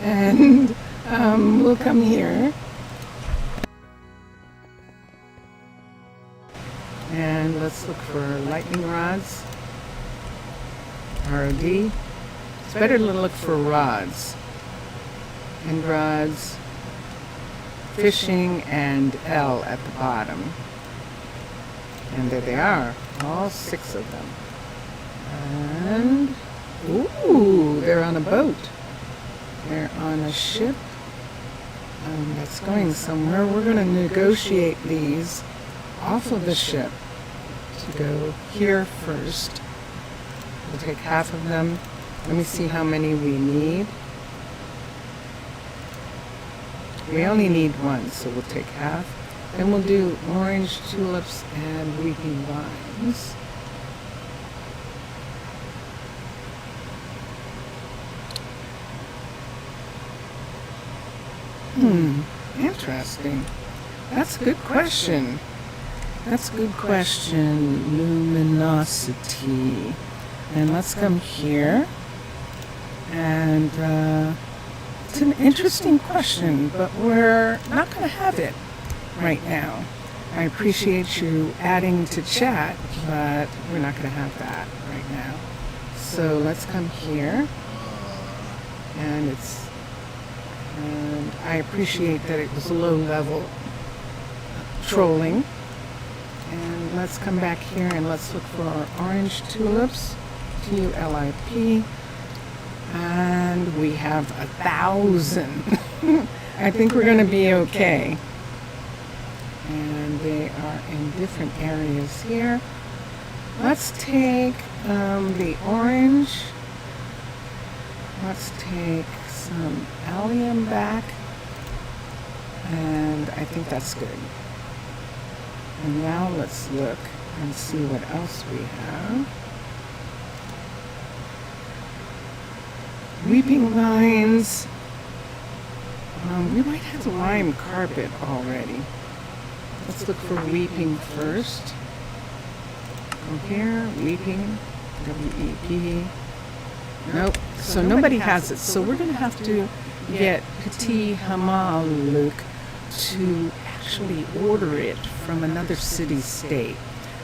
Speaker 1: And we'll come here. And let's look for lightning rods. ROD. It's better to look for rods. And rods, fishing, and L at the bottom. And there they are, all 6 of them. And, ooh, they're on a boat. They're on a ship that's going somewhere. We're going to negotiate these off of the ship to go here first. We'll take half of them. Let me see how many we need. We only need one, so we'll take half. Then we'll do orange tulips and weeping vines. Interesting. That's a good question. That's a good question. Luminosity. And let's come here. And it's an interesting question, but we're not going to have it right now. I appreciate you adding to chat, but we're not going to have that right now. So let's come here. And I appreciate that it was low level trolling. And let's come back here and let's look for our orange tulips, TULIP. And we have 1,000. I think we're going to be okay. And they are in different areas here. Let's take the orange. Let's take some allium back. And I think that's good. And now let's look and see what else we have. Weeping vines. We might have lime carpet already. Let's look for weeping first. Go here, weeping, W-E-P. Nope, so nobody has it. So we're going to have to get Pitti Hamaalakut to actually order it from another city-state.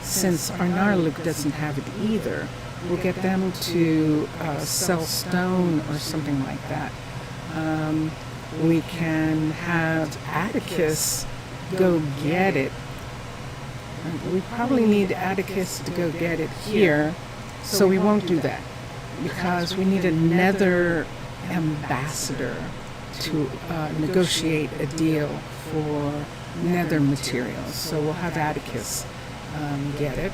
Speaker 1: Since Arnaaluk doesn't have it either, we'll get them to sell stone or something like that. We can have Atticus go get it. We probably need Atticus to go get it here, so we won't do that because we need another ambassador to negotiate a deal for nether materials. So we'll have Atticus get it.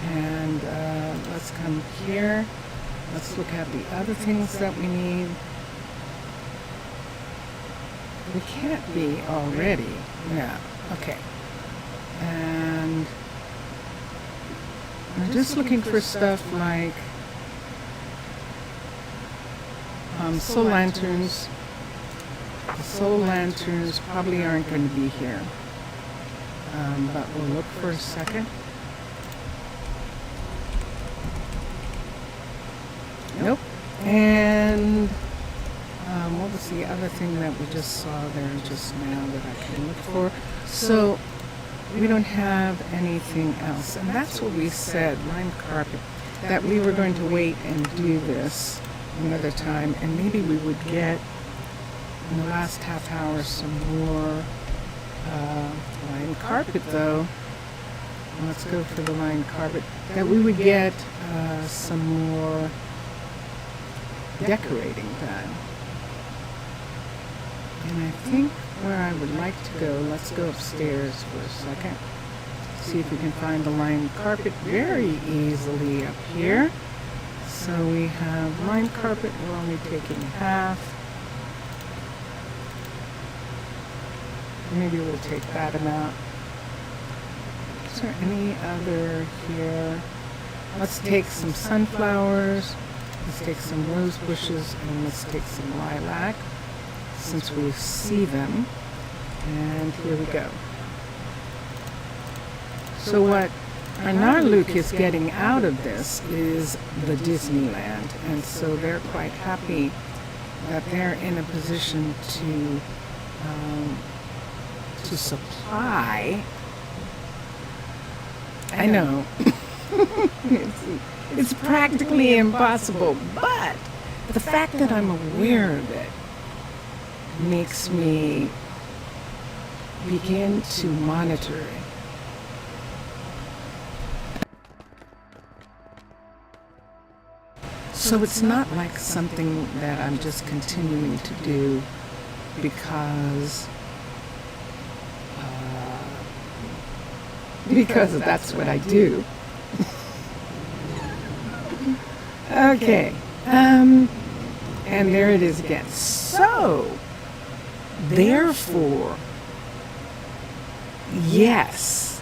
Speaker 1: And let's come here. Let's look at the other things that we need. We can't be already. Yeah, okay. And I'm just looking for stuff like soul lanterns. The soul lanterns probably aren't going to be here. But we'll look for a second. Nope. And what was the other thing that we just saw there just now that I can look for? So we don't have anything else. And that's what we said, lime carpet, that we were going to wait and do this another time. And maybe we would get, in the last half hour, some more lime carpet, though. Let's go for the lime carpet. That we would get some more decorating done. And I think where I would like to go, let's go upstairs for a second. See if we can find the lime carpet very easily up here. So we have lime carpet, we're only taking half. Maybe we'll take that amount. Is there any other here? Let's take some sunflowers. Let's take some rose bushes, and let's take some lilac, since we see them. And here we go. So what Arnaaluk is getting out of this is the Disneyland, and so they're quite happy that they're in a position to supply. I know. It's practically impossible, but the fact that I'm aware of it makes me begin to monitor it. So it's not like something that I'm just continuing to do because that's what I do. Okay, and there it is again. So, therefore, yes.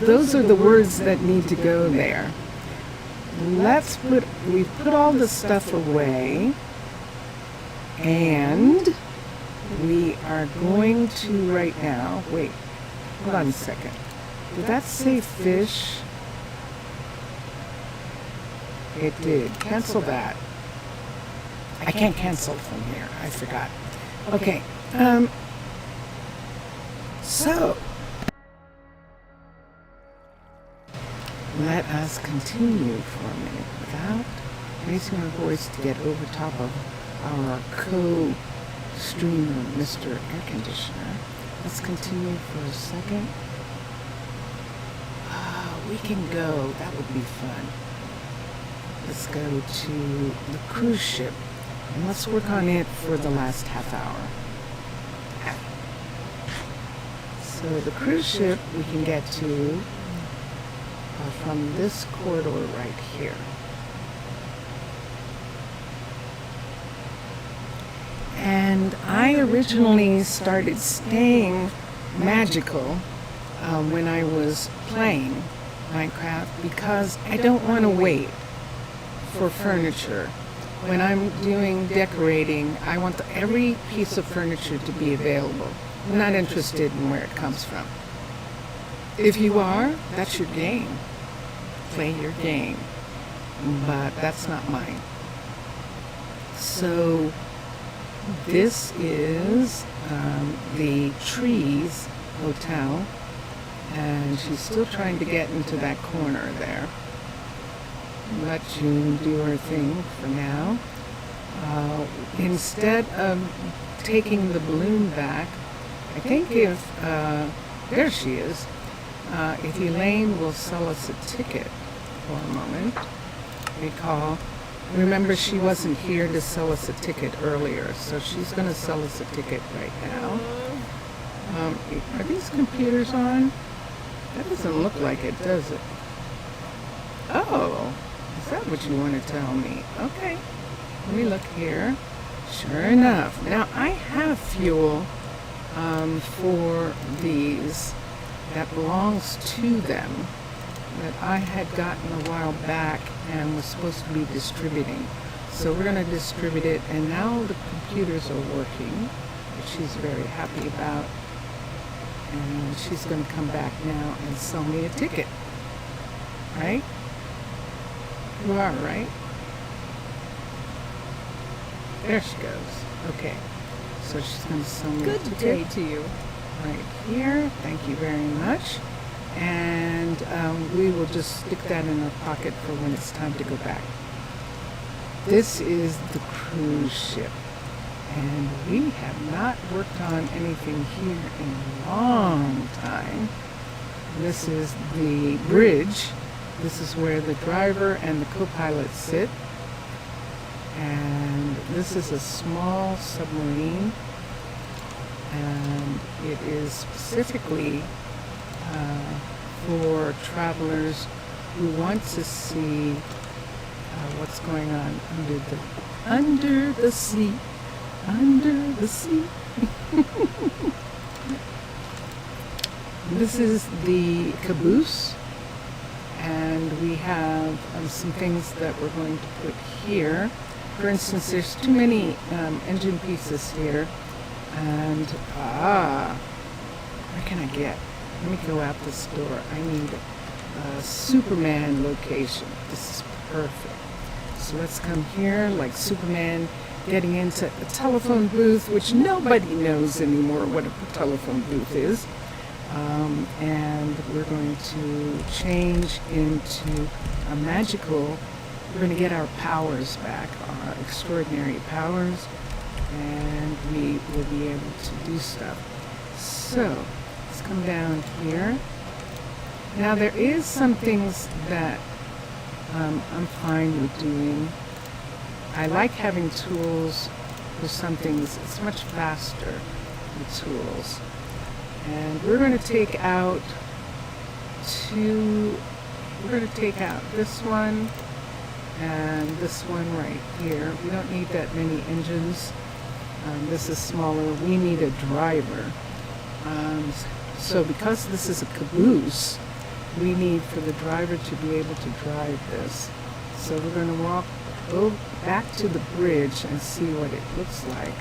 Speaker 1: Those are the words that need to go there. We've put all the stuff away, and we are going to right now, wait, hold on a second. Did that say fish? It did. Cancel that. I can't cancel from here. I forgot. Okay. So, let us continue for a minute without raising our voice to get over top of our co-streamer, Mr. Air Conditioner. Let's continue for a second. We can go. That would be fun. Let's go to the cruise ship, and let's work on it for the last half hour. So the cruise ship we can get to from this corridor right here. And I originally started staying magical when I was playing Minecraft because I don't want to wait for furniture. When I'm doing decorating, I want every piece of furniture to be available. I'm not interested in where it comes from. If you are, that's your game. Play your game. But that's not mine. So this is the Trees Hotel, and she's still trying to get into that corner there. Let June do her thing for now. Instead of taking the balloon back, I think if, there she is, if Elaine will sell us a ticket for a moment. Remember, she wasn't here to sell us a ticket earlier, so she's going to sell us a ticket right now. Are these computers on? That doesn't look like it, does it? Oh, is that what you want to tell me? Okay, let me look here. Sure enough. Now, I have fuel for these that belongs to them that I had gotten a while back and was supposed to be distributing. So we're going to distribute it, and now the computers are working, which she's very happy about. And she's going to come back now and sell me a ticket. Right? You are, right? There she goes. Okay. So she's going to sell me a ticket.
Speaker 3: Good day to you.
Speaker 1: Right here. Thank you very much. And we will just stick that in our pocket for when it's time to go back. This is the cruise ship. And we have not worked on anything here in a long time. This is the bridge. This is where the driver and the co-pilot sit. And this is a small submarine. And it is specifically for travelers who want to see what's going on under the sea. Under the sea. This is the caboose, and we have some things that we're going to put here. For instance, there's too many engine pieces here, and where can I get? Let me go out this door. I need a Superman location. This is perfect. So let's come here like Superman getting into a telephone booth, which nobody knows anymore what a telephone booth is. And we're going to change into a magical, we're going to get our powers back, our extraordinary powers, and we will be able to do stuff. So, let's come down here. Now there is some things that I'm fine with doing. I like having tools for some things. It's much faster with tools. And we're going to take out this one and this one right here. We don't need that many engines. This is smaller. We need a driver. So because this is a caboose, we need for the driver to be able to drive this. So we're going to go back to the bridge and see what it looks like.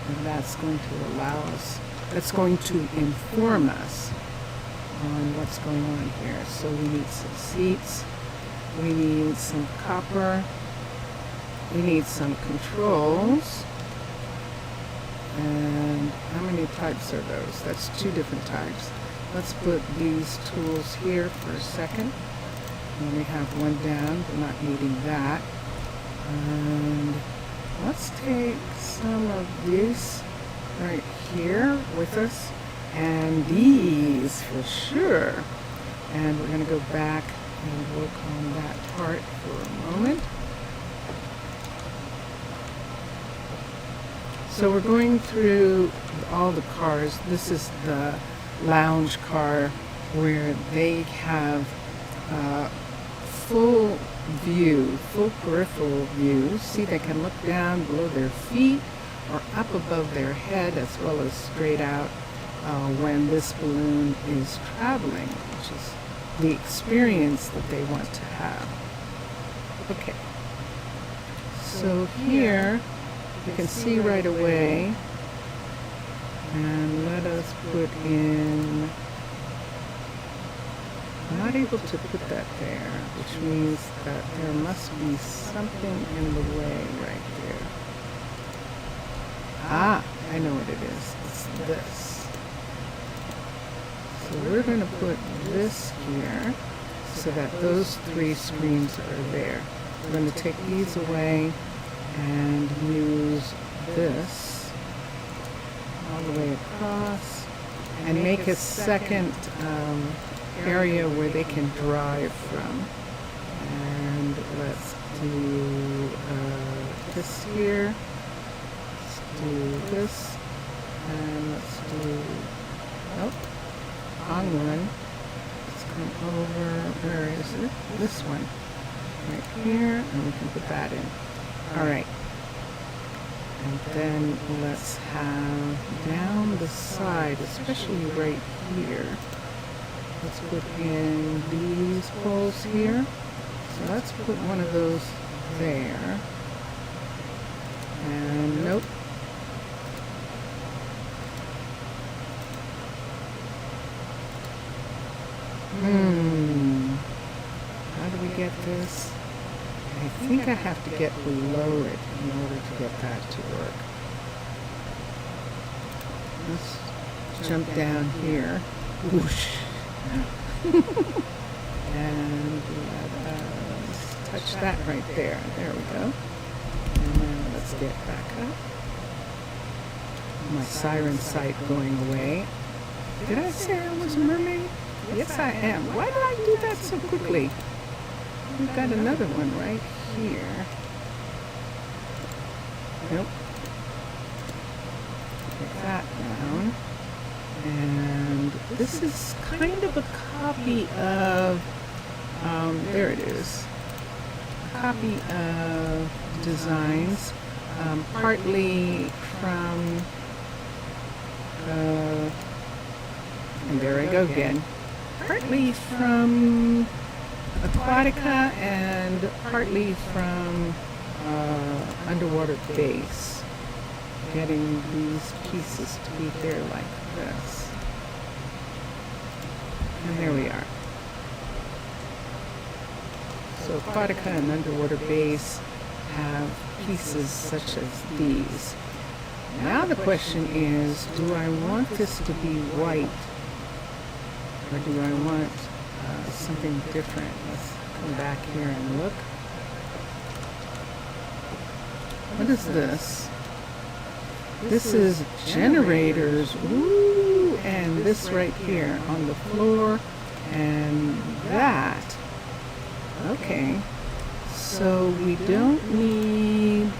Speaker 1: And that's going to allow us, that's going to inform us on what's going on here. So we need some seats, we need some copper, we need some controls. And how many types are those? That's 2 different types. Let's put these tools here for a second. And we have one down, we're not needing that. And let's take some of this right here with us, and these for sure. And we're going to go back and work on that part for a moment. So we're going through all the cars. This is the lounge car where they have full view, full peripheral view. See, they can look down below their feet, or up above their head as well as straight out when this balloon is traveling, which is the experience that they want to have. Okay. So here you can see right away, and let us put in, I'm not able to put that there, which means that there must be something in the way right there. Ah, I know what it is. It's this. So we're going to put this here so that those three screens are there. We're going to take these away and use this all the way across and make a second area where they can drive from. And let's do this here. Let's do this. And let's do, nope, wrong one. Let's come over, where is it? This one. Right here, and we can put that in. All right. And then let's have down the side, especially right here, let's put in these poles here. So let's put one of those there. And nope. How do we get this? I think I have to get below it in order to get that to work. Let's jump down here. Whoosh. And let us touch that right there. There we go. And then let's get back up. My siren sight going away. Did I say I was a mermaid? Yes, I am. Why did I do that so quickly? We've got another one right here. Nope. Get that down. And this is kind of a copy of, there it is. A copy of designs, partly from, and there I go again. Partly from Aquatica and partly from Underwater Base. Getting these pieces to be there like this. And there we are. So Aquatica and Underwater Base have pieces such as these. Now the question is, do I want this to be white? Or do I want something different? Let's come back here and look. What is this? This is generators. Ooh, and this right here on the floor. And that. Okay. So we don't need,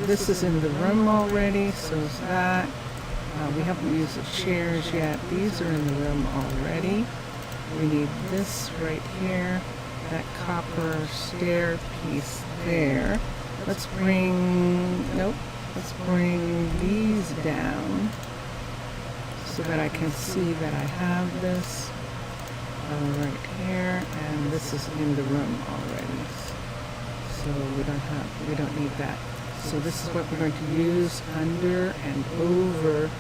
Speaker 1: this is in the room already, so is that. We haven't used the chairs yet. These are in the room already. We need this right here, that copper stair piece there. Let's bring, nope, let's bring these down so that I can see that I have this right here, and this is in the room already. So we don't need that. So this is what we're going to use under and over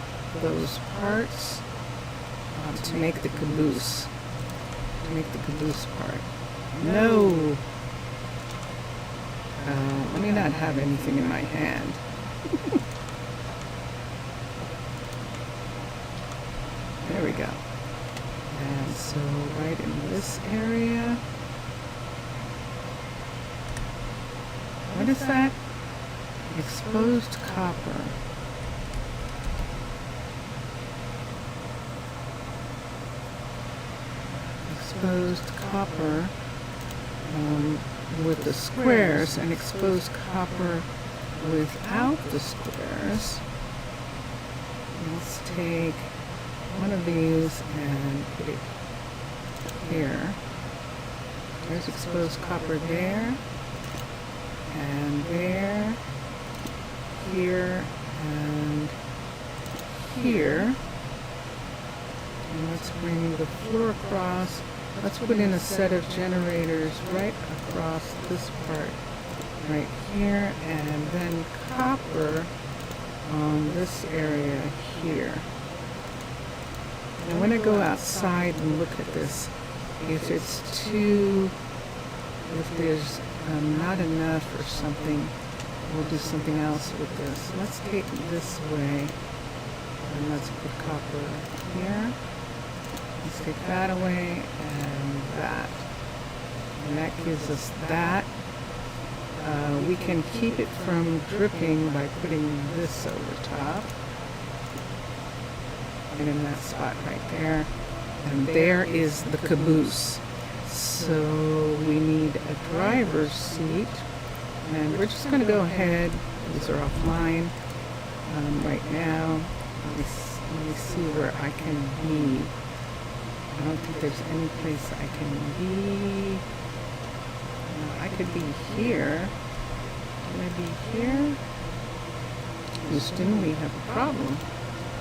Speaker 1: those parts to make the caboose. To make the caboose part. No! Let me not have anything in my hand. There we go. And so right in this area. What is that? Exposed copper. Exposed copper with the squares, and exposed copper without the squares. Let's take one of these and put it here. There's exposed copper there, and there, here, here. And let's bring the floor across. Let's put in a set of generators right across this part right here, and then copper on this area here. And when I go outside and look at this, if there's not enough or something, we'll do something else with this. Let's take it this way, and let's put copper here. Let's take that away and that. And that gives us that. We can keep it from dripping by putting this over top. And in that spot right there. And there is the caboose. So we need a driver's seat. And we're just going to go ahead. These are offline right now. Let me see where I can be. I don't think there's any place I can be. I could be here. Can I be here? Houston, we have a problem.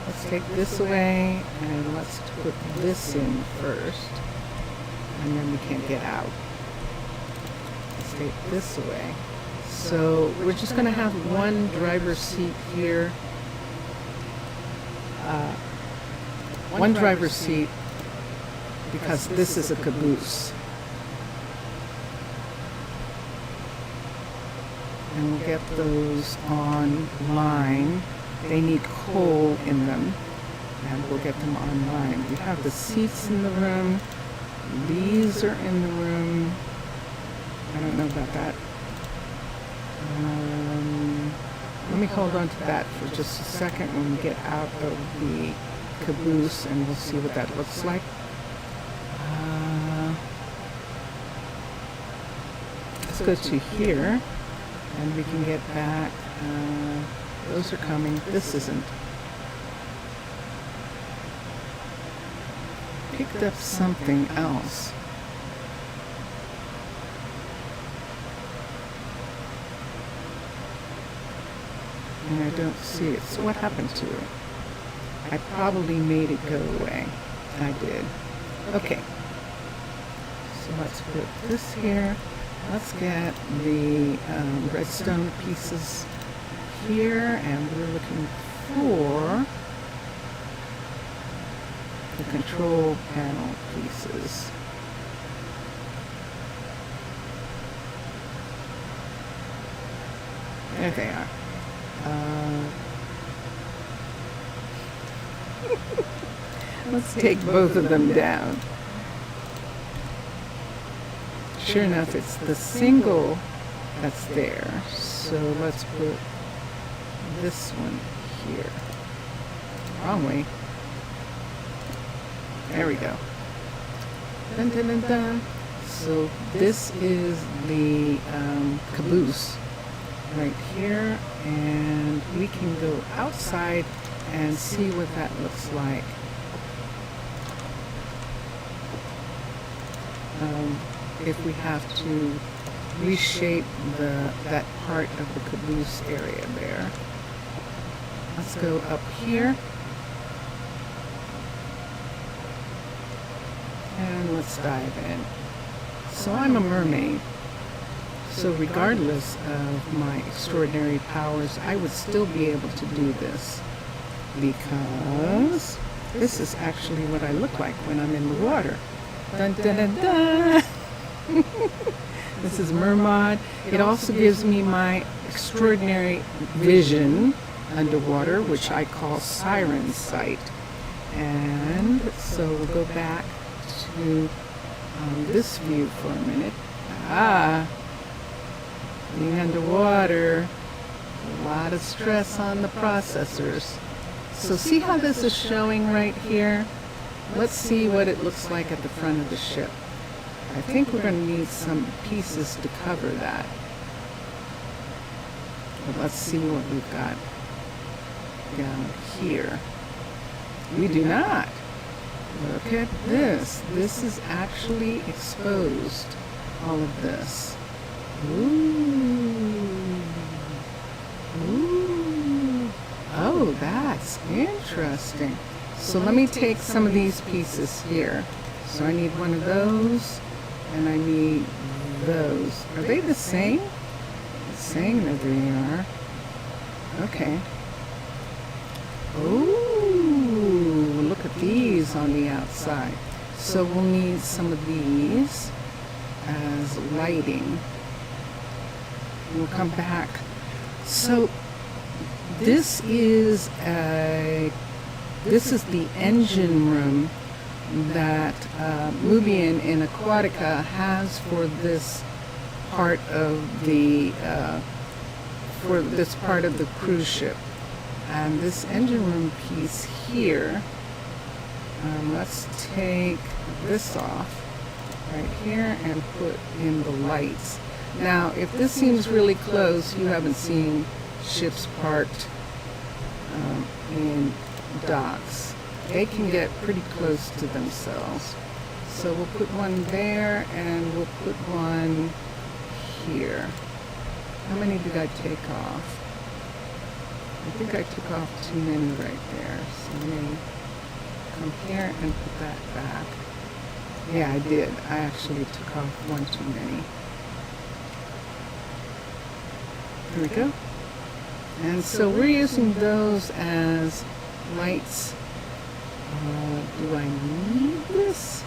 Speaker 1: Let's take this away and let's put this in first. And then we can't get out. Let's take this away. So we're just going to have one driver's seat here. One driver's seat, because this is a caboose. And we'll get those online. They need coal in them, and we'll get them online. We have the seats in the room. These are in the room. I don't know about that. Let me hold on to that for just a second when we get out of the caboose, and we'll see what that looks like. Let's go to here, and we can get back. Those are coming. This isn't. Picked up something else. And I don't see it. So what happened to it? I probably made it go away. I did. Okay. So let's put this here. Let's get the redstone pieces here, and we're looking for the control panel pieces. There they are. Let's take both of them down. Sure enough, it's the single that's there. So let's put this one here. Wrong way. There we go. Dun, dun, dun, dun. So this is the caboose right here, and we can go outside and see what that looks like. If we have to reshape that part of the caboose area there. Let's go up here. And let's dive in. So I'm a mermaid. So regardless of my extraordinary powers, I would still be able to do this, because this is actually what I look like when I'm in the water. Dun, dun, dun, dun. This is Mermaid. It also gives me my extraordinary vision underwater, which I call siren sight. And so we'll go back to this view for a minute. Being underwater, a lot of stress on the processors. So see how this is showing right here? Let's see what it looks like at the front of the ship. I think we're going to need some pieces to cover that. But let's see what we've got down here. We do not. Look at this. This is actually exposed, all of this. Ooh. Ooh. Oh, that's That's interesting. So let me take some of these pieces here. So I need one of those, and I need those. Are they the same? Saying that they are. Okay. Ooh, look at these on the outside. So we'll need some of these as lighting. We'll come back. So this is the engine room that Mubian in Aquatica has for this part of the cruise ship. And this engine room piece here, let's take this off right here and put in the lights. Now, if this seems really close, you haven't seen ships parked in docks. They can get pretty close to themselves. So we'll put one there and we'll put one here. How many did I take off? I think I took off too many right there. So let me come here and put that back. Yeah, I did. I actually took off one too many. Here we go. And so we're using those as lights. Do I need this?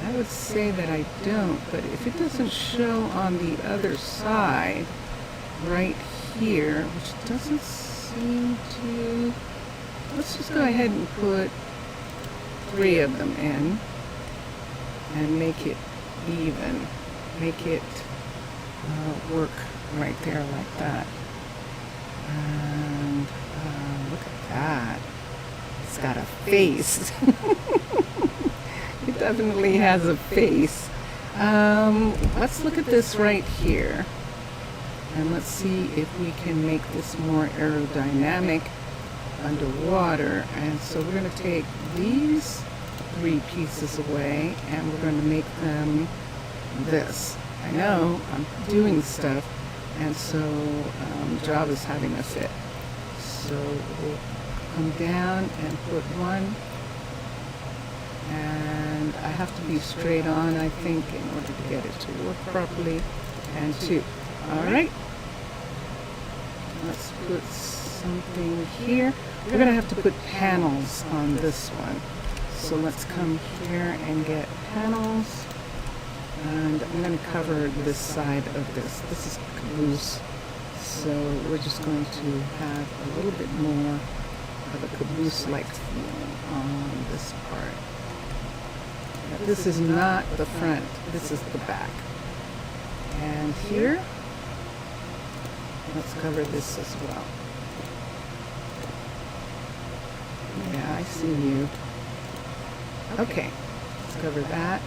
Speaker 1: I would say that I don't, but if it doesn't show on the other side, right here, which doesn't seem to, let's just go ahead and put 3 of them in and make it even. Make it work right there like that. And look at that. It's got a face. It definitely has a face. Let's look at this right here. And let's see if we can make this more aerodynamic underwater. And so we're going to take these 3 pieces away and we're going to make them this. I know I'm doing stuff, and so Java's having a fit. So we'll come down and put 1. And I have to be straight on, I think, in order to get it to work properly. And 2. All right. Let's put something here. We're going to have to put panels on this one. So let's come here and get panels. And I'm going to cover this side of this. This is caboose. So we're just going to have a little bit more of a caboose-like feel on this part. Now, this is not the front. This is the back. And here, let's cover this as well. Yeah, I see you. Okay, let's cover that.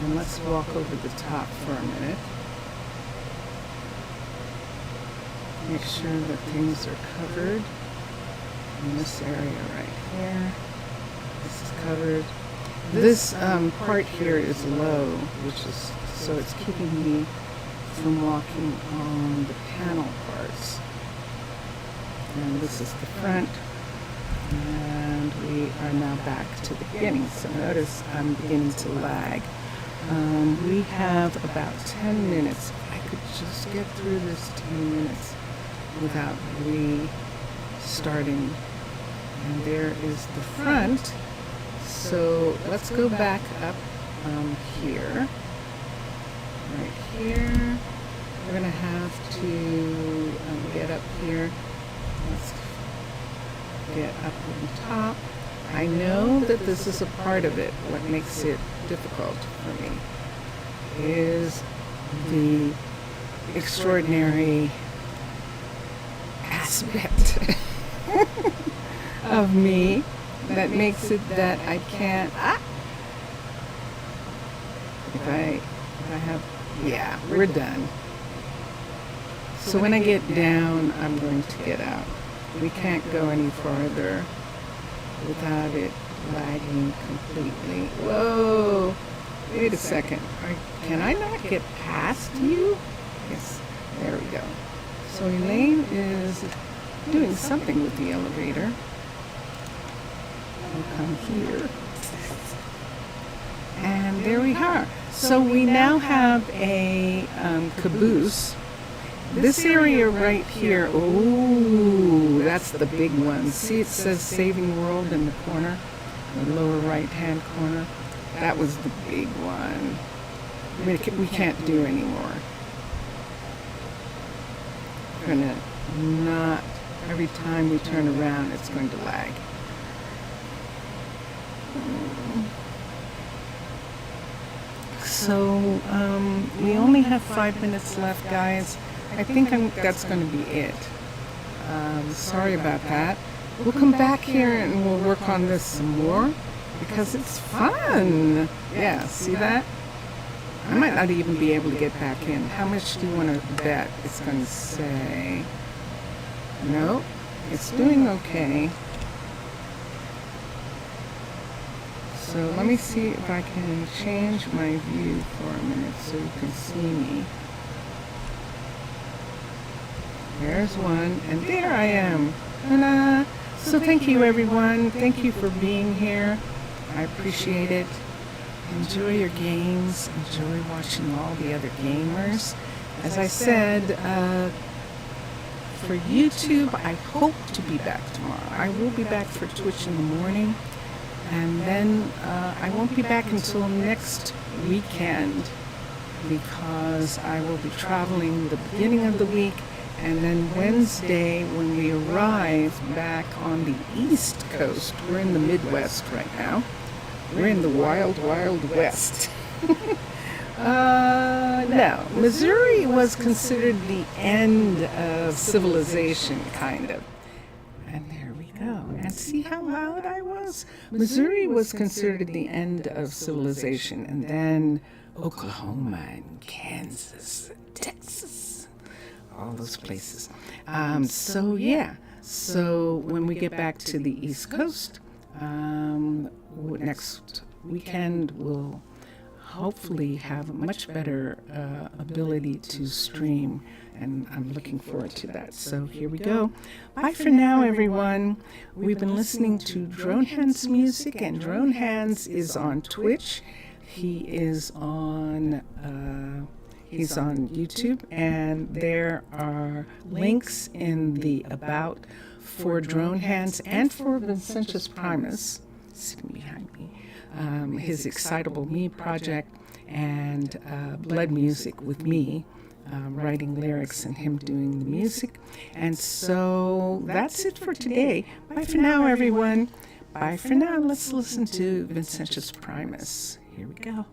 Speaker 1: And let's walk over the top for a minute. Make sure that things are covered. In this area right here. This is covered. This part here is low, which is, so it's keeping me from walking on the panel parts. And this is the front. And we are now back to the beginning. So notice I'm beginning to lag. We have about 10 minutes. If I could just get through this 10 minutes without restarting. And there is the front. So let's go back up here. Right here. We're going to have to get up here. Let's get up on top. I know that this is a part of it. What makes it difficult for me is the extraordinary aspect of me that makes it that I can't. If I have, yeah, we're done. So when I get down, I'm going to get out. We can't go any farther without it lagging completely. Whoa! Wait a second. Can I not get past you? Yes. There we go. So Elaine is doing something with the elevator. We'll come here. And there we are. So we now have a caboose. This area right here, oh, that's the big one. See, it says Saving World in the corner, the lower right-hand corner. That was the big one. We can't do anymore. We're gonna not, every time we turn around, it's going to lag. So we only have 5 minutes left, guys. I think that's going to be it. Sorry about that. We'll come back here and we'll work on this some more because it's fun. Yeah, see that? I might not even be able to get back in. How much do you want to bet it's going to say? No, it's doing okay. So let me see if I can change my view for a minute so you can see me. There's one, and there I am. Ta-da! So thank you, everyone. Thank you for being here. I appreciate it. Enjoy your games. Enjoy watching all the other gamers. As I said, for YouTube, I hope to be back tomorrow. I will be back for Twitch in the morning. And then I won't be back until next weekend because I will be traveling the beginning of the week. And then Wednesday, when we arrive back on the East Coast, we're in the Midwest right now. We're in the wild, wild West. No, Missouri was considered the end of civilization, kind of. And there we go. And see how loud I was? Missouri was considered the end of civilization. And then Oklahoma and Kansas, Texas, all those places. So yeah. So when we get back to the East Coast, next weekend we'll hopefully have a much better ability to stream, and I'm looking forward to that. So here we go. Bye for now, everyone. We've been listening to Drone Hands music, and Drone Hands is on Twitch. He is on YouTube, and there are links in the About for Drone Hands and for Vincentius Primus, sitting behind me. His Excitable Me project, and Blood Music with me, writing lyrics and him doing the music. And so that's it for today. Bye for now, everyone. Bye for now. Let's listen to Vincentius Primus. Here we go.